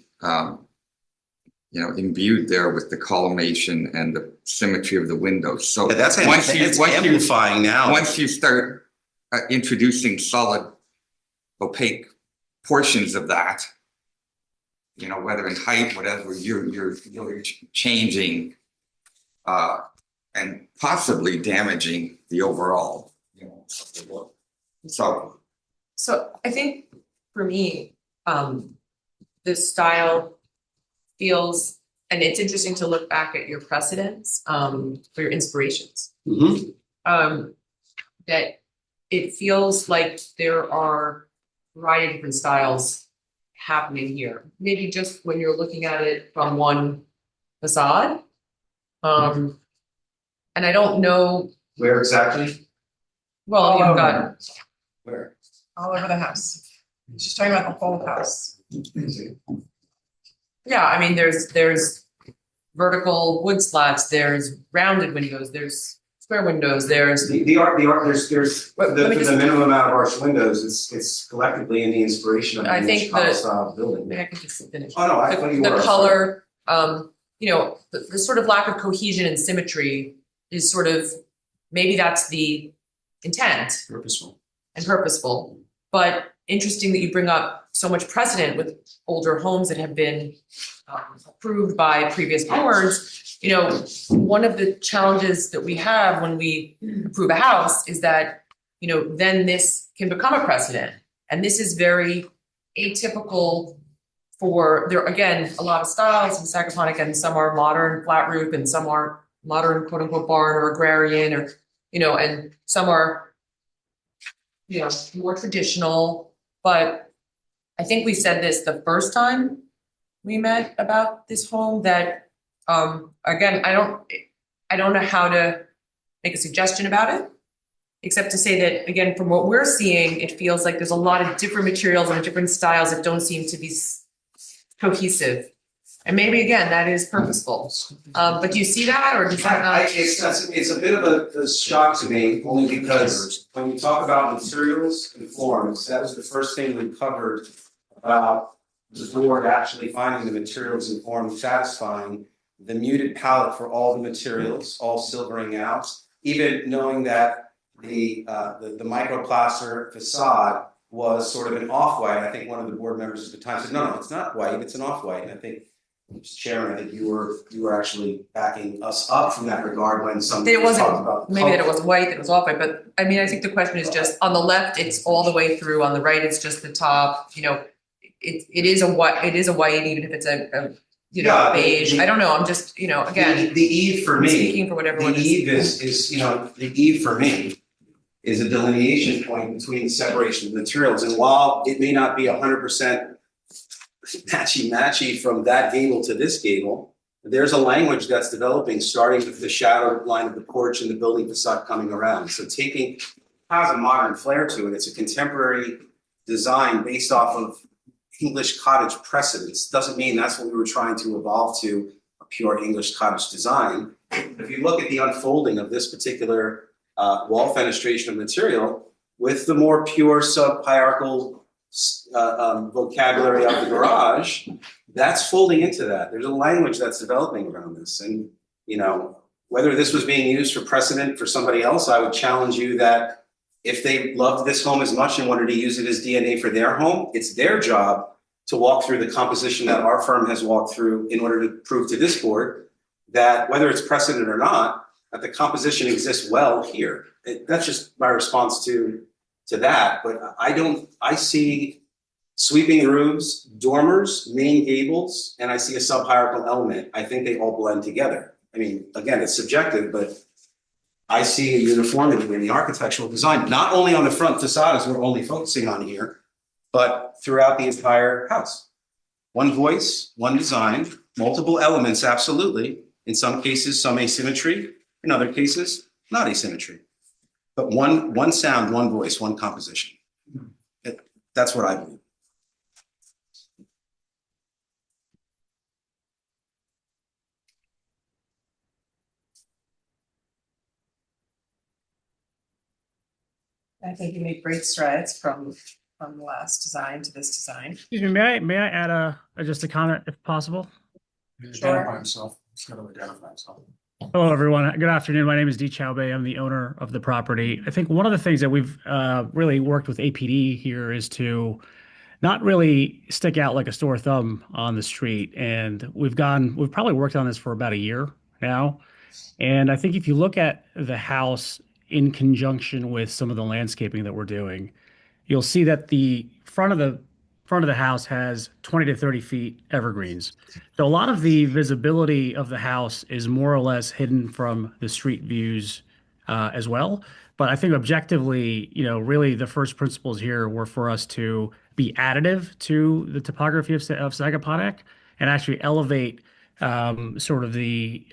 imbued there with the collimation and the symmetry of the windows. So yeah, that's amplifying now. Once you start introducing solid opaque portions of that, whether in height, whatever, you're changing and possibly damaging the overall, look. So I think for me, this style feels, and it's interesting to look back at your precedents for your inspirations. Mm-hmm. That it feels like there are a variety of different styles happening here. Maybe just when you're looking at it from one facade. And I don't know where exactly. Well, you've got where all over the house. She's talking about the whole house. Yeah, I mean, there's vertical wood slats, there's rounded windows, there's square windows, there's the minimum amount of arched windows. It's collectively in the inspiration of the English style building. Maybe I can just finish. Oh no, I thought you were. The color, the sort of lack of cohesion and symmetry is sort of, maybe that's the intent. Purposeful, but interesting that you bring up so much precedent with older homes that have been approved by previous boards. One of the challenges that we have when we approve a house is that, then this can become a precedent. And this is very atypical for, there again, a lot of styles in Sagaponic, and some are modern flat roof and some are modern quote unquote barn or agrarian, or, and some are more traditional. But I think we said this the first time we met about this home, that again, I don't know how to make a suggestion about it, except to say that, again, from what we're seeing, it feels like there's a lot of different materials and different styles that don't seem to be cohesive. And maybe again, that is purposeful. But do you see that, or does that not? It's a bit of a shock to me, only because when we talk about materials and forms, that was the first thing we covered about the board actually finding the materials and forms satisfying the muted palette for all the materials, all silvering out, even knowing that the microplaster facade was sort of an off-white. I think one of the board members at the time said, no, it's not white, it's an off-white. And I think, Mr. Chairman, I think you were actually backing us up from that regard when some. It wasn't, talked about the maybe that it color. was white, that it was off white, but I mean, I think the question is just, on the left, it's all the way through, on the right, it's just the top, you know. It is a white, even if it's a Yeah, beige, I don't know, I'm just, again. The eve for me. Speaking for what everyone The eve is, the eve for me is a delineation point between the separation of materials. And while it may not be 100% matchy from that gable to this gable, there's a language that's developing, starting with the shadow line of the porch and the building facade coming around. So has a modern flair to it. It's a contemporary design based off of English cottage precedents. Doesn't mean that's what we were trying to evolve to, a pure English cottage design. If you look at the unfolding of this particular wall fenestration of material with the more pure sub-hierarchical vocabulary of the garage, that's folding into that. There's a language that's developing around this. And, whether this was being used for precedent for somebody else, I would challenge you that if they loved this home as much and wanted to use it as DNA for their home, it's their job to walk through the composition that our firm has walked through in order to prove to this board that whether it's precedent or not, that the composition exists well here. That's just my response to that. But I see sweeping roofs, dormers, main gables, and I see a sub-hierarchical element. I think they all blend together. I mean, again, it's subjective, but I see a uniformity in the architectural design, not only on the front facade as we're only focusing on here, but throughout the entire house. One voice, one design, multiple elements, absolutely. In some cases, some asymmetry. In other cases, not asymmetry. But one sound, one voice, one composition. That's what I believe. I think you made great strides from the last design to this design. Excuse me, may I add just a comment if possible? Identify himself. He's got to identify himself. Hello, everyone. Good afternoon. My name is Dee Chaubey. I'm the owner of the property. I think one of the things that we've really worked with APD here is to not really stick out like a sore thumb on the street. And we've probably worked on this for about a year now. And I think if you look at the house in conjunction with some of the landscaping that we're doing, you'll see that the front of the house has 20 to 30 feet evergreens. So a lot of the visibility of the house is more or less hidden from the street views as well. But I think objectively, really the first principles here were for us to be additive to the topography of Sagaponack and actually elevate sort of the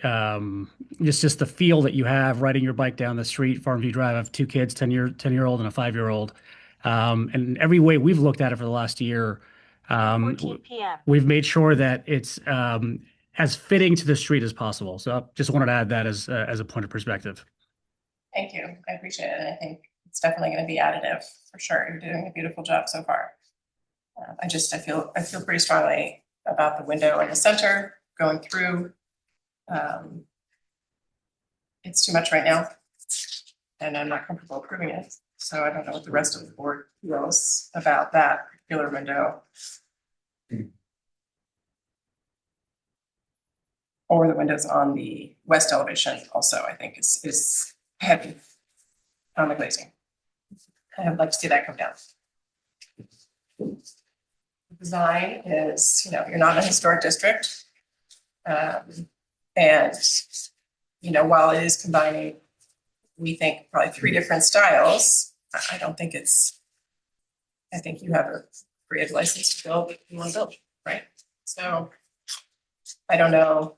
just the feel that you have riding your bike down the street. Farmview Drive. I have two kids, 10-year-old and a 5-year-old. And every way we've looked at it for the last year, 14 p.m. we've made sure that it's as fitting to the street as possible. So I just wanted to add that as a point of perspective. Thank you. I appreciate it. And I think it's definitely going to be additive for sure. You're doing a beautiful job so far. I feel pretty strongly about the window in the center going through. It's too much right now, and I'm not comfortable approving it. So I don't know what the rest of the board feels about that particular window. Or the windows on the west elevation also, I think is heavy on the glazing. I'd like to see that come down. Design is, you're not in a historic district. And, while it is combining, we think probably 3 different styles, I think you have a creative license to build what you want to build, right? So I don't know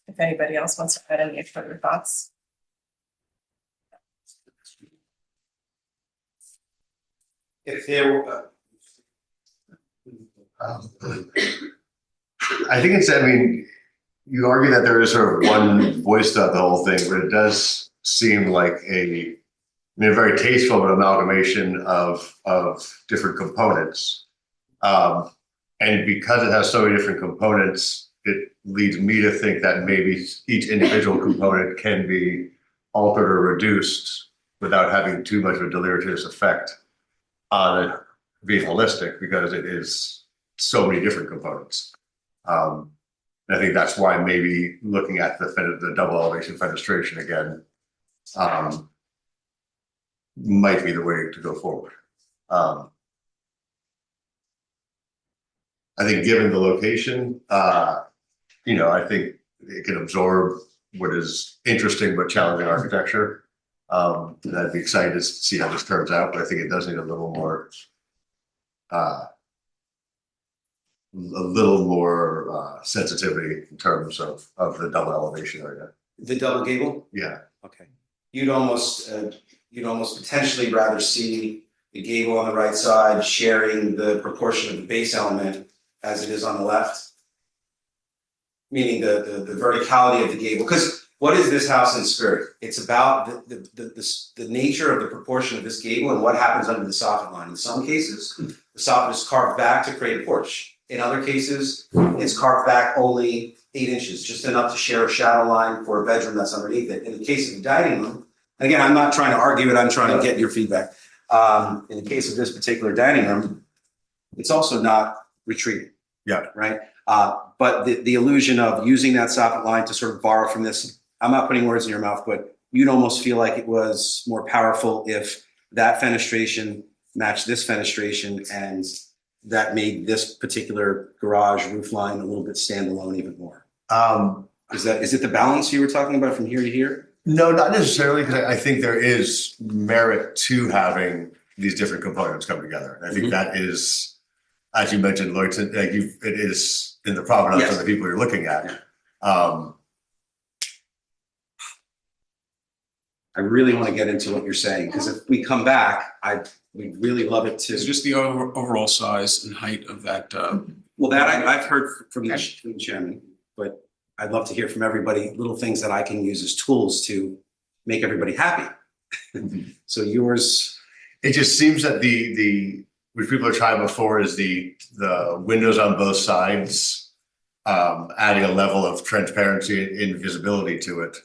if anybody else wants to add any further thoughts. If there were, I think you argue that there is sort of one voice throughout the whole thing, but it does seem like a very tasteful amalgamation of different components. And because it has so many different components, it leads me to think that maybe each individual component can be altered or reduced without having too much of a deleterious effect on it being holistic, because it is so many different components. And I think that's why maybe looking at the double elevation fenestration again might be the way to go forward. I think given the location, I think it can absorb what is interesting but challenging architecture. And I'd be excited to see how this turns out, but I think it does need a little more sensitivity in terms of the double elevation area. The double gable? Yeah. Okay. You'd almost potentially rather see the gable on the right side sharing the proportion of the base element as it is on the left? Meaning the verticality of the gable. Because what is this house in spirit? It's about the nature of the proportion of this gable and what happens under the soffit line. In some cases, the soffit is carved back to create a porch. In other cases, it's carved back only 8 inches, just enough to share a shadow line for a bedroom that's underneath it. In the case of the dining room, and again, I'm not trying to argue it, I'm trying to get your feedback. In the case of this particular dining room, it's also not retreating. Yeah. Right? But the illusion of using that soffit line to sort of borrow from this, I'm not putting words in your mouth, but you'd almost feel like it was more powerful if that fenestration matched this fenestration, and that made this particular garage roof line a little bit standalone even more. Is it the balance you were talking about from here to here? No, not necessarily, because I think there is merit to having these different components come together. I think that is, as you mentioned, Lloyd, it is in the provenance of the people you're looking at. I really want to get into what you're saying, because if we come back, we'd really love it to. It's just the overall size and height of that. Well, that I've heard from the chairman, but I'd love to hear from everybody, little things that I can use as tools to make everybody happy. So yours. It just seems that which people have tried before is the windows on both sides, adding a level of transparency and visibility to it.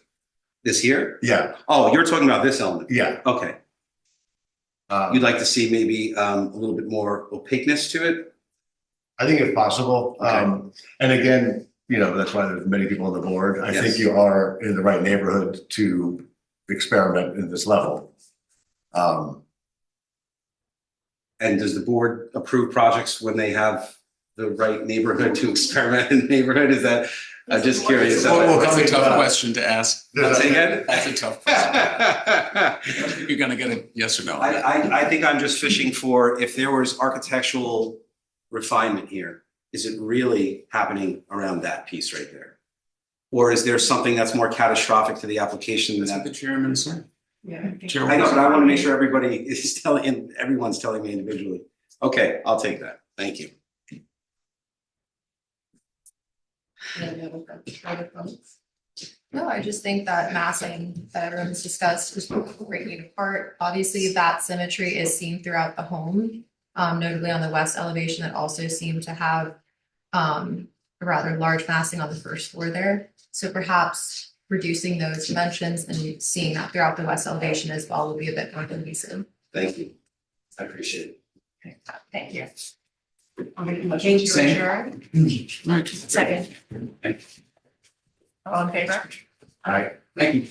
This here? Yeah. Oh, you're talking about this element? Yeah. Okay. You'd like to see maybe a little bit more opaqueness to it? I think if possible. Okay. And again, that's why there's many people on the board. I think you are in the right neighborhood to experiment in this level. And does the board approve projects when they have the right neighborhood to experiment in the neighborhood? Is that, I'm just curious. That's a tough question to ask. Say again? That's a tough question. I think you're gonna get a yes or no. I think I'm just fishing for, if there was architectural refinement here, is it really happening around that piece right there? Or is there something that's more catastrophic to the application than that? The chairman said. Yeah. I know, but I want to make sure everyone's telling me individually. Okay, I'll take that. Thank you. No, I just think that massing that everyone's discussed is breaking it apart. Obviously, that symmetry is seen throughout the home, notably on the west elevation that also seemed to have a rather large massing on the first floor there. So perhaps reducing those dimensions and seeing that throughout the west elevation as well will be a bit more cohesive. Thank you. I appreciate it. Thank you. Change to adjourn. Second. All in favor? All right. Thank you.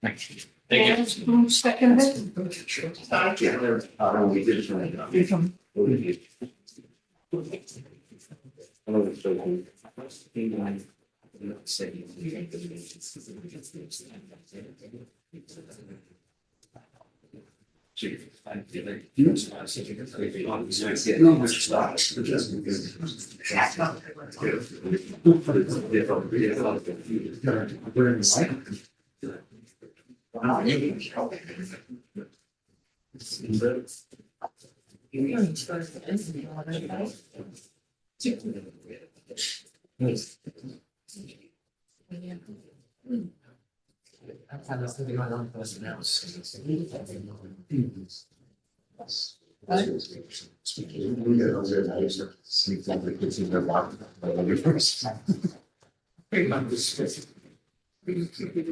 Thank you. And who seconded? We did.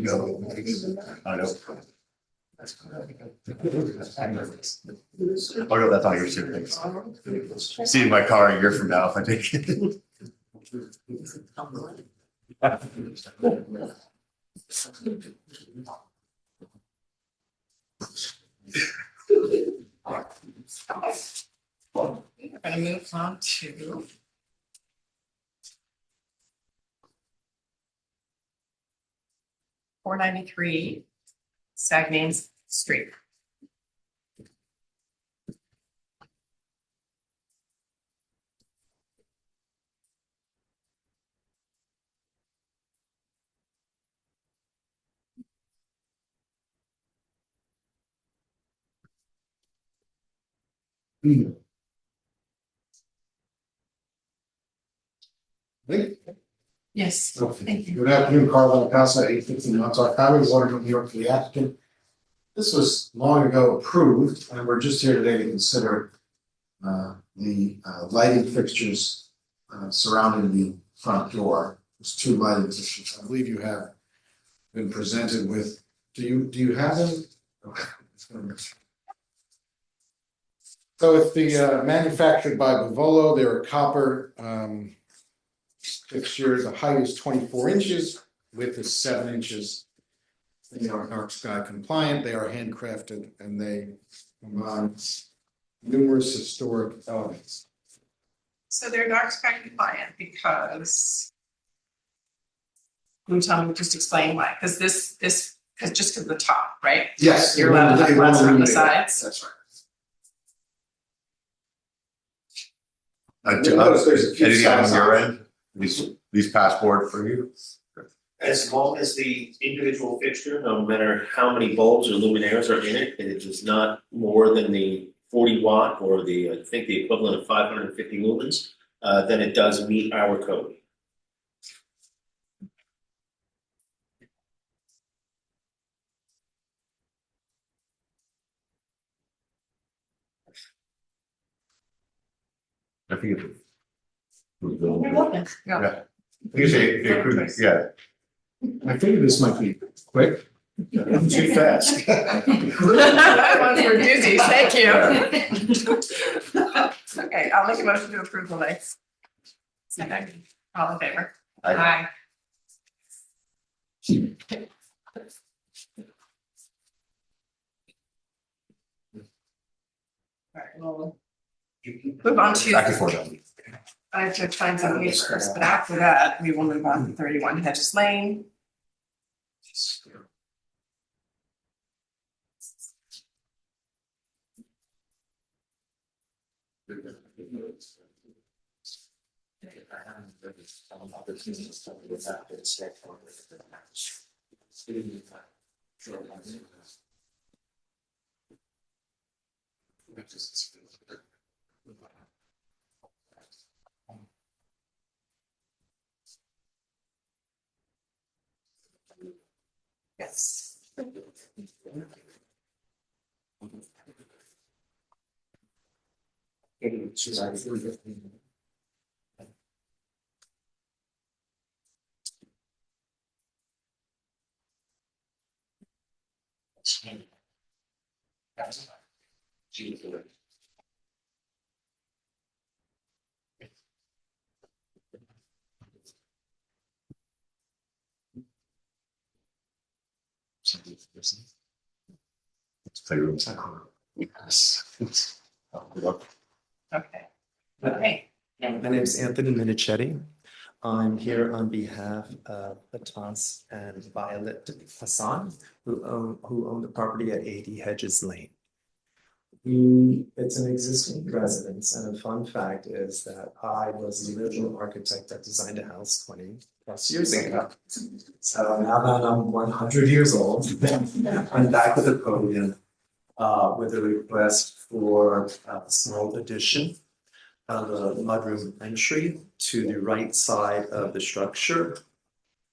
No, I know. Oh, no, that's all your suitcase. See you in my car a year from now if I take it. We're gonna move on to 493 Saguenay Street. Yes, thank you. Good afternoon, Carl Casa, 850 Montauk Highway, Waterville, New York, for the applicant. This was long ago approved, and we're just here today to consider the lighting fixtures surrounding the front door. There's two lighting fixtures. I believe you have been presented with. Do you have them? Okay. So it's the manufactured by Bavolo. They're copper fixtures. The height is 24 inches, width is 7 inches. They are dark sky compliant. They are handcrafted, and they combine numerous historic elements. So they're dark sky compliant because. Can you tell me, just explain why? Because this, because just because the top, right? Yes. You're allowed to have less on the sides. That's right. Anything on your end? These passport for you? As long as the individual fixture, no matter how many bulbs or luminaires are in it, and it is not more than the 40 watt or I think the equivalent of 550 lumens, then it does meet our code. I think it's. You're welcome. Yeah. You say, yeah. I figured this might be quick. Too fast. That one's for doozies, thank you. Okay, I'll make a motion to approve the lights. Second, all in favor? Aye. All right, we'll move on to. Back and forth. I have to find some page first, but after that, we will move on to 31 Hedges Lane. Yes. Playroom. Yes. Okay. Okay. My name is Anthony Minichetti. I'm here on behalf of Latas and Violet Hassan, who own the property at 80 Hedges Lane. It's an existing residence, and a fun fact is that I was the original architect that designed a house 20 plus years ago. So now that I'm 100 years old, I'm back with a podium with a request for a small addition of a mudroom entry to the right side of the structure,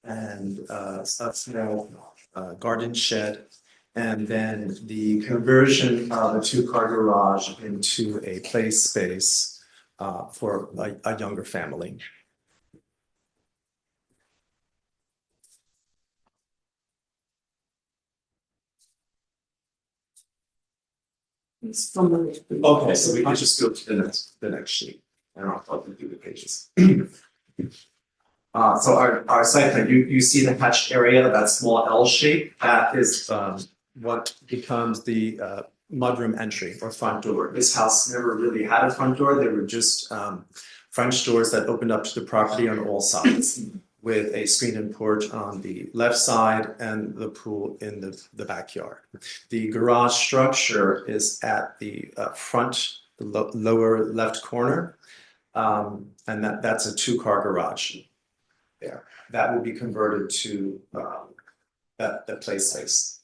and a small garden shed, and then the conversion of a two-car garage into a play space for a younger family. Okay, so we can just go to the next sheet, and I'll flip through the pages. So our site plan, you see the hatched area, that small L shape, that is what becomes the mudroom entry or front door. This house never really had a front door, they were just French doors that opened up to the property on all sides, with a screen-in porch on the left side and the pool in the backyard. The garage structure is at the front, the lower left corner, and that's a two-car garage there. That will be converted to that play space,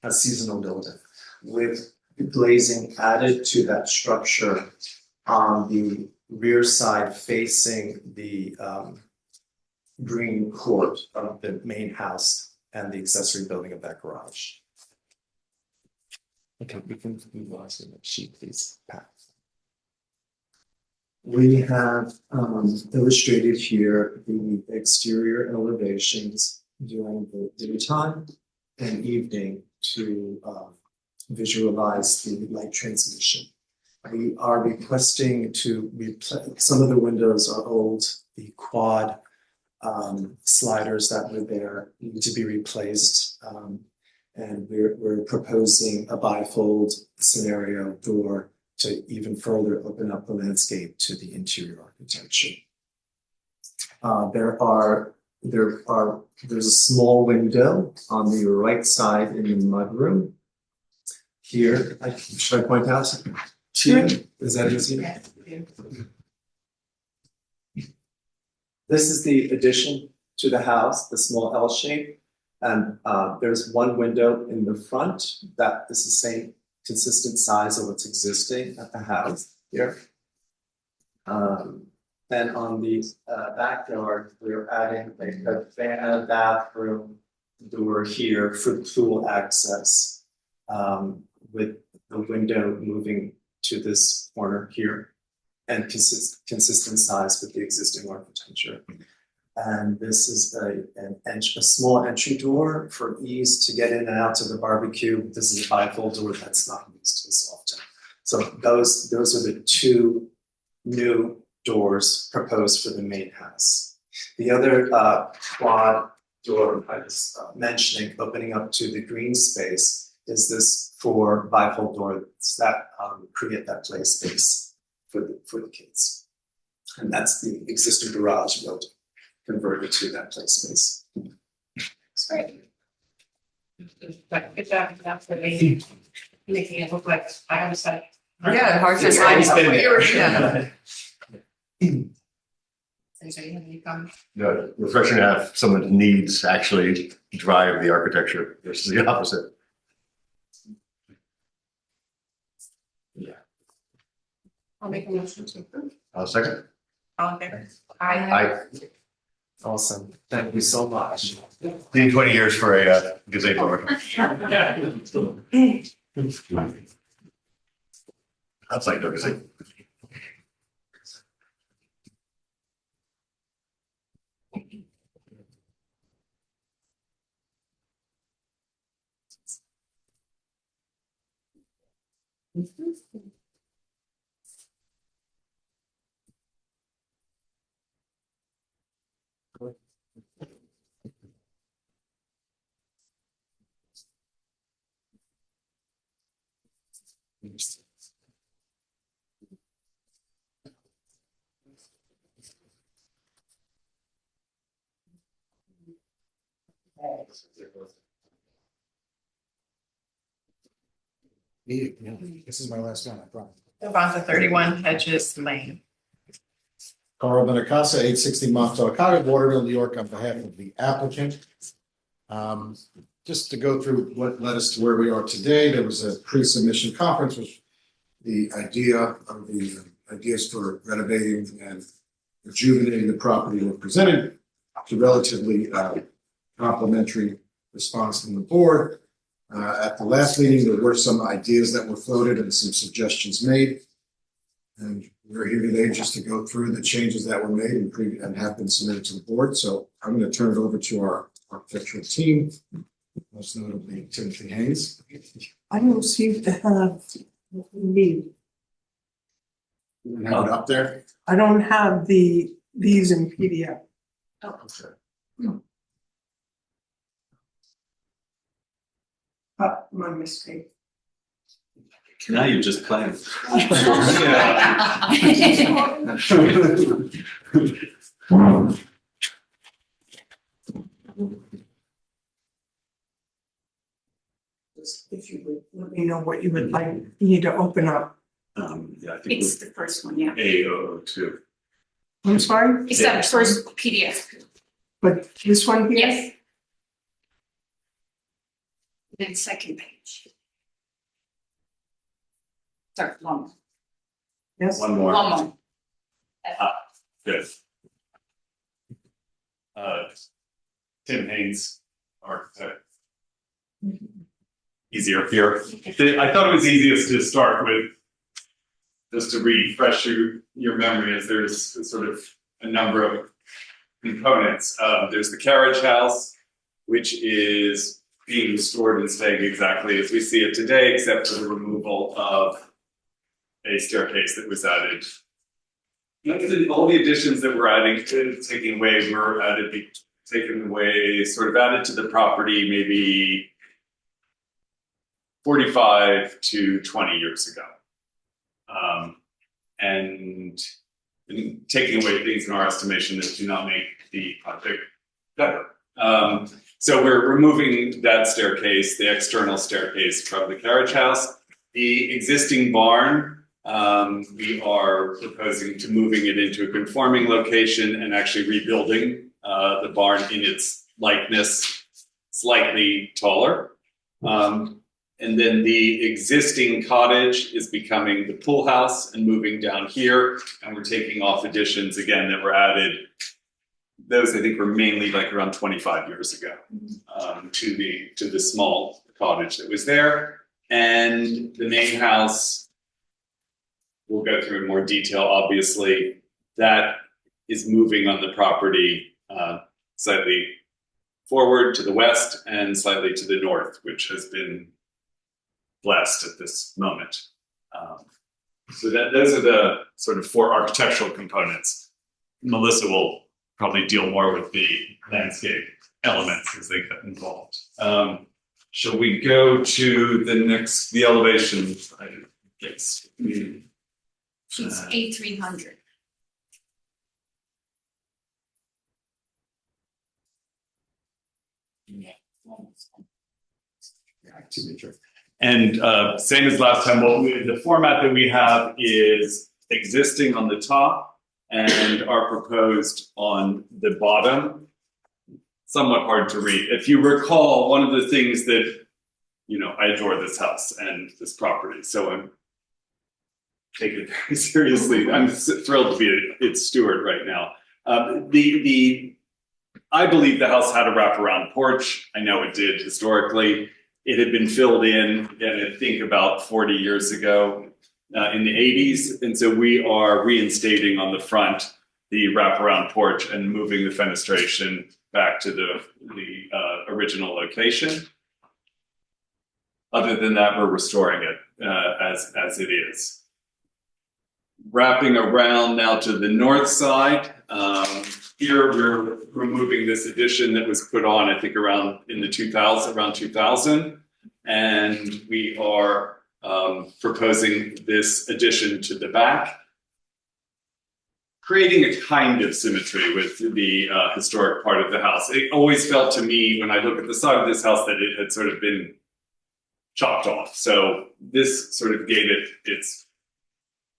a seasonal building, with glazing added to that structure on the rear side facing the green court of the main house and the accessory building of that garage. Okay, we can move on to the next sheet, please, Pat. We have illustrated here the exterior elevations during the daytime and evening to visualize the light transmission. We are requesting to replace, some of the windows are old, the quad sliders that were there need to be replaced. And we're proposing a bifold scenario door to even further open up the landscape to the interior architecture. There's a small window on the right side in the mudroom. Here, should I point out to you? Is that easy? Yes. This is the addition to the house, the small L shape. And there's one window in the front that is the same consistent size of what's existing at the house here. Then on the backyard, we're adding a bathroom door here for pool access, with the window moving to this corner here, and consistent size with the existing architecture. And this is a small entry door for ease to get in and out to the barbecue. This is a bifold door that's not used as often. So those are the two new doors proposed for the main house. The other quad door I was mentioning, opening up to the green space, is this four bifold doors that create that play space for the kids. And that's the existing garage built, converted to that play space. That's great. Good job, that's for making it look like I understand. Yeah, hard to It's find always been what you were, there. Anybody have any comments? No, refreshing to have someone's needs actually drive the architecture versus the opposite. I'll make a motion to approve. Second. All in favor? Aye. Awesome, thank you so much. Need 20 years for a gazebo blower. That's like no gazebo. Yeah, this is my last one, I promise. Move on to 31 Hedges Lane. Carl Benacasa, 860 Montauk Highway, Waterville, New York, on behalf of the applicant. Just to go through what led us to where we are today, there was a pre-submission conference, which the idea of the ideas for renovating and rejuvenating the property were presented to relatively complimentary response from the board. At the last meeting, there were some ideas that were floated and some suggestions made. And we're here today just to go through the changes that were made and have been submitted to the board. So I'm going to turn it over to our architectural team, most notably Timothy Haynes. I don't seem to have what we need. You have it up there? I don't have these in PDF. Oh. My mistake. Now you're just playing. If you would let me know what you would like me to open up. Yeah, I think It's the first one, yeah. A002. I'm sorry? It's that first PDF. But this one here? Yes. Then second page. Sorry, one more. Yes. One more. One more. Good. Tim Haynes, architect. Easier here. I thought it was easiest to start with, just to refresh your memory, as there's sort of a number of components. There's the carriage house, which is being restored and staying exactly as we see it today, except for the removal of a staircase that was added. All the additions that we're adding, taking away, were taken away, sort of added to the property maybe 45 to 20 years ago. And taking away things in our estimation that do not make the project better. So we're removing that staircase, the external staircase from the carriage house. The existing barn, we are proposing to moving it into a conforming location and actually rebuilding the barn in its likeness, slightly taller. And then the existing cottage is becoming the pool house and moving down here. And we're taking off additions again that were added. Those I think were mainly like around 25 years ago to the small cottage that was there. And the main house, we'll go through in more detail, obviously, that is moving on the property slightly forward to the west and slightly to the north, which has been blessed at this moment. So those are the sort of four architectural components. Melissa will probably deal more with the landscape elements as they get involved. Shall we go to the elevation? Yes. She's A300. And same as last time, the format that we have is existing on the top and are proposed on the bottom. Somewhat hard to read. If you recall, one of the things that, I adore this house and this property, so I'm taking it very seriously. I'm thrilled to be its steward right now. I believe the house had a wraparound porch. I know it did historically. It had been filled in, I think about 40 years ago in the 80s. And so we are reinstating on the front the wraparound porch and moving the fenestration back to the original location. Other than that, we're restoring it as it is. Wrapping around now to the north side. Here we're removing this addition that was put on, I think around 2000. And we are proposing this addition to the back, creating a kind of symmetry with the historic part of the house. It always felt to me when I look at the side of this house that it had sort of been chopped off. So this sort of gave it its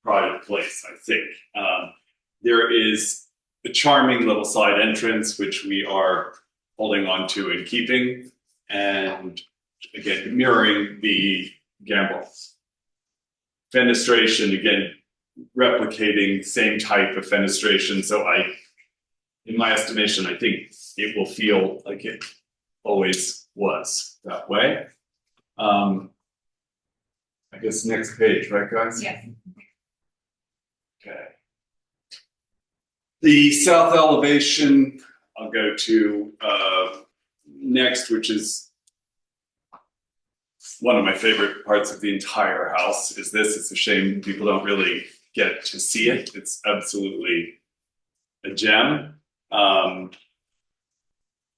pride of place, I think. There is a charming little side entrance, which we are holding on to and keeping, and again, mirroring the gambrel. Fenestration, again, replicating same type of fenestration. So in my estimation, I think it will feel like it always was that way. I guess next page, right guys? Yeah. Okay. The south elevation, I'll go to next, which is one of my favorite parts of the entire house is this. It's a shame people don't really get to see it. It's absolutely a gem.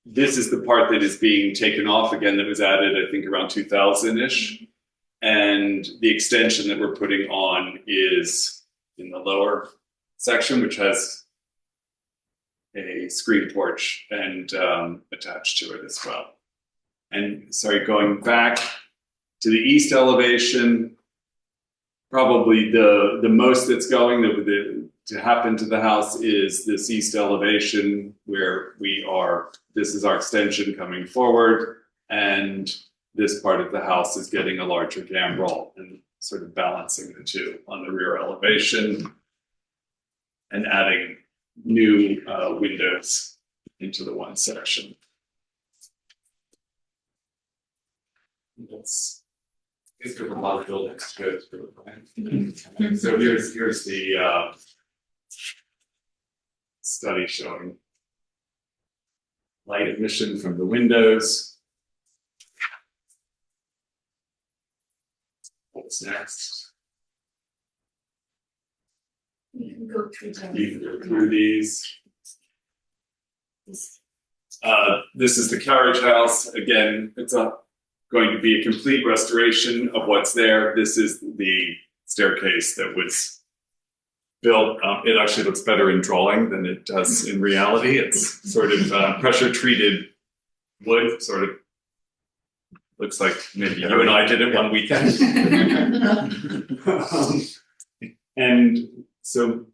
This is the part that is being taken off again that was added, I think, around 2000-ish. And the extension that we're putting on is in the lower section, which has a screen porch and attached to it as well. And sorry, going back to the east elevation, probably the most that's going to happen to the house is this east elevation where we are. This is our extension coming forward, and this part of the house is getting a larger gambrel and sort of balancing the two on the rear elevation and adding new windows into the one section. It's good for a lot of buildings. Good for the plan. So here's the study showing light emission from the windows. What's next? You can go through them. You can go through these. This is the carriage house. Again, it's going to be a complete restoration of what's there. This is the staircase that was built. It actually looks better in drawing than it does in reality. It's sort of pressure treated wood, sort of looks like maybe you and I did it one weekend. And so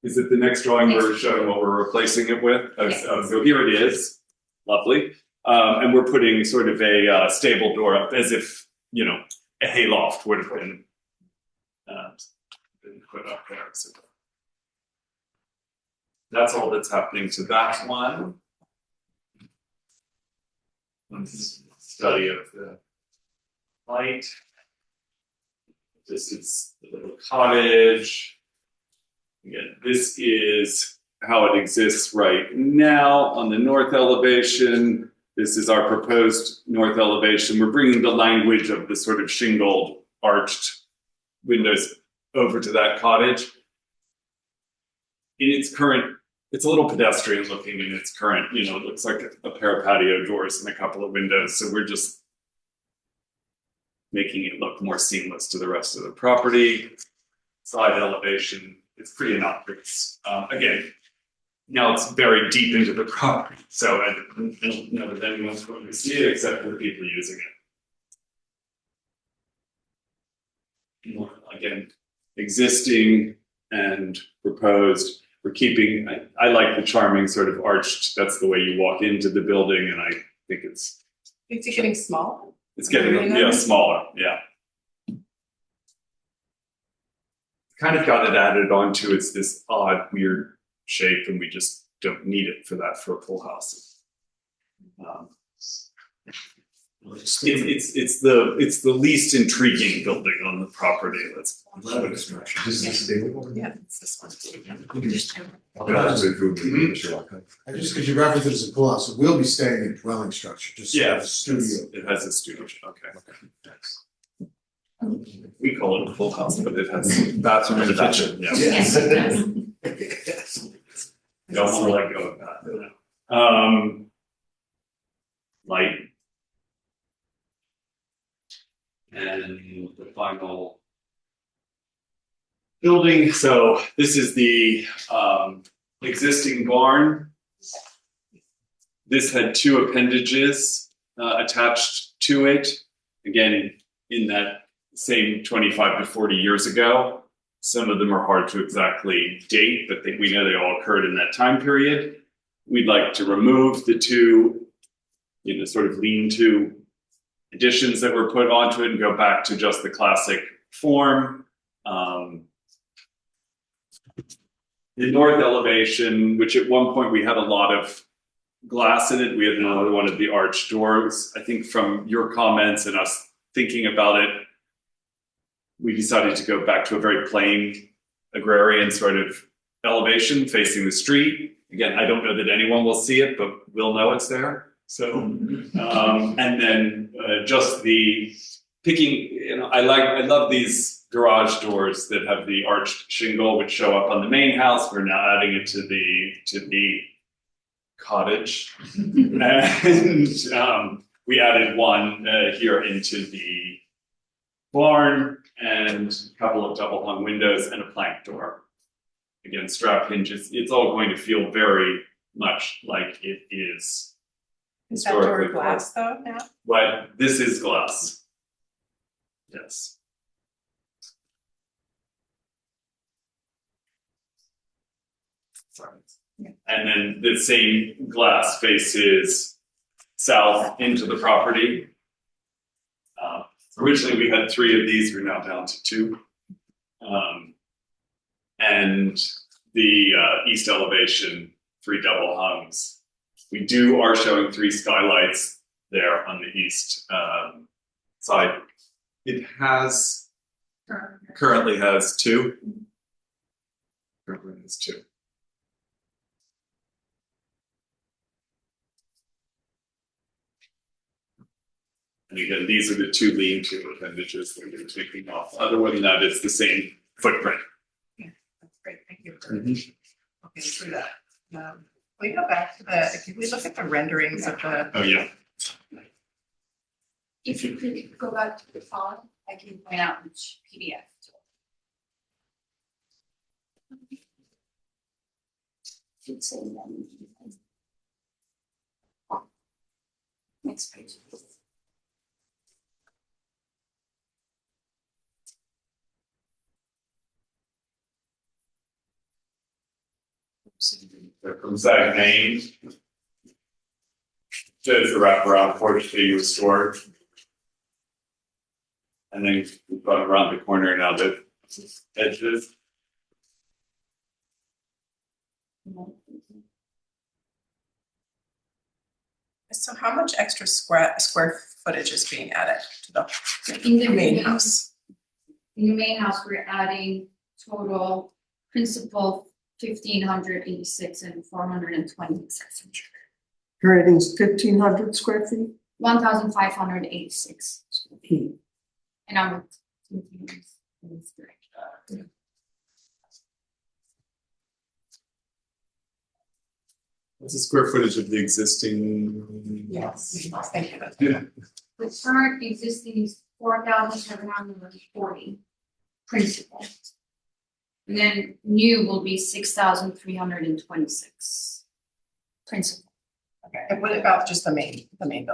is it the next drawing we're showing what we're replacing it with? So here it is, lovely. And we're putting sort of a stable door up as if, you know, a hayloft would have been put up there. So that's all that's happening to that one. Study of the light. This is the little cottage. Again, this is how it exists right now on the north elevation. This is our proposed north elevation. We're bringing the language of the sort of shingled arched windows over to that cottage. In its current, it's a little pedestrian looking in its current, you know, it looks like a pair of patio doors and a couple of windows. So we're just making it look more seamless to the rest of the property. Side elevation, it's pretty innocuous. Again, now it's very deep into the property, so I don't know that anyone's going to see it except for the people using it. Again, existing and proposed. We're keeping, I like the charming sort of arched, that's the way you walk into the building, and I think it's getting smaller. It's getting smaller, yeah. Kind of got it added onto, it's this odd, weird shape, and we just don't need it for that for a full house. It's the least intriguing building on the property. Let's Yeah, it's this one. And just because you referenced it as a pool house, it will be staying in dwelling structure, just yeah, a studio. it has a studio. Okay. We call it a full house, but it has bathroom and a kitchen. Yeah. Yes. Don't want to let go of that. Light. And the final building. So this is the existing barn. This had two appendages attached to it. Again, in that same 25 to 40 years ago. Some of them are hard to exactly date, but we know they all occurred in that time period. We'd like to remove the two, you know, sort of lean-to additions that were put onto it and go back to just the classic form. The north elevation, which at one point we had a lot of glass in it, we had another one of the arched doors. I think from your comments and us thinking about it, we decided to go back to a very plain agrarian sort of elevation facing the street. Again, I don't know that anyone will see it, but we'll know it's there. So, and then just the picking, I love these garage doors that have the arched shingle, which show up on the main house. We're now adding it to the cottage. And we added one here into the barn and a couple of double hung windows and a plank door. Again, strap hinges. It's all going to feel very much like it is. Is that door glass though now? But this is glass. Yes. Sorry. Yeah. And then the same glass faces south into the property. Originally we had 3 of these, we're now down to 2. And the east elevation, 3 double hungs. We are showing 3 skylights there on the east side. It currently has 2. Currently has 2. And again, these are the 2 lean-to appendages that we're taking off. Other than that, it's the same footprint. Yeah, that's great. Thank you for walking through that. We go back to if we look at the renderings of the. Oh, yeah. If you could go back to the font, I can point out which PDF. Should say that. Next page. From Zag Main. Shows the wraparound porch being restored. And then we've gone around the corner now the edges. So how much extra square footage is being added to the In the main house? In the main house, we're adding total principal 1,586 and 426. You're adding 1,500 square feet? 1,586 square feet. And I'm. What's the square footage of the existing? Yes, thank you. Yeah. The current existing is 4,740 principal. And then new will be 6,326 principal. Okay, and what about just the main building?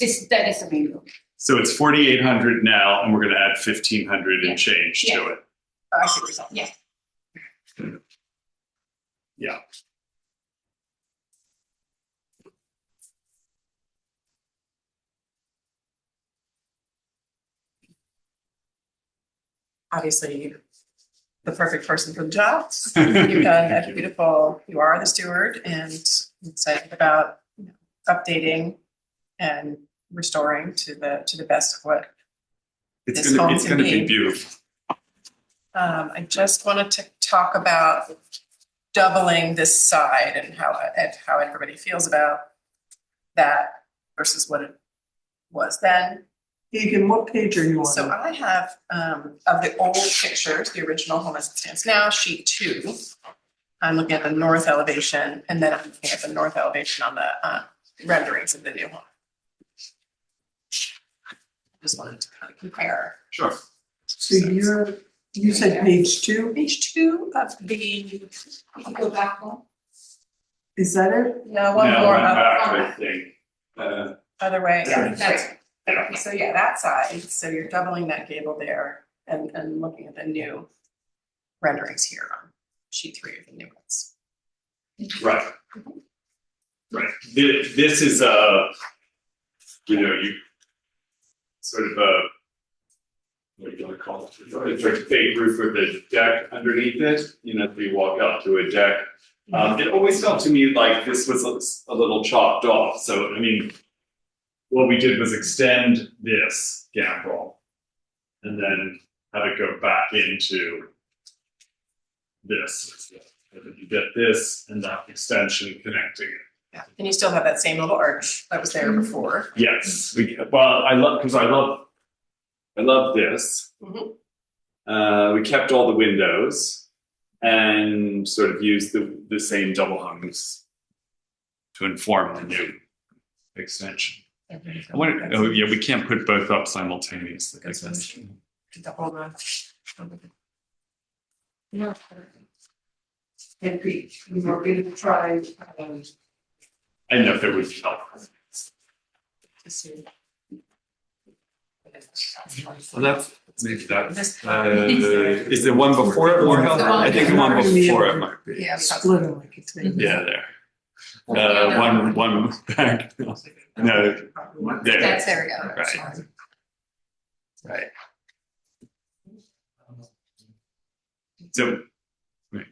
That is the main building. So it's 4,800 now, and we're going to add 1,500 and change to it. I see what you're saying. Yeah. Yeah. Obviously, you're the perfect person for the job. You've done a beautiful. You are the steward, and excited about updating and restoring to the best of what It's going to be beautiful. I just wanted to talk about doubling this side and how everybody feels about that versus what it was then. Egan, what page are you on? So I have of the old pictures, the original home as it stands now, sheet 2. I'm looking at the north elevation, and then I'm looking at the north elevation on the renderings of the new home. Just wanted to kind of compare. Sure. So you said page 2? Page 2 of the. You can go back one. Is that it? No, one more one up. back, I think. Other way. Yeah, That's okay, so yeah, that side. So you're doubling that gable there and looking at the new renderings here on sheet 3 of the new ones. Right. Right. This is you sort of what do you want to call it? It's like a fake roof with a deck underneath it. So you walk up to a deck. It always felt to me like this was a little chopped off. So, I mean, what we did was extend this gambrel and then have it go back into this. And then you get this and that extension connecting it. Yeah, and you still have that same little arch that was there before. Yes, I love I love this. We kept all the windows and sort of used the same double hungs to inform the new extension. I wonder, oh yeah, we can't put both up simultaneously. Double the. Yeah. And we were going to try. I don't know if it would help. To see. Well, that's maybe that. Is the one before it more helpful? I think the one before it might be. Yeah, split it like it's maybe. Yeah, there. One back. No, there. There we go. Right. Right. So, right.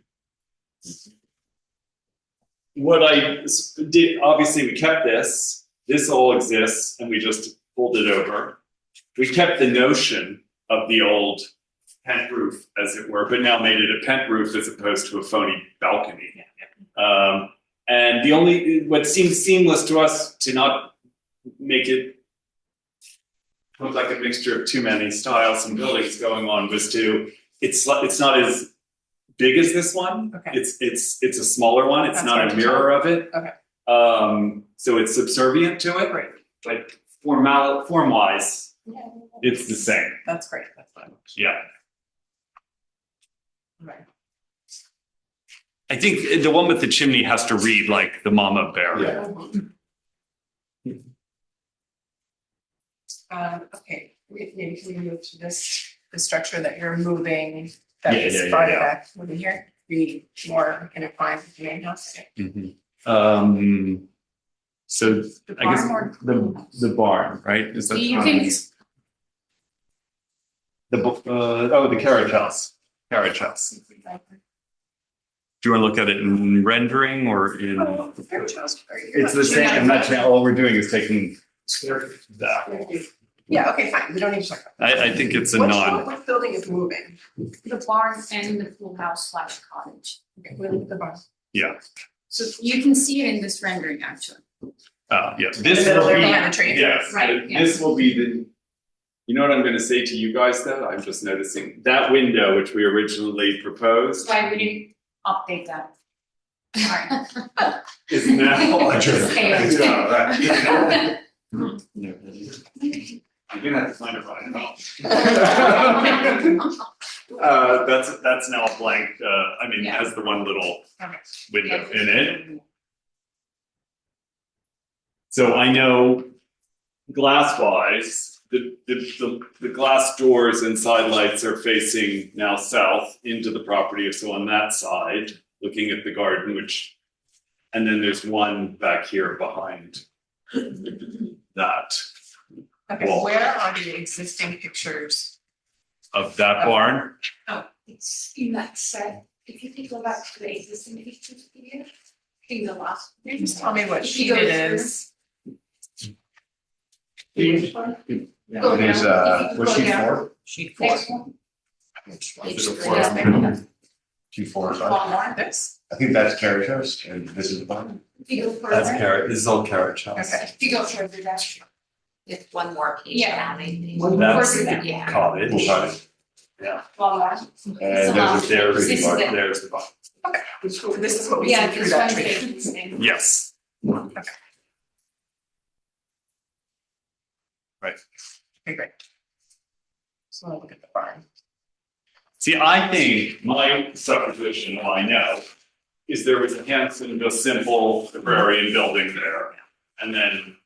What I did, obviously we kept this. This all exists, and we just pulled it over. We kept the notion of the old pent roof, as it were, but now made it a pent roof as opposed to a phony balcony. And the only, what seemed seamless to us to not make it look like a mixture of too many styles and buildings going on was to, it's not as big as this one. Okay. It's a smaller one. It's That's not hard a to mirror of it. Okay. So it's subservient to it. Right. But form wise, it's the same. That's great. That's fine. Yeah. Right. I think the one with the chimney has to read like the mama bear. Yeah. Okay, maybe can we move to this, the structure that you're moving, that is farther back over here, be more intertwined with the main house? So I guess barn the barn, right? Is that You can- the carriage house. Carriage house. Do you want to look at it in rendering or in? It's the same, and that's all we're doing is taking that. Yeah, okay, fine, we don't need to talk about I think it's a that. What building is moving? The barn and the pool house / cottage. Okay, we'll leave the barn. Yeah. So you can see it in this rendering actually. Yeah. This middle will there be, behind the tree. yes, Right, yeah. this will be the. You know what I'm going to say to you guys though? I'm just noticing that window which we originally proposed Why we didn't update that. Alright. is now. You're gonna have to find it right now. That's now a blank, has the one little window in it. So I know glass wise, the glass doors and side lights are facing now south into the property. So on that side, looking at the garden, and then there's one back here behind that. Okay, wall where are the existing pictures? of that barn. Oh, it's in that set. If you go back to the existing pictures here, in the last. Can you just tell me what If sheet you go it through- is? It Go is, down. If you what's go sheet down. four? Sheet four. Next one. Is it a Yeah. four? Sheet four, sorry. One more, this? I think that's carriage house and this is the barn. If you go further. carrot, this is all carriage house. Okay. If you go further down. Just one more page. Yeah. That's Further down. the Yeah. cottage. Pool cottage. Yeah. One more. And there's There's This is the, it. there's the barn. Okay, this is what we see Yeah, through this that one tree. is the same. Yes. Okay, great. So I'll look at the barn. See, I think my supposition, all I know, is there was a handsome, just simple agrarian building there. And then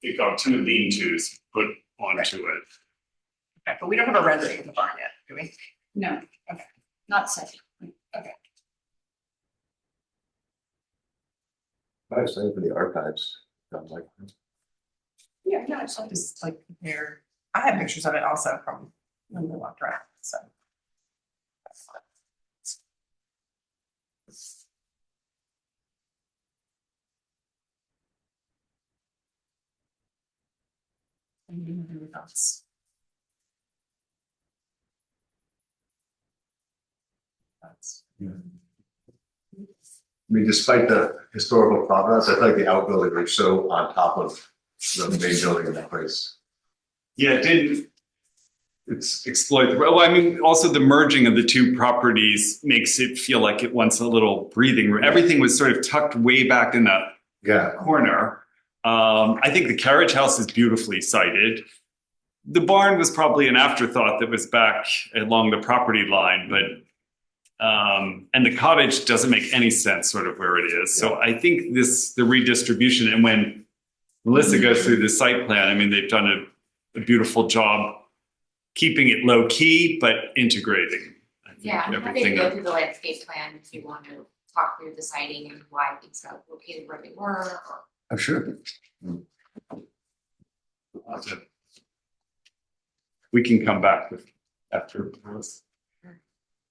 it got two lean-tos put onto it. Okay, but we don't have a rendering of the barn yet, do we? No. Okay. Not set. Okay. I was saying for the archives. Sounds like. Yeah, no, it's just like compare, I have pictures of it also from when we walked around, so. That's fine. Any thoughts? Thoughts? I mean, despite the historical provenance, I feel like the outbuilding was so on top of the main building in that place. Yeah, it didn't, exploit. Well, I mean, also the merging of the two properties makes it feel like it wants a little breathing room. Everything was sort of tucked way back in the corner. I think the carriage house is beautifully sited. The barn was probably an afterthought that was back along the property line, but and the cottage doesn't make any sense sort of where it is. So I think the redistribution, and when Melissa goes through the site plan, I mean, they've done a beautiful job keeping it low key, but integrating. I think, Yeah, I'm happy to everything go up. through the landscape plan if you want to talk through the siting and why things got located where they were, or. I'm sure. We can come back with after.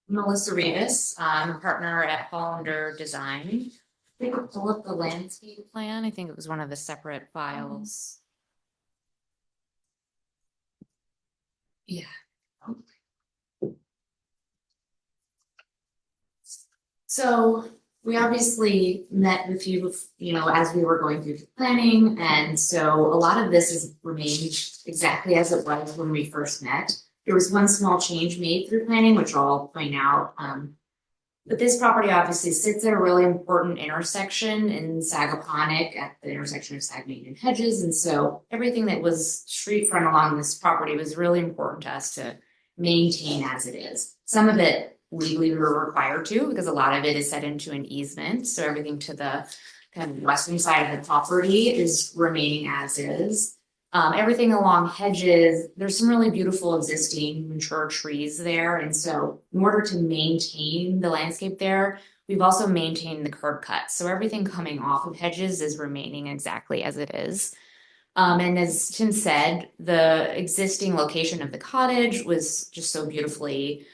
Melissa Rivas, I'm a partner at Hollander Design. They could pull up the landscape plan. I think it was one of the separate files. Yeah. So we obviously met with you, as we were going through the planning, and so a lot of this has remained exactly as it was when we first met. There was one small change made through planning, which I'll point out. But this property obviously sits at a really important intersection in Sagaponack at the intersection of Sagmain and Hedges. And so everything that was street front along this property was really important to us to maintain as it is. Some of it legally we were required to, because a lot of it is set into an easement. So everything to the kind of western side of the property is remaining as is. Everything along Hedges, there's some really beautiful existing mature trees there. And so in order to maintain the landscape there, we've also maintained the curb cut. So everything coming off of Hedges is remaining exactly as it is. And as Tim said, the existing location of the cottage was just so beautifully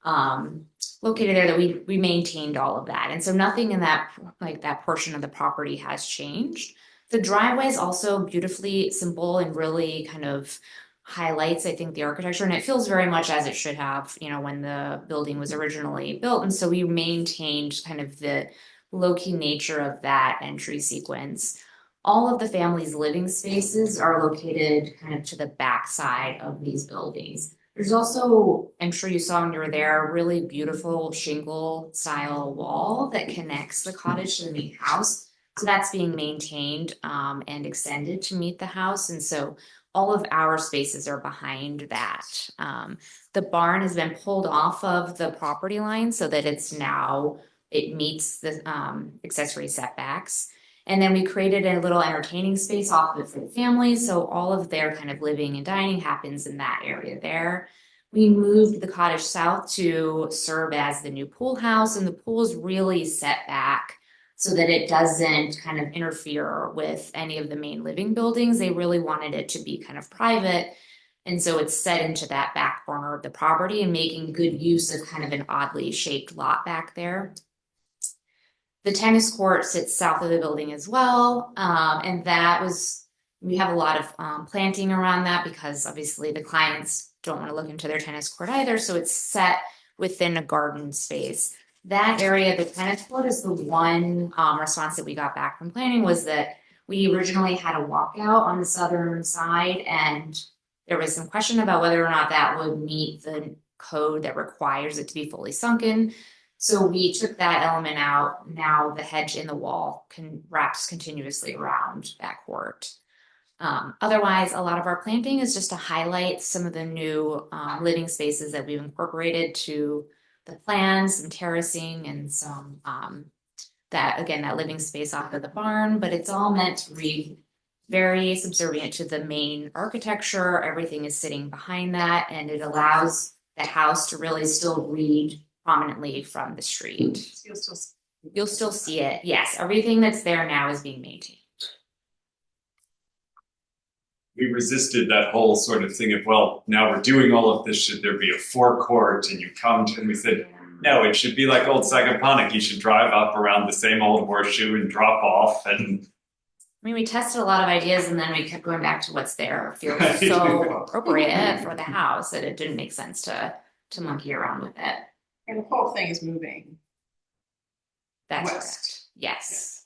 located there that we maintained all of that. And so nothing in that portion of the property has changed. The driveway is also beautifully simple and really kind of highlights, I think, the architecture, and it feels very much as it should have, when the building was originally built. And so we maintained kind of the low-key nature of that entry sequence. All of the family's living spaces are located kind of to the back side of these buildings. There's also, I'm sure you saw when you were there, a really beautiful shingle style wall that connects the cottage to the main house. So that's being maintained and extended to meet the house. And so all of our spaces are behind that. The barn has been pulled off of the property line so that it meets the accessory setbacks. And then we created a little entertaining space off of it for the family. So all of their kind of living and dining happens in that area there. We moved the cottage south to serve as the new pool house, and the pool is really set back so that it doesn't kind of interfere with any of the main living buildings. They really wanted it to be kind of private. And so it's set into that back corner of the property and making good use of kind of an oddly shaped lot back there. The tennis court sits south of the building as well. And we have a lot of planting around that because obviously the clients don't want to look into their tennis court either. So it's set within a garden space. That area, the tennis court, is the one response that we got back from planning, was that we originally had a walkout on the southern side, and there was some question about whether or not that would meet the code that requires it to be fully sunken. So we took that element out. Now the hedge in the wall wraps continuously around that court. Otherwise, a lot of our planting is just to highlight some of the new living spaces that we've incorporated to the plans, some terracing and some that living space off of the barn, but it's all meant to read very subservient to the main architecture. Everything is sitting behind that, and it allows the house to really still read prominently from the street. You'll still see it. Yes, everything that's there now is being maintained. We resisted that whole sort of thing of, well, now we're doing all of this, should there be a forecourt? And you come to, and we said, no, it should be like old Sagaponack. You should drive up around the same old horseshoe and drop off. And we tested a lot of ideas, and then we kept going back to what's there. It feels so appropriate for the house that it didn't make sense to monkey around with it. And the whole thing is moving. That's west. correct. Yes.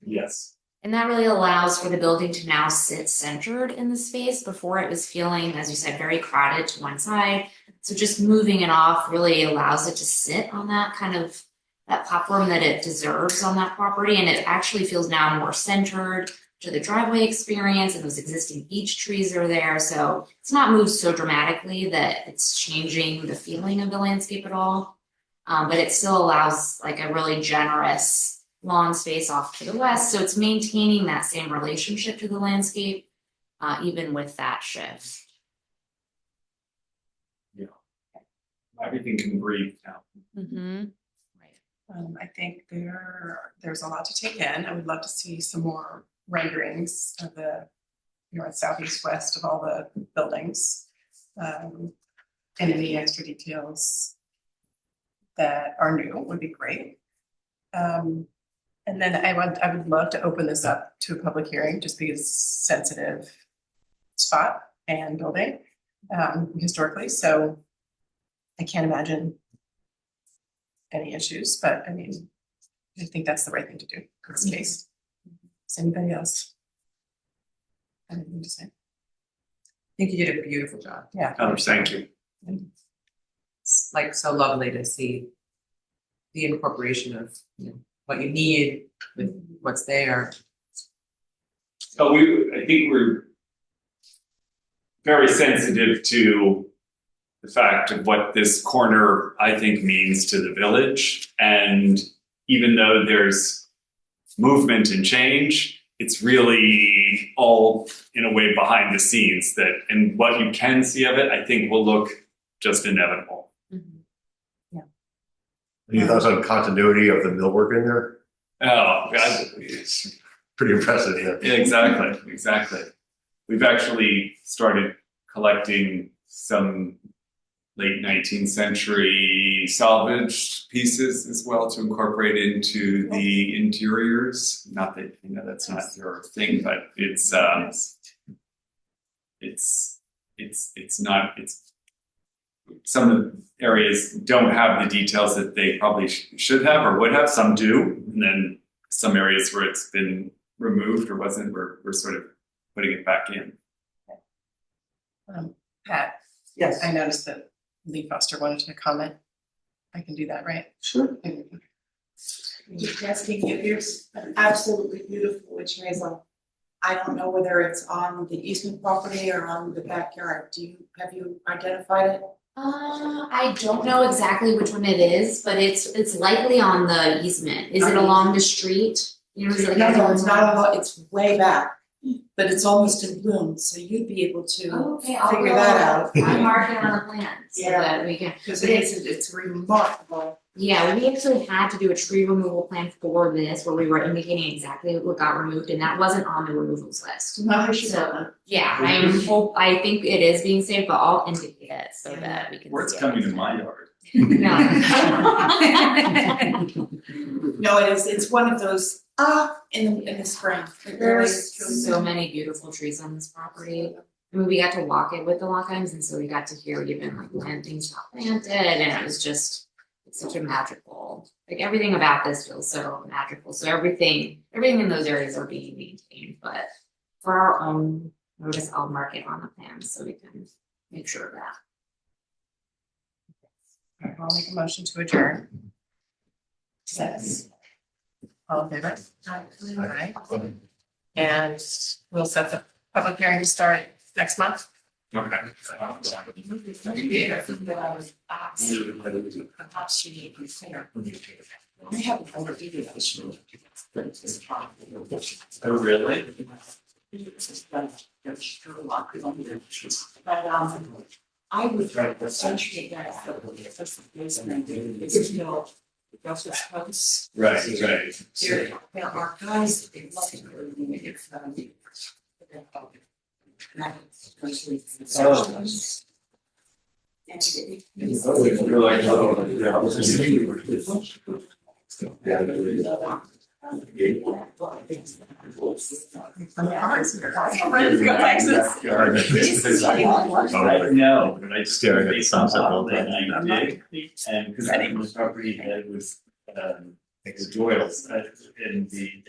Yes. And that really allows for the building to now sit centered in the space. Before it was feeling, as you said, very crowded to one side. So just moving it off really allows it to sit on that kind of that platform that it deserves on that property. And it actually feels now more centered to the driveway experience, and those existing beech trees are there. So it's not moved so dramatically that it's changing the feeling of the landscape at all. But it still allows like a really generous lawn space off to the west. So it's maintaining that same relationship to the landscape, even with that shift. Yeah. Everything can breathe now. Mm-hmm. I think there's a lot to take in. I would love to see some more renderings of the north, south, east, west of all the buildings. And any extra details that are new would be great. And then I would love to open this up to a public hearing, just because it's a sensitive spot and building historically. So I can't imagine any issues, but I mean, I think that's the right thing to do in this case. Does anybody else have anything to say? I think you did a beautiful job. Yeah. Thank you. It's like so lovely to see the incorporation of, you know, what you need with what's there. So I think we're very sensitive to the fact of what this corner, I think, means to the village. And even though there's movement and change, it's really all in a way behind the scenes and what you can see of it, I think will look just inevitable. Any thoughts on continuity of the millwork in there? Oh, God, it's pretty impressive. Yeah. Exactly. We've actually started collecting some late 19th century salvaged pieces as well to incorporate into the interiors. Not that, you know, that's not your thing, but it's some of the areas don't have the details that they probably should have or would have. Some do, and then some areas where it's been removed or wasn't, we're sort of putting it back in. Pat. Yes. I noticed that Lee Foster wanted to comment. I can do that, right? Sure. Suggesting if there's an absolutely beautiful witch hazel. I don't know whether it's on the easement property or on the backyard. Have you identified it? I don't know exactly which one it is, but it's likely on the easement. Is it along the street? You know, is it like No, it's not along, it's way back, but it's almost in bloom, so you'd be able to figure that out. I mark it on the plan so that we can. Because it's remarkable. Yeah, we actually had to do a tree removal plan for this where we were indicating exactly what got removed, and that wasn't on the removals list. So, yeah, I think it is being saved, but I'll indicate it so that we can. Where it's coming to my yard. No, it's one of those in the spring. There's so many beautiful trees on this property. I mean, we got to walk it with the lock-ins, and so we got to hear even like when things got planted, and it was just. It's such a magical, like everything about this feels so magical. So everything in those areas are being maintained, but for our own notice, I'll mark it on the plan so we can make sure of that. I'll make a motion to adjourn. Yes. All in favor? Aye. And we'll set the public hearing to start next month. Okay. I have a video. Oh, really? But I would essentially that it's still Russell's house. Right. There are guys that love to make it No, but I staring at the sunset all day and I did, and because I think the property that was like the Doyles in the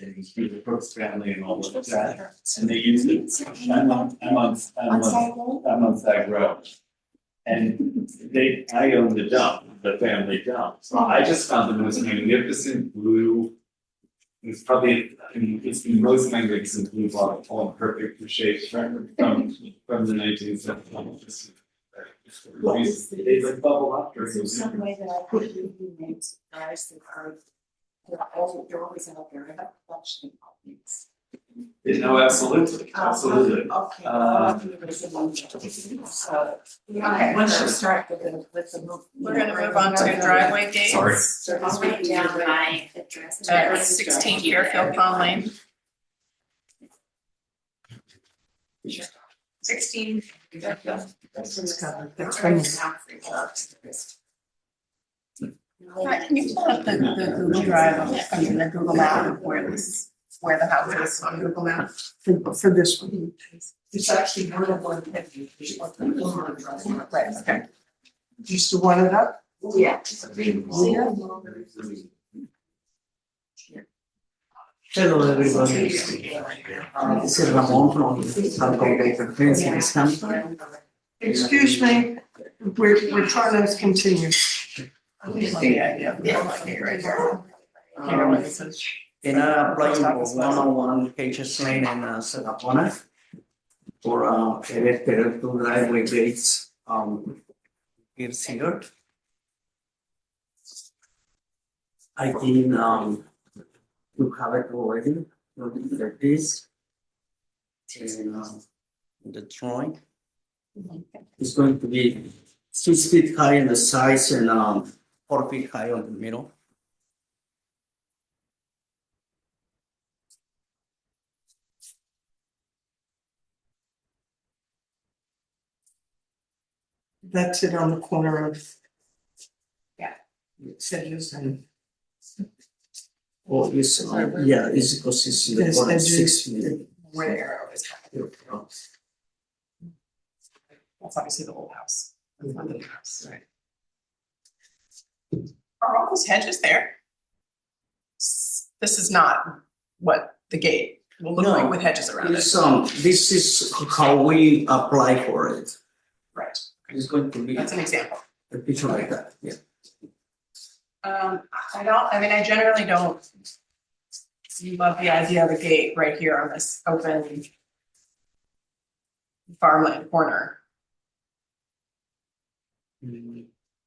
Brooks family and all of that. And they used it. I'm on Sag Road. And I own the dump, the family dump. So I just found the most magnificent blue. It's probably, I mean, it's the most magnificent blue bottle, all perfect shapes from the 1970s. They like bubble up. Is there some way that I could do names, guys that are, they're always out there, I have a collection of these. No, absolutely, absolutely. Okay. So, once you start with the move. We're gonna move on to driveway gates. Sorry. So I'll write down my address. 16 Fairfield Pond Lane. 16 Fairfield. Right, can you pull up the Google Drive, I mean, the Google Map of where the house is on Google Maps? For this one. It's actually one of one fifty. Right, okay. Just to one it up? Yeah. Hello everyone. This is Ramon from Falcon Baker Fence. Excuse me, we're trying to continue. And I'm applying for 101 Cages Lane and Sagapona for erected two driveway gates here. I think you have it already, like this. And the drawing is going to be 6 feet high in the sides and 4 feet high on the middle. That's it on the corner of. Yeah. Sedges and. Or is yeah, it's because it's in the Yes, corner and 6 feet. Where the arrow is. That's obviously the old house. That's not the new house, right? Are all those hedges there? This is not what the gate will look like with hedges around it. It's this is how we apply for it. Right. It's going to be That's an example. a picture like that, yeah. I generally don't love the idea of a gate right here on this open farmland corner.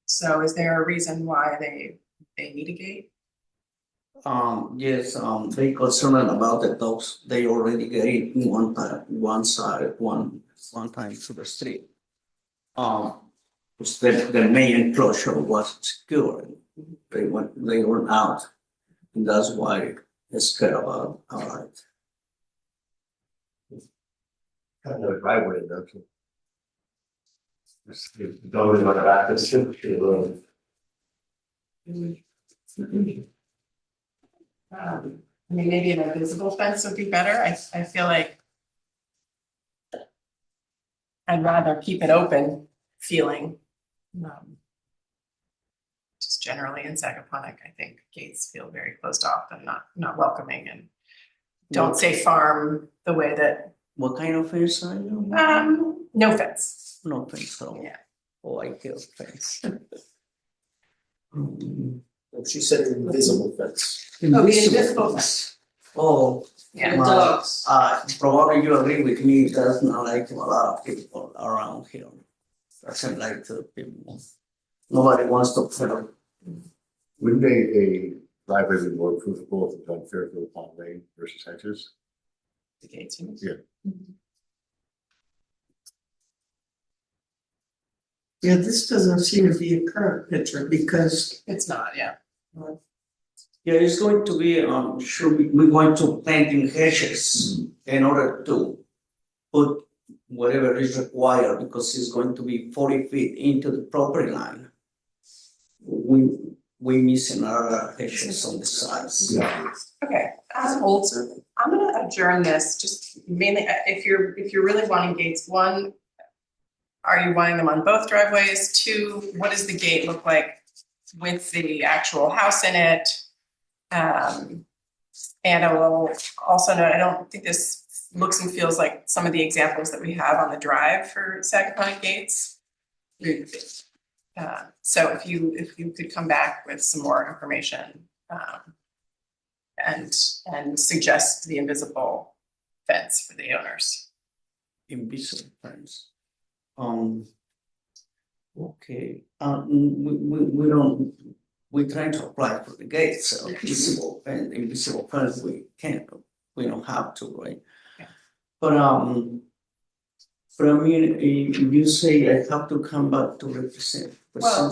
So is there a reason why they need a gate? Yes, they concerned about the dogs. They already get one side, one time to the street. Because the main enclosure was secured. They went out, and that's why they're scared about it. Got no driveway, don't you? Just going on the back of the road. I mean, maybe an invisible fence would be better. I feel like I'd rather keep it open feeling. Just generally in Sagaponic, I think gates feel very closed off and not welcoming, and don't say farm the way that. What kind of fence are you? No fence. No fence, so. Yeah. Oh, I kill fence. She said invisible fence. Oh, the invisible fence. Oh. Yeah. my- Dogs. Probably you agree with me, it does not like a lot of people around here. Doesn't like the people. Nobody wants to put. Wouldn't a driveway be more approvable if it's on Fairfield Pond Lane versus hedges? The gates. Yeah. Yeah, this doesn't seem to be a current picture because. It's not, yeah. Yeah, it's going to be, we're going to planting hedges in order to put whatever is required, because it's going to be 40 feet into the property line. We missing our hedges on the sides. Yeah. Okay, I'm gonna adjourn this, just mainly, if you're really wanting gates, one, are you wanting them on both driveways? Two, what does the gate look like with the actual house in it? And I will also note, I don't think this looks and feels like some of the examples that we have on the drive for Sagaponic gates. So if you could come back with some more information, and suggest the invisible fence for the owners. Invisible fence. Okay, we don't, we're trying to apply for the gates, so visible and invisible fence, we don't have to, right? But I mean, if you say I have to come back to present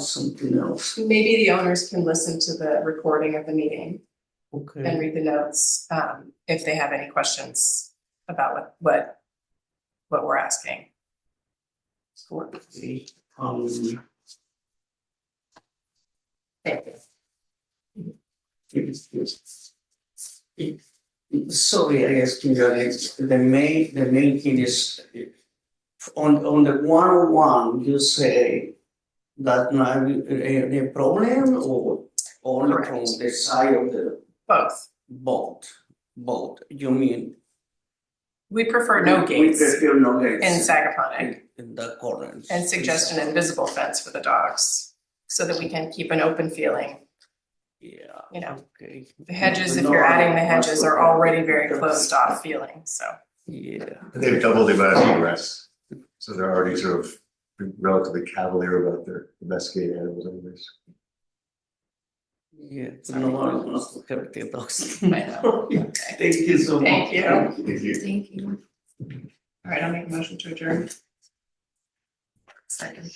something else. Maybe the owners can listen to the recording of the meeting. Okay. And read the notes, if they have any questions about what we're asking. Okay. Sorry, I asked you the main thing is on the 101, you say that not a problem or only from the side of the both. You mean? We prefer no gates. We prefer no gates in Sagaponic. In the corners. And suggest an invisible fence for the dogs, so that we can keep an open feeling. Yeah. You know, okay. The hedges, if you're adding the hedges, are already very closed off feeling, so. Yeah. They've doubled the amount of egress, so they're already sort of relatively cavalier about their domesticated animals anyways. Yeah, no one wants to have the dogs. I know. Thank you so much. Thank you. Thank you. Thank you. All right, I'll make a motion to adjourn. Second.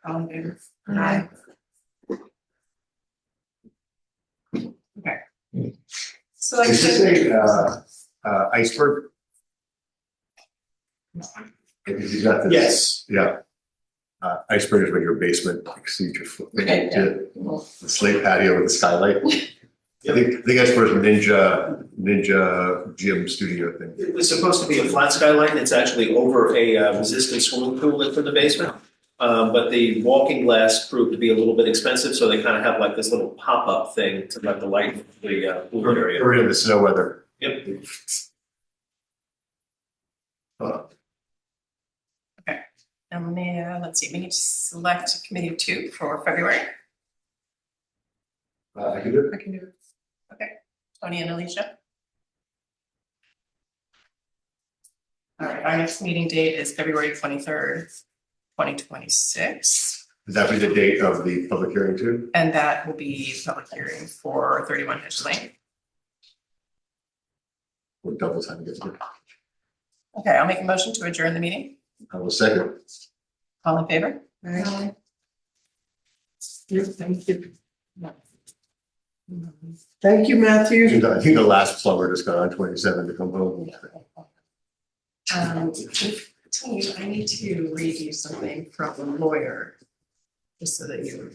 All in favor? Aye. Okay. Is this a iceberg? Because you got this. Yes. Yeah. Iceberg is when your basement exceeds your footprint. The slate patio with the skylight. I think iceberg is a ninja gym studio thing. It was supposed to be a flat skylight. It's actually over a resistant swimming pool that's in the basement. But the walking glass proved to be a little bit expensive, so they kind of have like this little pop-up thing to let the light into the pool area. Or in the snow weather. Yep. And let's see, we need to select a committee of 2 for February. I can do it. I can do it. Okay, Tony and Alicia. All right, our next meeting date is February 23rd, 2026. Is that be the date of the public hearing too? And that will be public hearing for 31 Hedge Lane. Or double time gets here. Okay, I'll make a motion to adjourn the meeting. I will second. All in favor? Aye. Thank you. Thank you, Matthew. I think the last plumber just got on 27 to come home. Tony, I need to read you something from a lawyer, just so that you.